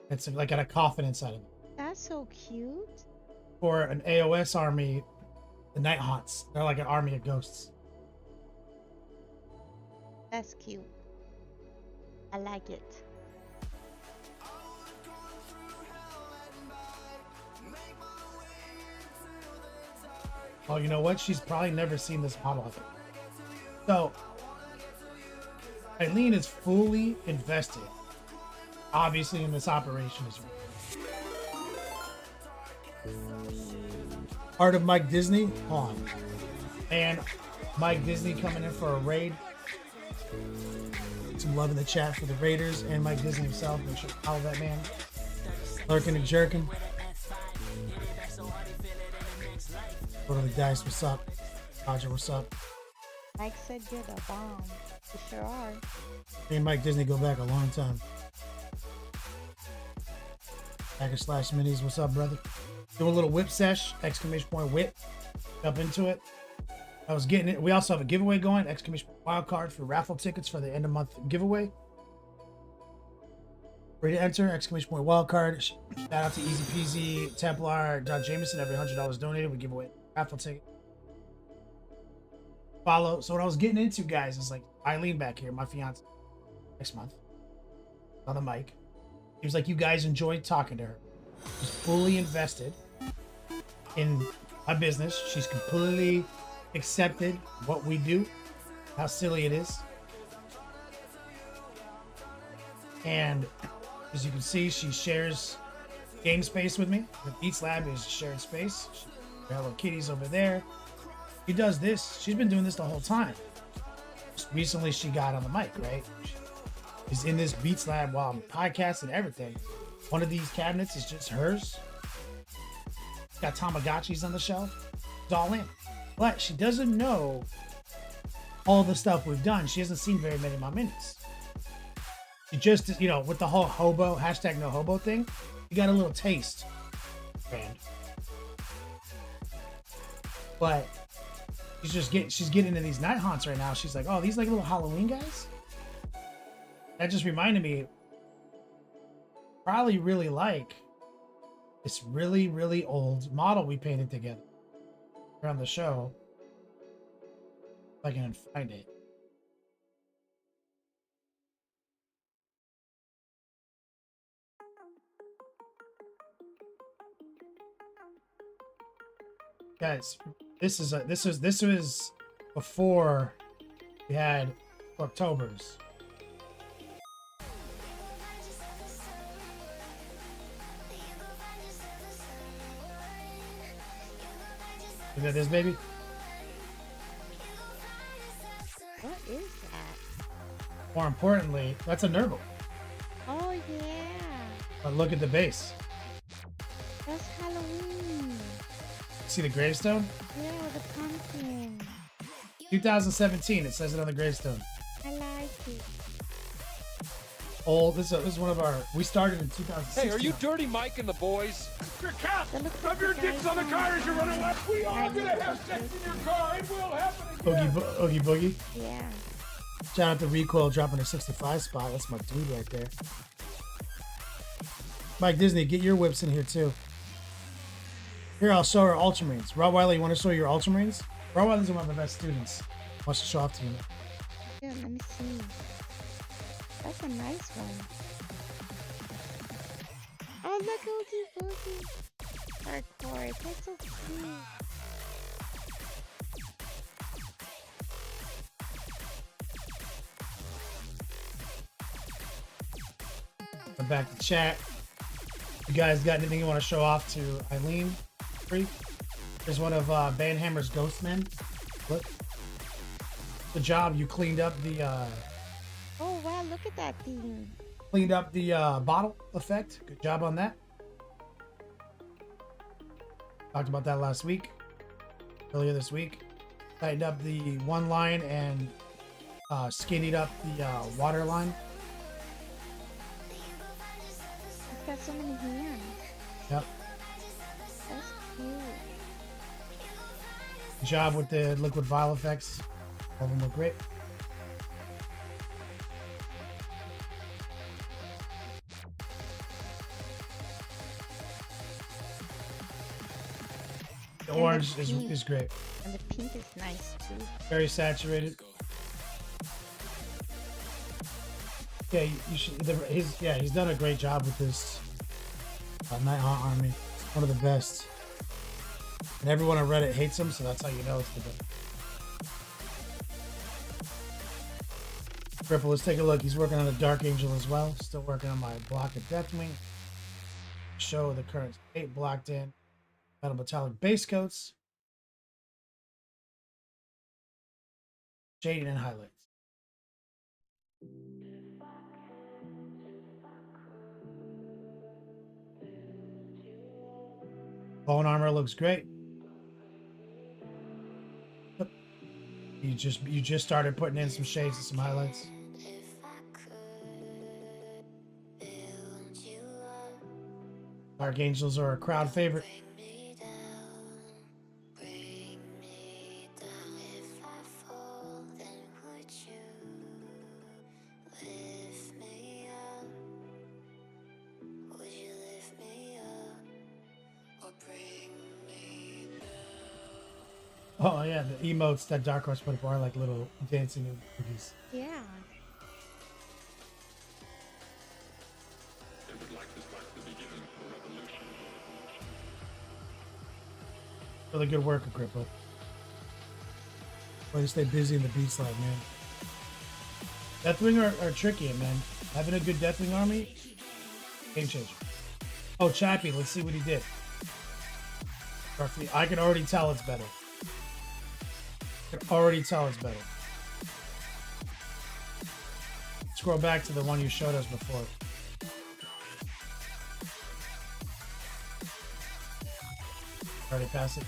It's like got a coffin inside of it. That's so cute. For an AOS army, the Night Haunts. They're like an army of ghosts. That's cute. I like it. Oh, you know what? She's probably never seen this model of it. So, Eileen is fully invested, obviously, in this operation as well. Art of Mike Disney, on. And Mike Disney coming in for a raid. Some love in the chat for the Raiders and Mike Disney himself. Make sure to follow that man. Lurking and jerking. Totally Dice, what's up? Roger, what's up? Mike said you're the bomb. You sure are. Me and Mike Disney go back a long time. Package slash minis, what's up, brother? Do a little whip sesh, exclamation point whip. Jump into it. I was getting it. We also have a giveaway going, exclamation point wild card for raffle tickets for the end of month giveaway. Ready to enter, exclamation point wild card. Shout out to Easy Peasy, Templar, John Jameson. Every $100 donated, we give away a raffle ticket. Follow. So what I was getting into, guys, is like Eileen back here, my fiance, next month on the mic. He was like, you guys enjoyed talking to her. She's fully invested in my business. She's completely accepted what we do, how silly it is. And as you can see, she shares game space with me. The Beats Lab is shared space. Hello Kitty's over there. She does this. She's been doing this the whole time. Just recently, she got on the mic, right? She's in this Beats Lab while I'm podcasting everything. One of these cabinets is just hers. Got Tamagotchis on the shelf. It's all in. But she doesn't know all the stuff we've done. She hasn't seen very many of my minis. She just, you know, with the whole Hobo, hashtag no Hobo thing, you got a little taste. Brand. But she's getting into these night haunts right now. She's like, oh, these like little Halloween guys? That just reminded me, probably really like this really, really old model we painted together around the show. If I can find it. Guys, this was before we had October's. Is that this baby? What is that? More importantly, that's a Nurgle. Oh yeah, But look at the base. that's Halloween. See the gravestone? Yeah, with the pumpkin. 2017. It says it on the gravestone. I like it. Old. This is one of our. We started in 2016. Hey, are you Dirty Mike and the boys? Your cat! That looks Rub like your the dicks guy on the from- car as you run away! We are gonna have sex in your car! It will happen again! Oogie Boogie. Yeah. Shout out to Recoil dropping a 65 spot. That's my dude right there. Mike Disney, get your whips in here too. Here, I'll show our Ultramarines. Rottweiler, you want to show your Ultramarines? Rottweilers are one of my best students. Wants to show off to you. Yeah, let me see. That's a nice one. Oh, look, Oogie Boogie. Hardcore. That's so cute. I'm back to chat. You guys got anything you want to show off to Eileen? Free? There's one of Banhammer's ghost men. Look. Good job. You cleaned up the Oh, wow, look at that thing. bottle effect. Good job on that. Talked about that last week. Earlier this week. Tightened up the one line and skinnied up the water line. It's got so many hands. Yep. That's cute. Good job with the liquid vial effects. All of them look great. The And the orange pink. is great. And the pink is nice too. Very saturated. Yeah, you should. He's done a great job with this Night Haunt army. One of the best. And everyone on Reddit hates him, so that's how you know it's the best. Ripple, let's take a look. He's working on a Dark Angel as well. Still working on my block of Deathwing. Show the current state blocked in. Metal metallic base coats. Shading and highlights. Bone armor looks great. Yep. You just started putting in some shades and some highlights. Dark Angels are a crowd favorite. Oh yeah, the emotes that Dark Horse put up are like little dancing cookies. Yeah. Really good work, Agrippa. Way to stay busy in the beat slide, man. Deathwing are tricky, man. Having a good Deathwing army, game changer. Oh, Chappie, let's see what he did. I can already tell it's better. I can already tell it's better. Scroll back to the one you showed us before. Already passed it.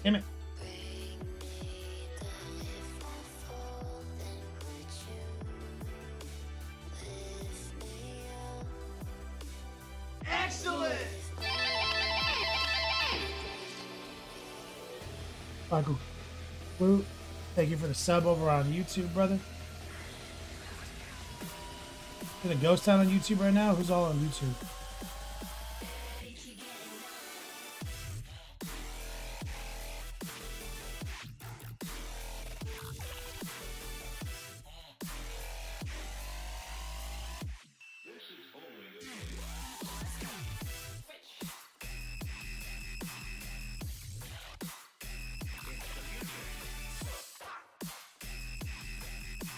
Damn it. Excellent! Baku. Blue, thank you for the sub over on YouTube, brother. Is it a ghost town on YouTube right now? Who's all on YouTube?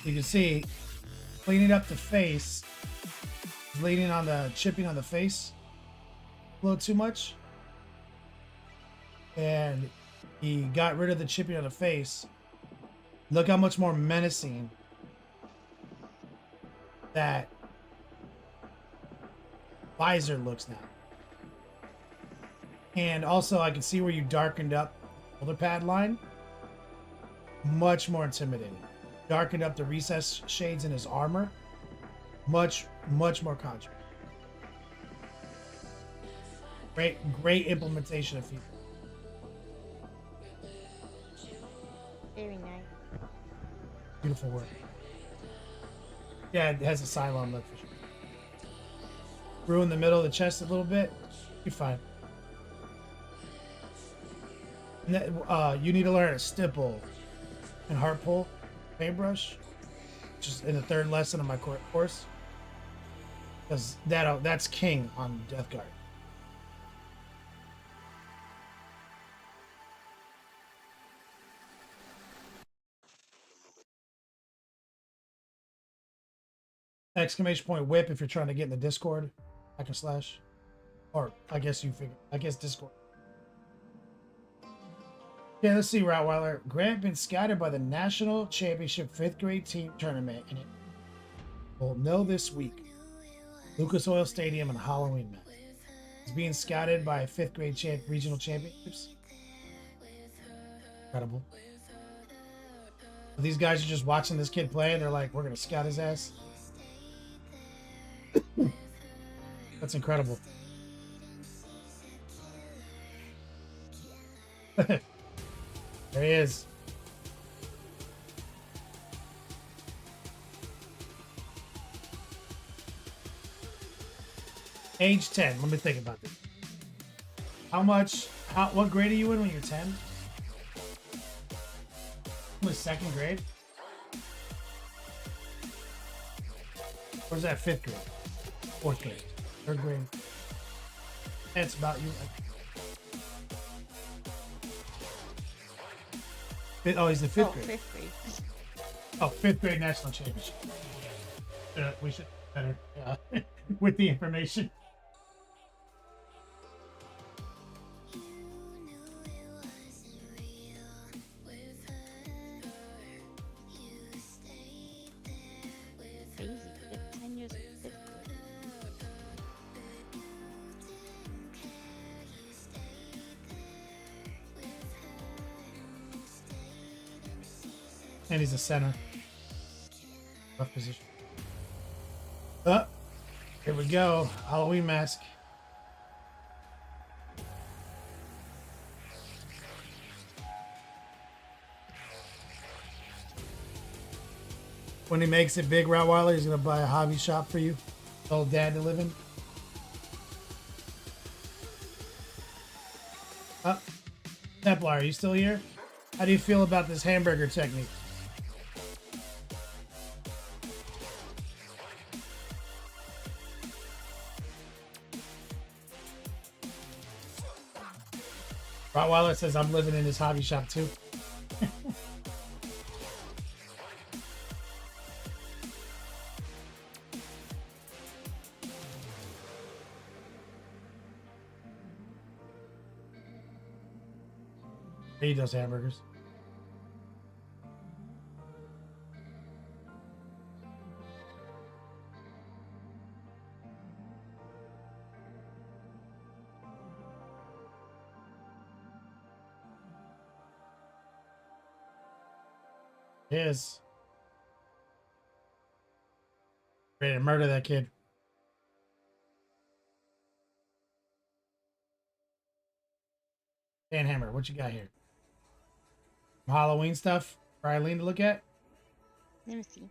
You can see cleaning up the face, leaning on the chipping on the face a little too much. And he got rid of the chipping on the face. Look how much more menacing that visor looks now. And also I can see where you darkened up the shoulder pad line. Much more intimidating. Darkened up the recess shades in his armor. Much more contrast. Great implementation of features. Very nice. Beautiful work. Yeah, it has a Cylon look for sure. Ruin the middle of the chest a little bit. You're fine. And that, you need to learn a stipple and heart pull paintbrush, which is in the third lesson of my course. Because that's king on Death Guard. Exclamation point whip if you're trying to get in the Discord. Hack and slash. Or I guess Discord. Yeah, let's see, Rottweiler. Grant been scouted by the National Championship 5th grade team tournament, and it will know this week. Lucas Oil Stadium and Halloween match. He's being scouted by 5th grade regional championships. Incredible. So these guys are just watching this kid play, and they're like, we're going to scout his ass. That's incredible. There he is. Age 10. Let me think about this. What grade are you in when you're 10? Was second grade? Or is that 5th grade? 4th grade? 3rd grade? That's about you. Oh, he's the 5th grade. 5th grade. Oh, 5th grade national championship. We should better with the information. Crazy. 10 years of 5th grade. And he's a center. Rough position. Here we go. Halloween mask. When he makes it big, Rottweiler, he's going to buy a hobby shop for you. Old dad to live in. Templar, are you still here? How do you feel about this hamburger technique? Rottweiler says I'm living in his hobby shop too. He eats those hamburgers. Is ready to murder that kid. Dan Hammer, what you got here? Halloween stuff for Eileen to look at? Let me see.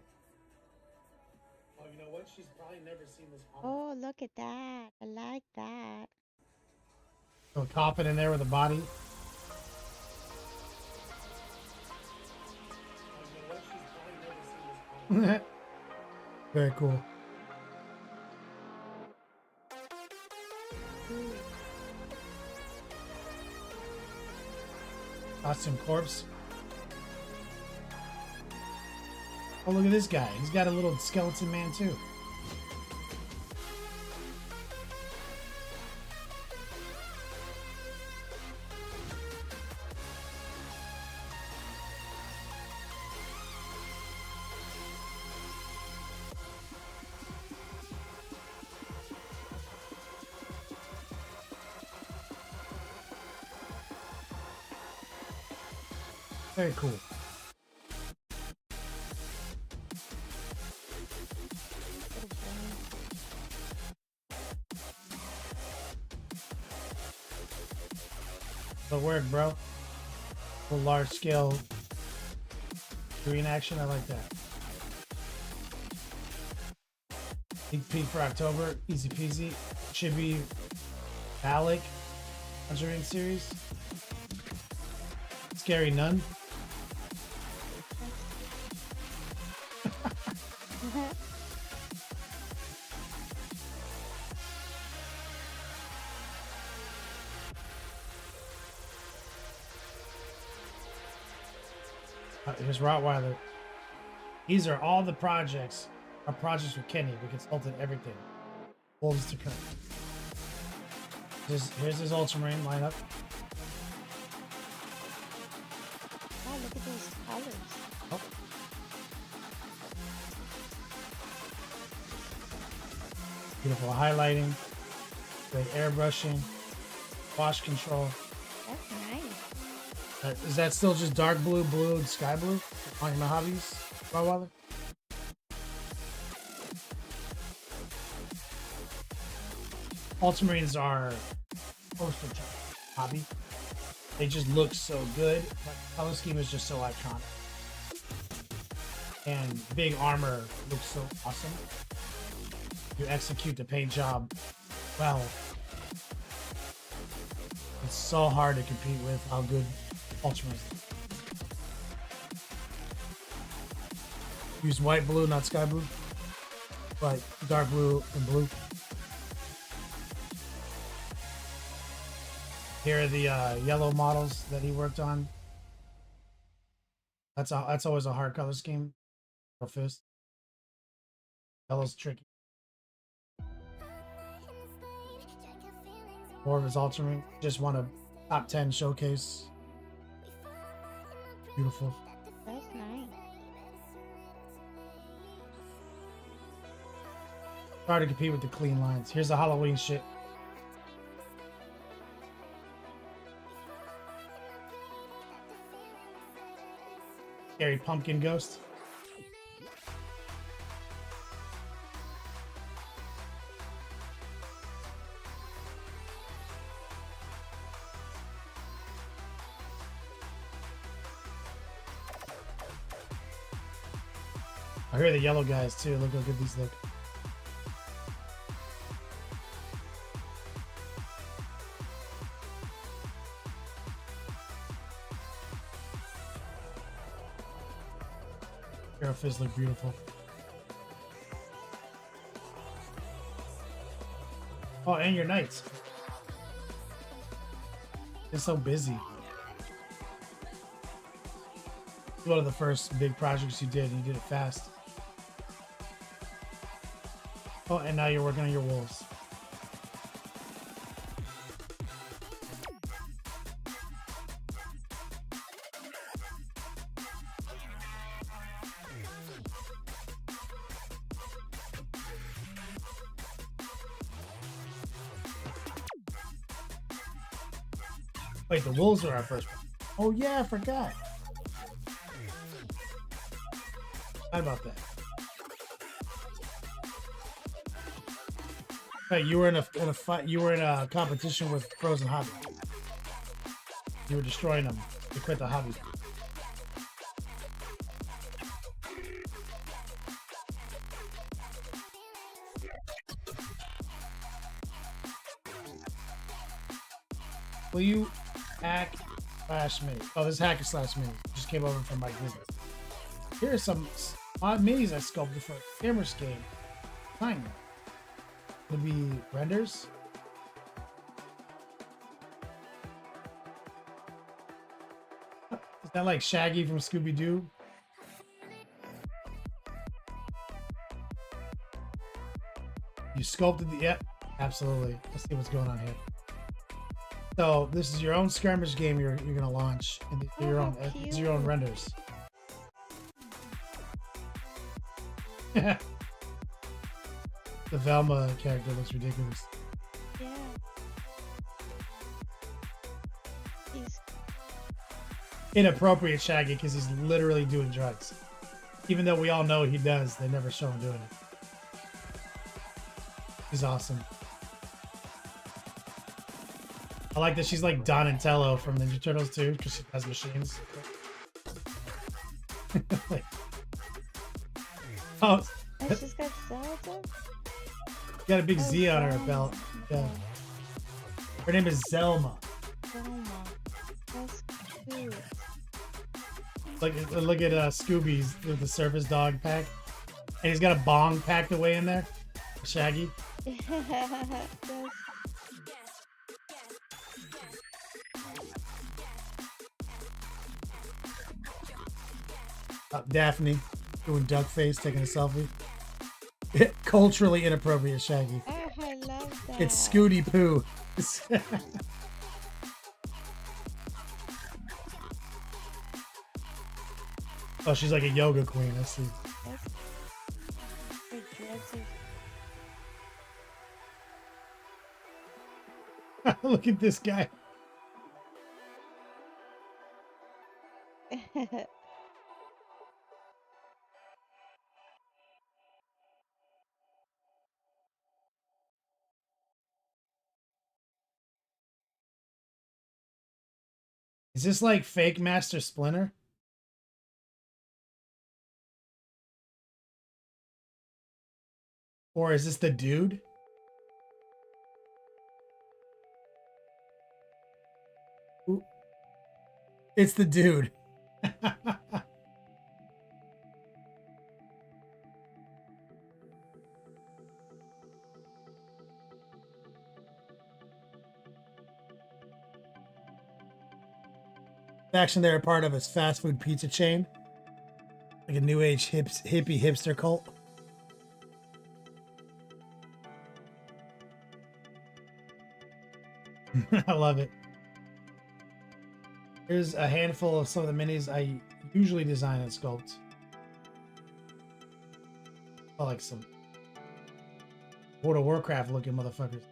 Oh, you know what? She's probably never seen this. Oh, look at that. I like that. So a coffin in there with a body. Very cool. Costume corpse. Oh, look at this guy. He's got a little skeleton man too. Very cool. The word, bro. The large scale green action. I like that. Sneak peek for October. Easy peasy. Should be Alec. Conjuring series. Scary Nun. Here's Rottweiler. These are all the projects. Our projects with Kenny. We consulted everything. Wolves to come. Here's his Ultramarine lineup. Oh, look at those colors. Oh. Beautiful highlighting. Great airbrushing. Wash control. That's nice. Is that still just dark blue, blue, and sky blue on your hobbies, Rottweiler? Ultramarines are poster child hobby. They just look so good. But color scheme is just so iconic. And big armor looks so awesome. You execute the paint job well. It's so hard to compete with how good Ultramarines. Use white, blue, not sky blue. But dark blue and blue. Here are the yellow models that he worked on. That's always a hard color scheme. Fist. Yellow's tricky. More of his Ultramarine. Just won a top 10 showcase. Beautiful. That's nice. Hard to compete with the clean lines. Here's the Halloween shit. Scary pumpkin ghost. I hear the yellow guys too. Look how good these look. Hero Fizz look beautiful. Oh, and your knights. It's so busy. One of the first big projects you did, and you did it fast. Oh, and now you're working on your wolves. Wait, the wolves are our first one. Oh yeah, I forgot. How about that? Hey, you were in a fight. You were in a competition with Frozen Hobby. You were destroying them. You quit the hobby. Will you hack slash mini? Oh, this hacker slash mini just came over from my business. Here are some odd minis I sculpted for Primarch game. Fine. Would be renders. Is that like Shaggy from Scooby Doo? sculpted the, yep, absolutely. Let's see what's going on here. So this is your own skirmish game you're gonna launch, and these are your own these are your own renders. The Velma character looks ridiculous. Yeah. He's Inappropriate Shaggy because he's literally doing drugs. Even though we all know he does, they never show him doing it. He's awesome. I like that she's like Donatello from Ninja Turtles too, because she has machines. Like, oh, and she's got Zelda. got a big Oh, Z on her Zelma. belt. Yeah. Okay. Her name is Zelma. Zelma. That's cute. Like, look at Scooby's with the Surface Dog pack, and he's got a bong packed away in there. Shaggy. That's Daphne doing duck face, taking a selfie. Culturally inappropriate Shaggy. oh, I love that. It's Scooty Poo. Oh, she's like a yoga queen. I see. That's her dreads Look at this guy. are- Is this like fake Master Splinter? Or is this the dude? Ooh. It's the dude. Faction they're a part of is fast food pizza chain. Like a new age hippie hipster cult. I love it. Here's a handful of some of the minis I usually design and sculpt. I like some World of Warcraft looking motherfuckers.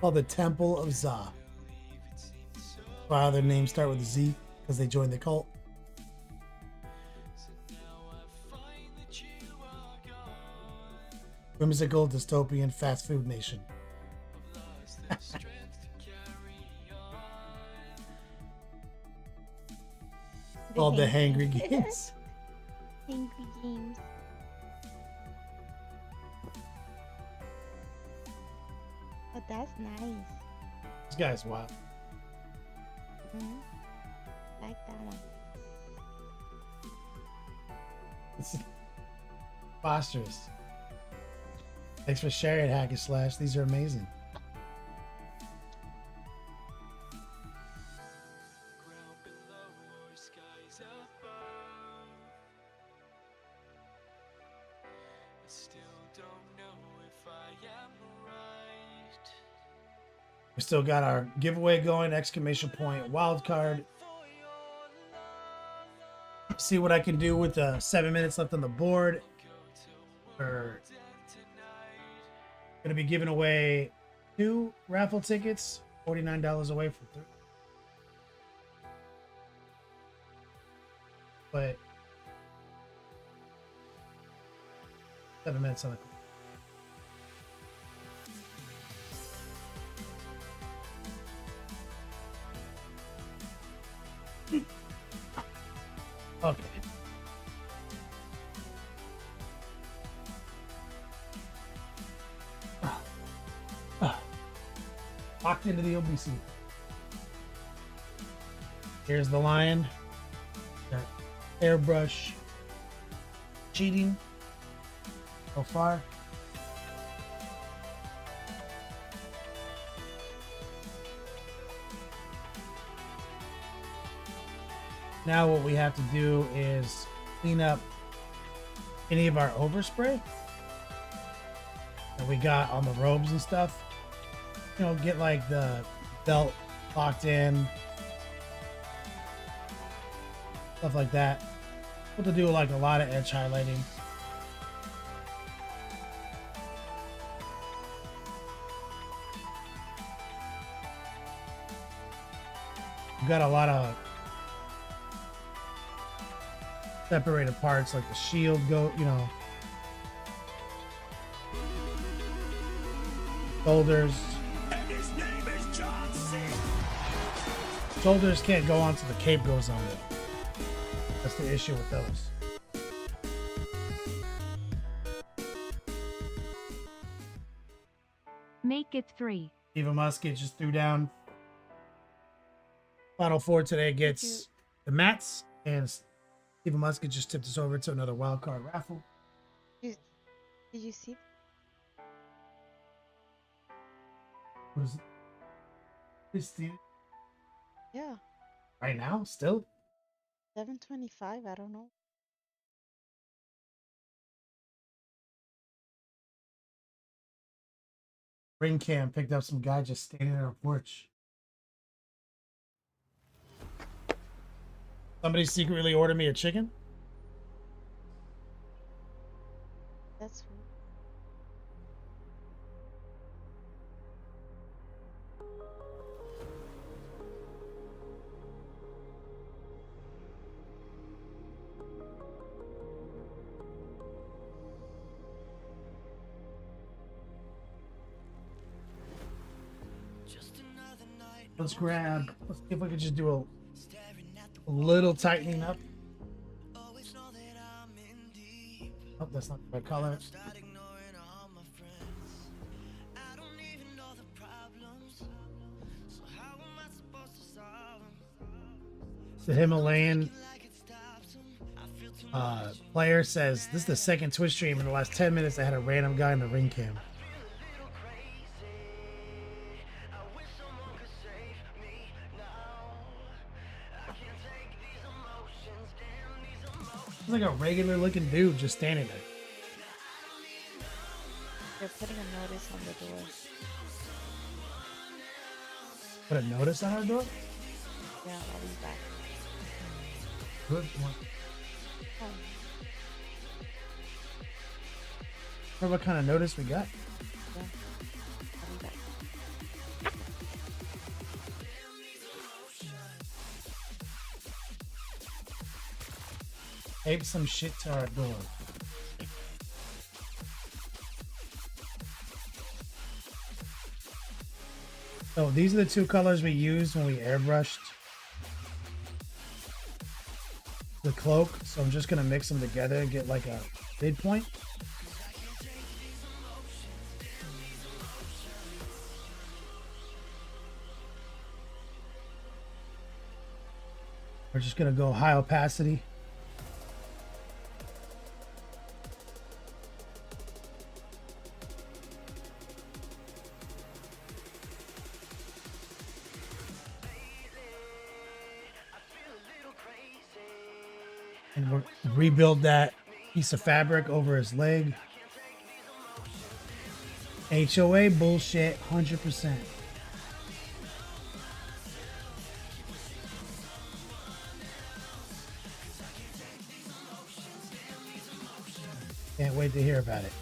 Called the Temple of Za. Why their names start with a Z? Because they joined the cult. Whimsical dystopian fast food nation. Called the Hangry Games. Angry Games. Oh, that's nice. This guy's wild. Mhm. Like that one. It's preposterous. Thanks for sharing, Hack and Slash. These are amazing. We still got our giveaway going, exclamation point, wild card. See what I can do with the 7 minutes left on the board. We're gonna be giving away 2 raffle tickets, $49 away from 3. But 7 minutes on the clock. Okay. Locked into the OBC. Here's the lion. Got airbrush cheating so far. Now what we have to do is clean up any of our overspray that we got on the robes and stuff. You know, get like the belt locked in, stuff like that. We'll have to do like a lot of edge highlighting. We've got a lot of separated parts, like the shield you know, shoulders. Shoulders can't go on till the cape goes on it. That's the issue with those. Make it 3. Eva Musket just threw down. Final four today gets the mats, and Eva Musket just tipped us over to another wild card raffle. Did you see? What is it? Christine? Yeah, Right now, still? 7:25. I don't know. Ring cam picked up some guy just standing on our porch. Somebody secretly ordered me a chicken? That's weird. Let's see if we could just do a little tightening up. Oh, that's not the right color. The Himalayan player says this is the second Twitch stream in the last 10 minutes. I had a random guy in the ring cam. It's like a regular looking dude just standing there. They're putting a notice on the door. Put a notice on our door? Yeah, I'll be back. Good one. Oh, What kind of notice we got? yeah, I'll be back. Tape some shit to our door. So these are the two colors we used when we airbrushed the cloak. So I'm just gonna mix them together and get like a midpoint. We're just gonna go high opacity. And we'll rebuild that piece of fabric over his leg. HOA bullshit, 100%. Can't wait to hear about it.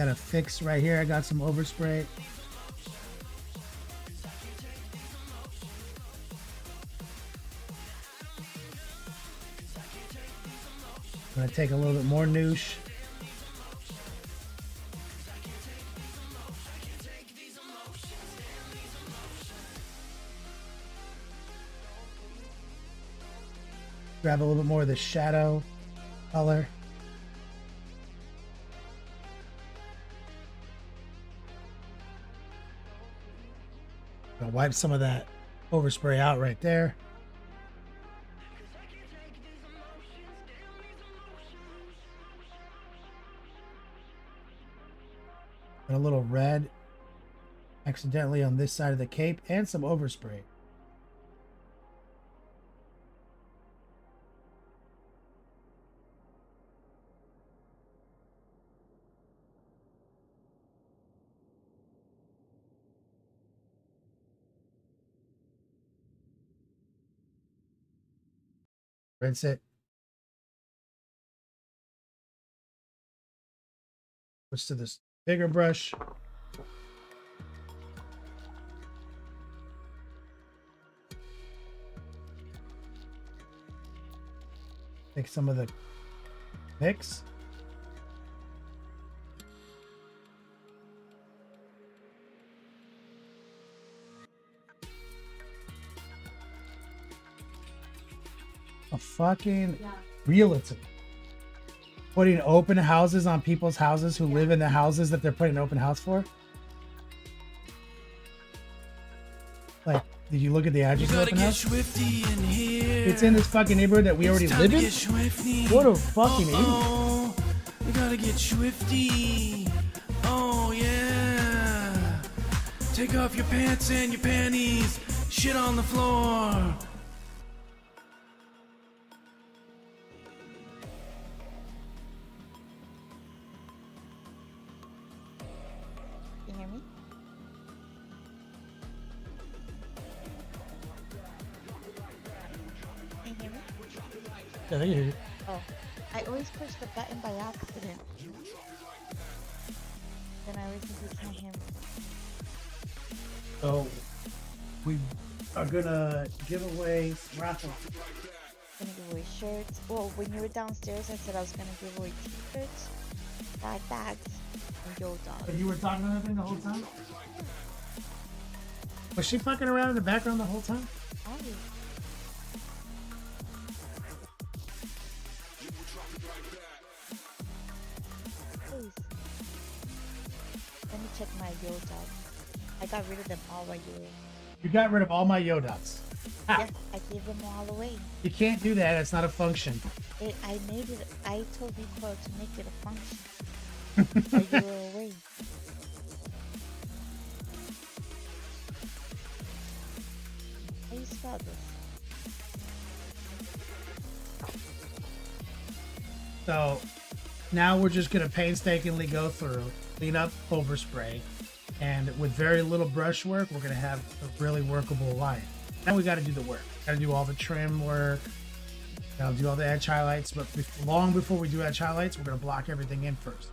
Got a fix right here. I got some overspray. I'm gonna take a little bit more noosh. Grab a little bit more of the shadow color. Gonna wipe some of that overspray out right there. And a little red accidentally on this side of the cape and some overspray. Rinse it. Switch to this bigger brush. Take some of the mix. A fucking realtor putting open houses on people's houses who live in the houses that they're putting an open house for. Like, did you look at the address of the open house? It's in this fucking neighborhood that we already live in. What a fucking idiot! You gotta get swifty. Oh yeah. Take off your pants and your panties. Shit on the floor. Can you hear me? Can you hear me? Yeah, I can hear you. Oh, I always push the button by accident. Then I always think you can't hear me. So we are gonna give away raffle. Gonna give away shirts. Well, when you were downstairs, I said I was gonna give away t-shirts, bags, and yo But dogs. you were talking to nothing the whole time? Was she fucking around in the background the whole time? Obvious. Please. Let me check my yo dogs. I got rid of them all while you were. You got rid of all my Yodots. Yeah, I gave them all away. You can't do that. It's not a function. I made it. I told Recoil to make it a function. While you were away. How do you spell this? So now we're just gonna painstakingly go through, clean up overspray, and with very little brush work, we're gonna have a really workable line. Now we got to do the work. Got to do all the trim work. Got to do all the edge highlights. But long before we do edge highlights, we're gonna block everything in first.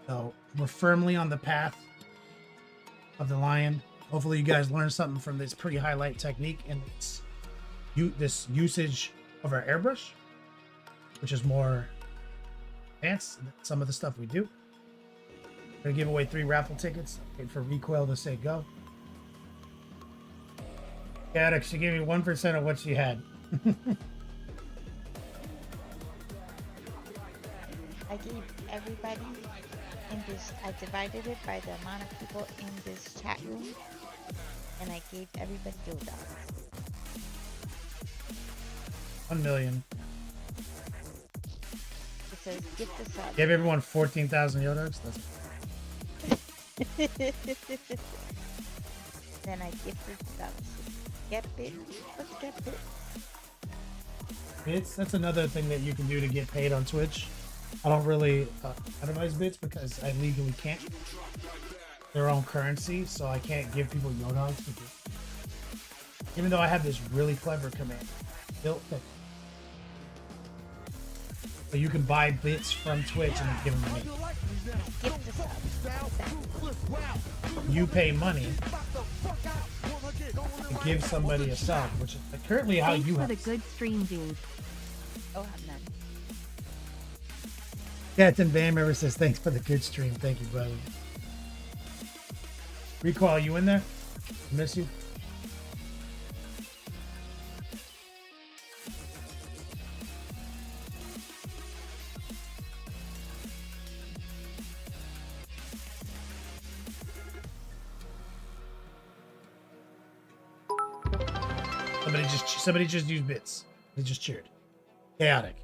So we're firmly on the path of the lion. Hopefully, you guys learned something from this pre-highlight technique and this usage of our airbrush, which is more advanced than some of the stuff we do. Gonna give away 3 raffle tickets. Wait for Recoil to say go. Yeah, she gave me 1% of what she had. I gave everybody in this. I divided it by the amount of people in this chat room, and I gave everybody yo dogs. 1 million. It says gift a sub. Give everyone 14,000 Yodogs. That's Then I gifted subs. Get bit. Let's get bit. bits. That's another thing that you can do to get paid on Twitch. I don't really advise bits because I legally can't. Their own currency, so I can't give people Yodogs for bits. Even though I have this really clever command built that. So you can buy bits from Twitch and then give them to me. Gift a sub. You pay money to give somebody a sub, which is currently how Thanks you for have. the good stream, dude. Oh, have none. Captain Bam ever says thanks for the good stream. Thank you, brother. Recoil, you in there? Miss you. Somebody just used bits. They just cheered. Chaotic.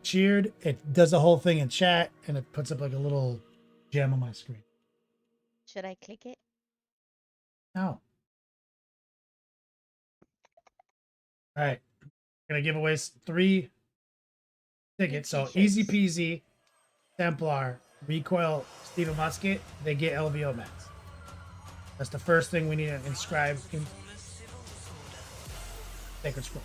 Cheered. It does the whole thing in chat, and it puts up like a little gem on my screen. Should I click it? No. All right. Gonna give away 3 tickets. So easy peasy, Templar, Recoil, Stephen Musket. They get LVO mats. That's the first thing we need to inscribe in Sacred Scroll.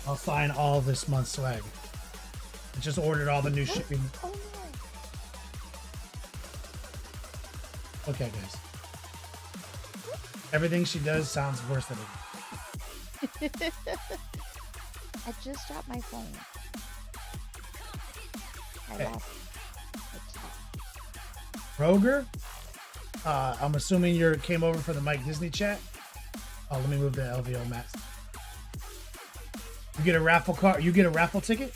I'll sign all this month's swag. I just ordered all the new shipping. Oh no. Okay, guys. Everything she does sounds worse than it. I just dropped my phone. I Okay. lost it. Roger, I'm assuming you came over for the Mike Disney chat. Oh, let me move the LVO mats. You get a raffle card. You get a raffle ticket,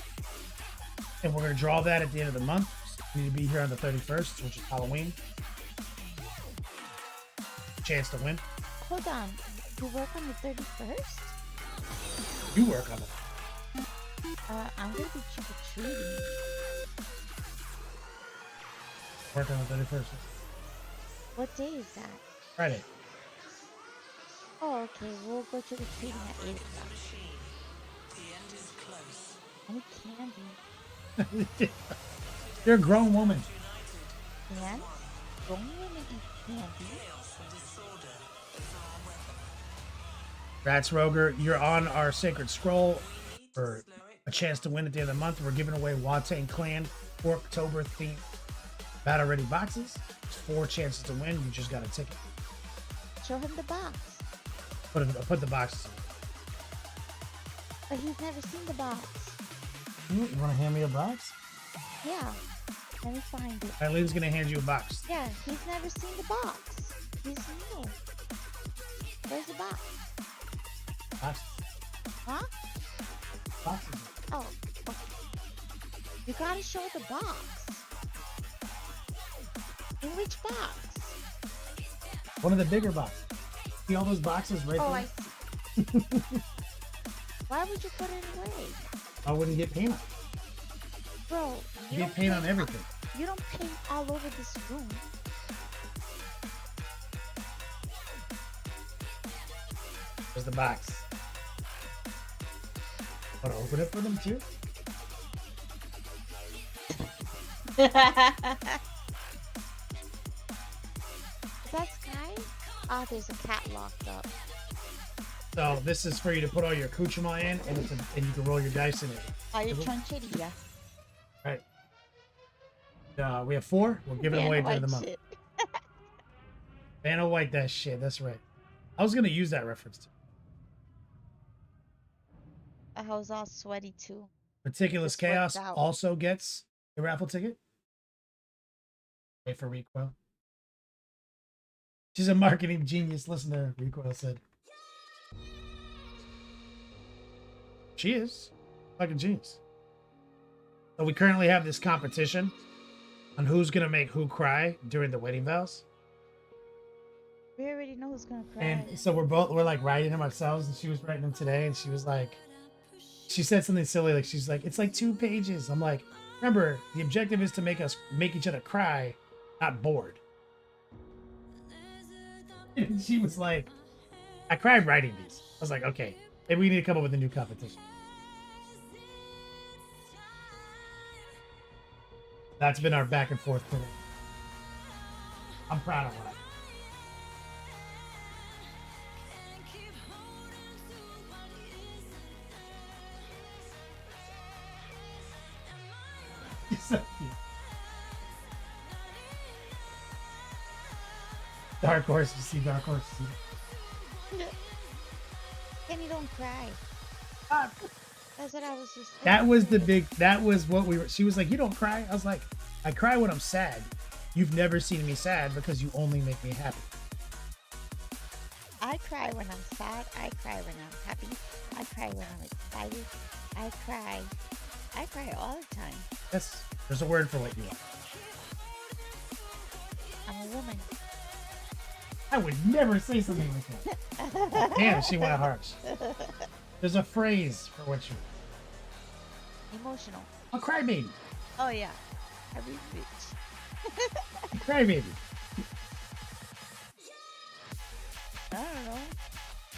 and we're gonna draw that at the end of the month. You need to be here on the 31st, which is Halloween. Chance to win. Hold on. You work on the 31st? You work on it. I'm gonna be trick-or-treating. Work on the 31st. What day is that? Friday. Oh, okay. We'll go trick-or-treating at 8 o'clock. Any candy? You're a grown woman. And? Grown women eat candy. That's Roger. You're on our Sacred Scroll for a chance to win at the end of the month. We're giving away Watain Clan October themed Battle Ready boxes. There's 4 chances to win. You just got a ticket. Show him the box. Put the boxes in. But he's never seen the box. You want to hand me a box? Yeah. Let me find it. Eileen's going to hand you a box. Yeah, he's never seen the box. He's new. Where's the box? Box. Huh? Boxes. Oh, okay. You gotta show the box. In which box? One of the bigger boxes. See all those boxes right Oh, there? I see. Why would you put it away? I wouldn't get paint on. Bro, You get paint on everything. You don't paint all over this room. There's the box. Want to open it for them too? That's Sky? Ah, there's a cat locked up. So this is for you to put all your accoutrement in, and, and you can roll your dice in it. Are you chancheria? Right. We have 4. We'll give it away during the month. Shit. Vanna White, that shit. That's right. I was gonna use that reference too. I was all sweaty too. Meticulous This worked Chaos out. also gets a raffle ticket. Wait for Recoil. She's a marketing genius. Listen to her, Recoil said. She is. Fucking genius. So we currently have this competition on who's gonna make who cry during the wedding vows. We already know who's gonna cry. And so we're like writing them ourselves, and she was writing them today, and she was like, she said something silly, like she's like, it's like 2 pages. I'm like, remember, the objective is to make each other cry, not bored. And she was like, I cried writing these. I was like, okay, maybe we need to come up with a new competition. That's been our back and forth today. I'm proud of her. He's so cute. Dark Horse, you see Dark Horse. Kenny, don't cry. That's what I was just. That was the big, that was what we were, she was like, you don't cry? I was like, I cry when I'm sad. You've never seen me sad because you only make me happy. I cry when I'm sad. I cry when I'm happy. I cry when I'm excited. I cry. I cry all the time. Yes, there's a word for what you are. I'm a woman. I would never say something like that. Damn, she went harsh. There's a phrase for what you Emotional. are. A crybaby. Oh yeah. Every bitch. A crybaby. I don't know.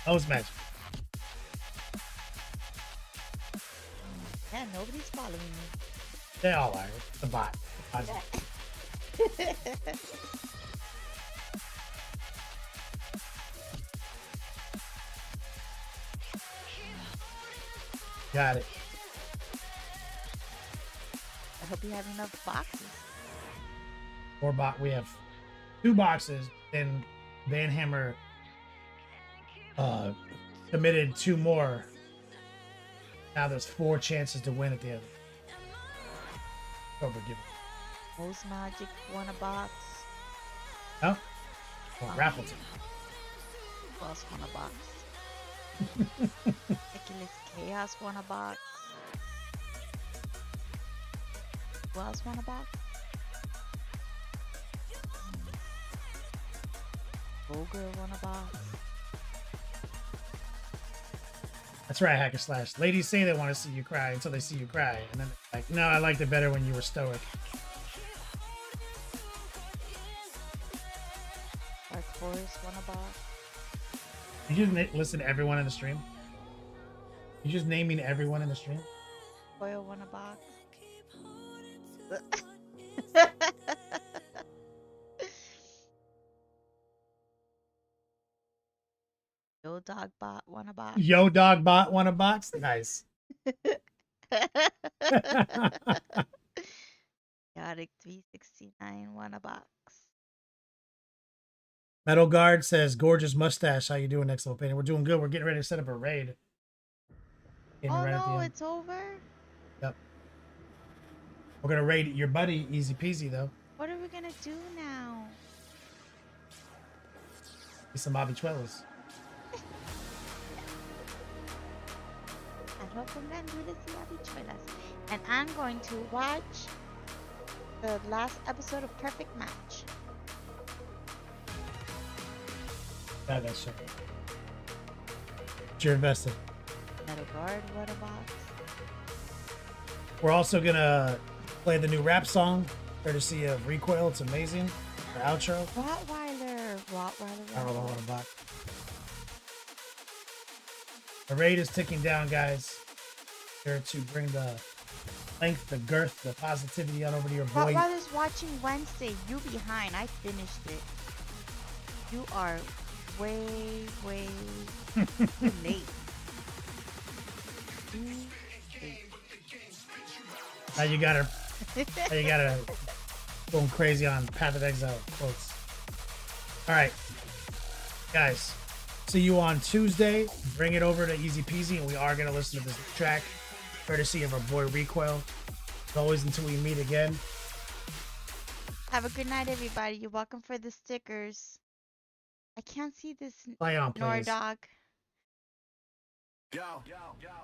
That was magic. Yeah, nobody's following me. They all are. The bot. Got it. I hope you have enough boxes. We have 2 boxes. Then Van Hammer committed 2 more. Now there's 4 chances to win at the end. Overgive. Most Magic won a box. No? Well, raffle ticket. Who else won a box? Ridiculous Chaos won a box. Who else won a box? Ogre won a box. That's right, Hacker Slash. Ladies say they want to see you cry until they see you cry. And then they're like, no, I liked it better when you were stoic. Dark Forest won a box. You just listen to everyone in the stream? You just naming everyone in the stream? Foil won a box. Yo Dog Bot won a box. Yo Dog Bot won a box? Nice. Chaotic 369 won a box. Metal Guard says, gorgeous mustache. How you doing, next level painting? We're doing good. We're getting ready to set up a raid. Getting Oh right at the no, end. it's over? Yep. We're going to raid your buddy, easy peasy, though. What are we gonna do now? Get some habichuelas. I hope I'm gonna do this habichuelas. And I'm going to watch the last episode of Perfect Match. Yeah, that's shit. You're invested. Metal Guard won a box. We're also going to play the new rap song, courtesy of Recoil. It's amazing. The outro. Rottweiler. I don't know what about. The raid is ticking down, guys. Here to bring the length, the girth, the positivity on over to your boy. Rottweiler's watching Wednesday. You behind. I finished it. You are way too late. Too late. Now you got her. Now you got her going crazy on Path of Exile quotes. All right, guys. See you on Tuesday. Bring it over to Easy Peasy, and we are gonna listen to this track, courtesy of our boy Recoil. As always, until we meet again. Have a good night, everybody. You're welcome for the stickers. I can't see this Play on, Nor please. dog.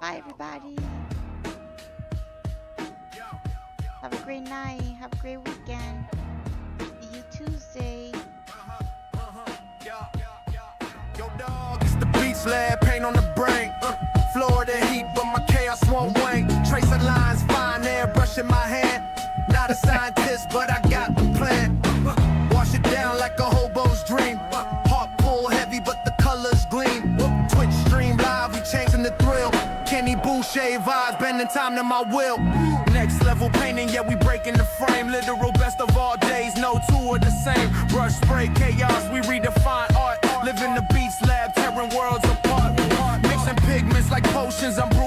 Bye, everybody. Have a great night. Have a great weekend. See you Tuesday. Yo, dog, it's the beach lab, paint on the brain. Florida heat, but my chaos won't wane. Tracing lines, fine air, brushing my hand. Not a scientist, but I got the plan. Wash it down like a hobo's dream. Heart pull heavy, but the colors gleam. Twitch stream live, we changing the thrill. Kenny Boucher vibes, bending time to my will. Next level painting, yeah, we breaking the frame. Literal best of all days, no two are the same. Brush spray chaos, we redefine art. Living the beats lab, tearing worlds apart. Mixing pigments like potions, I'm brewing.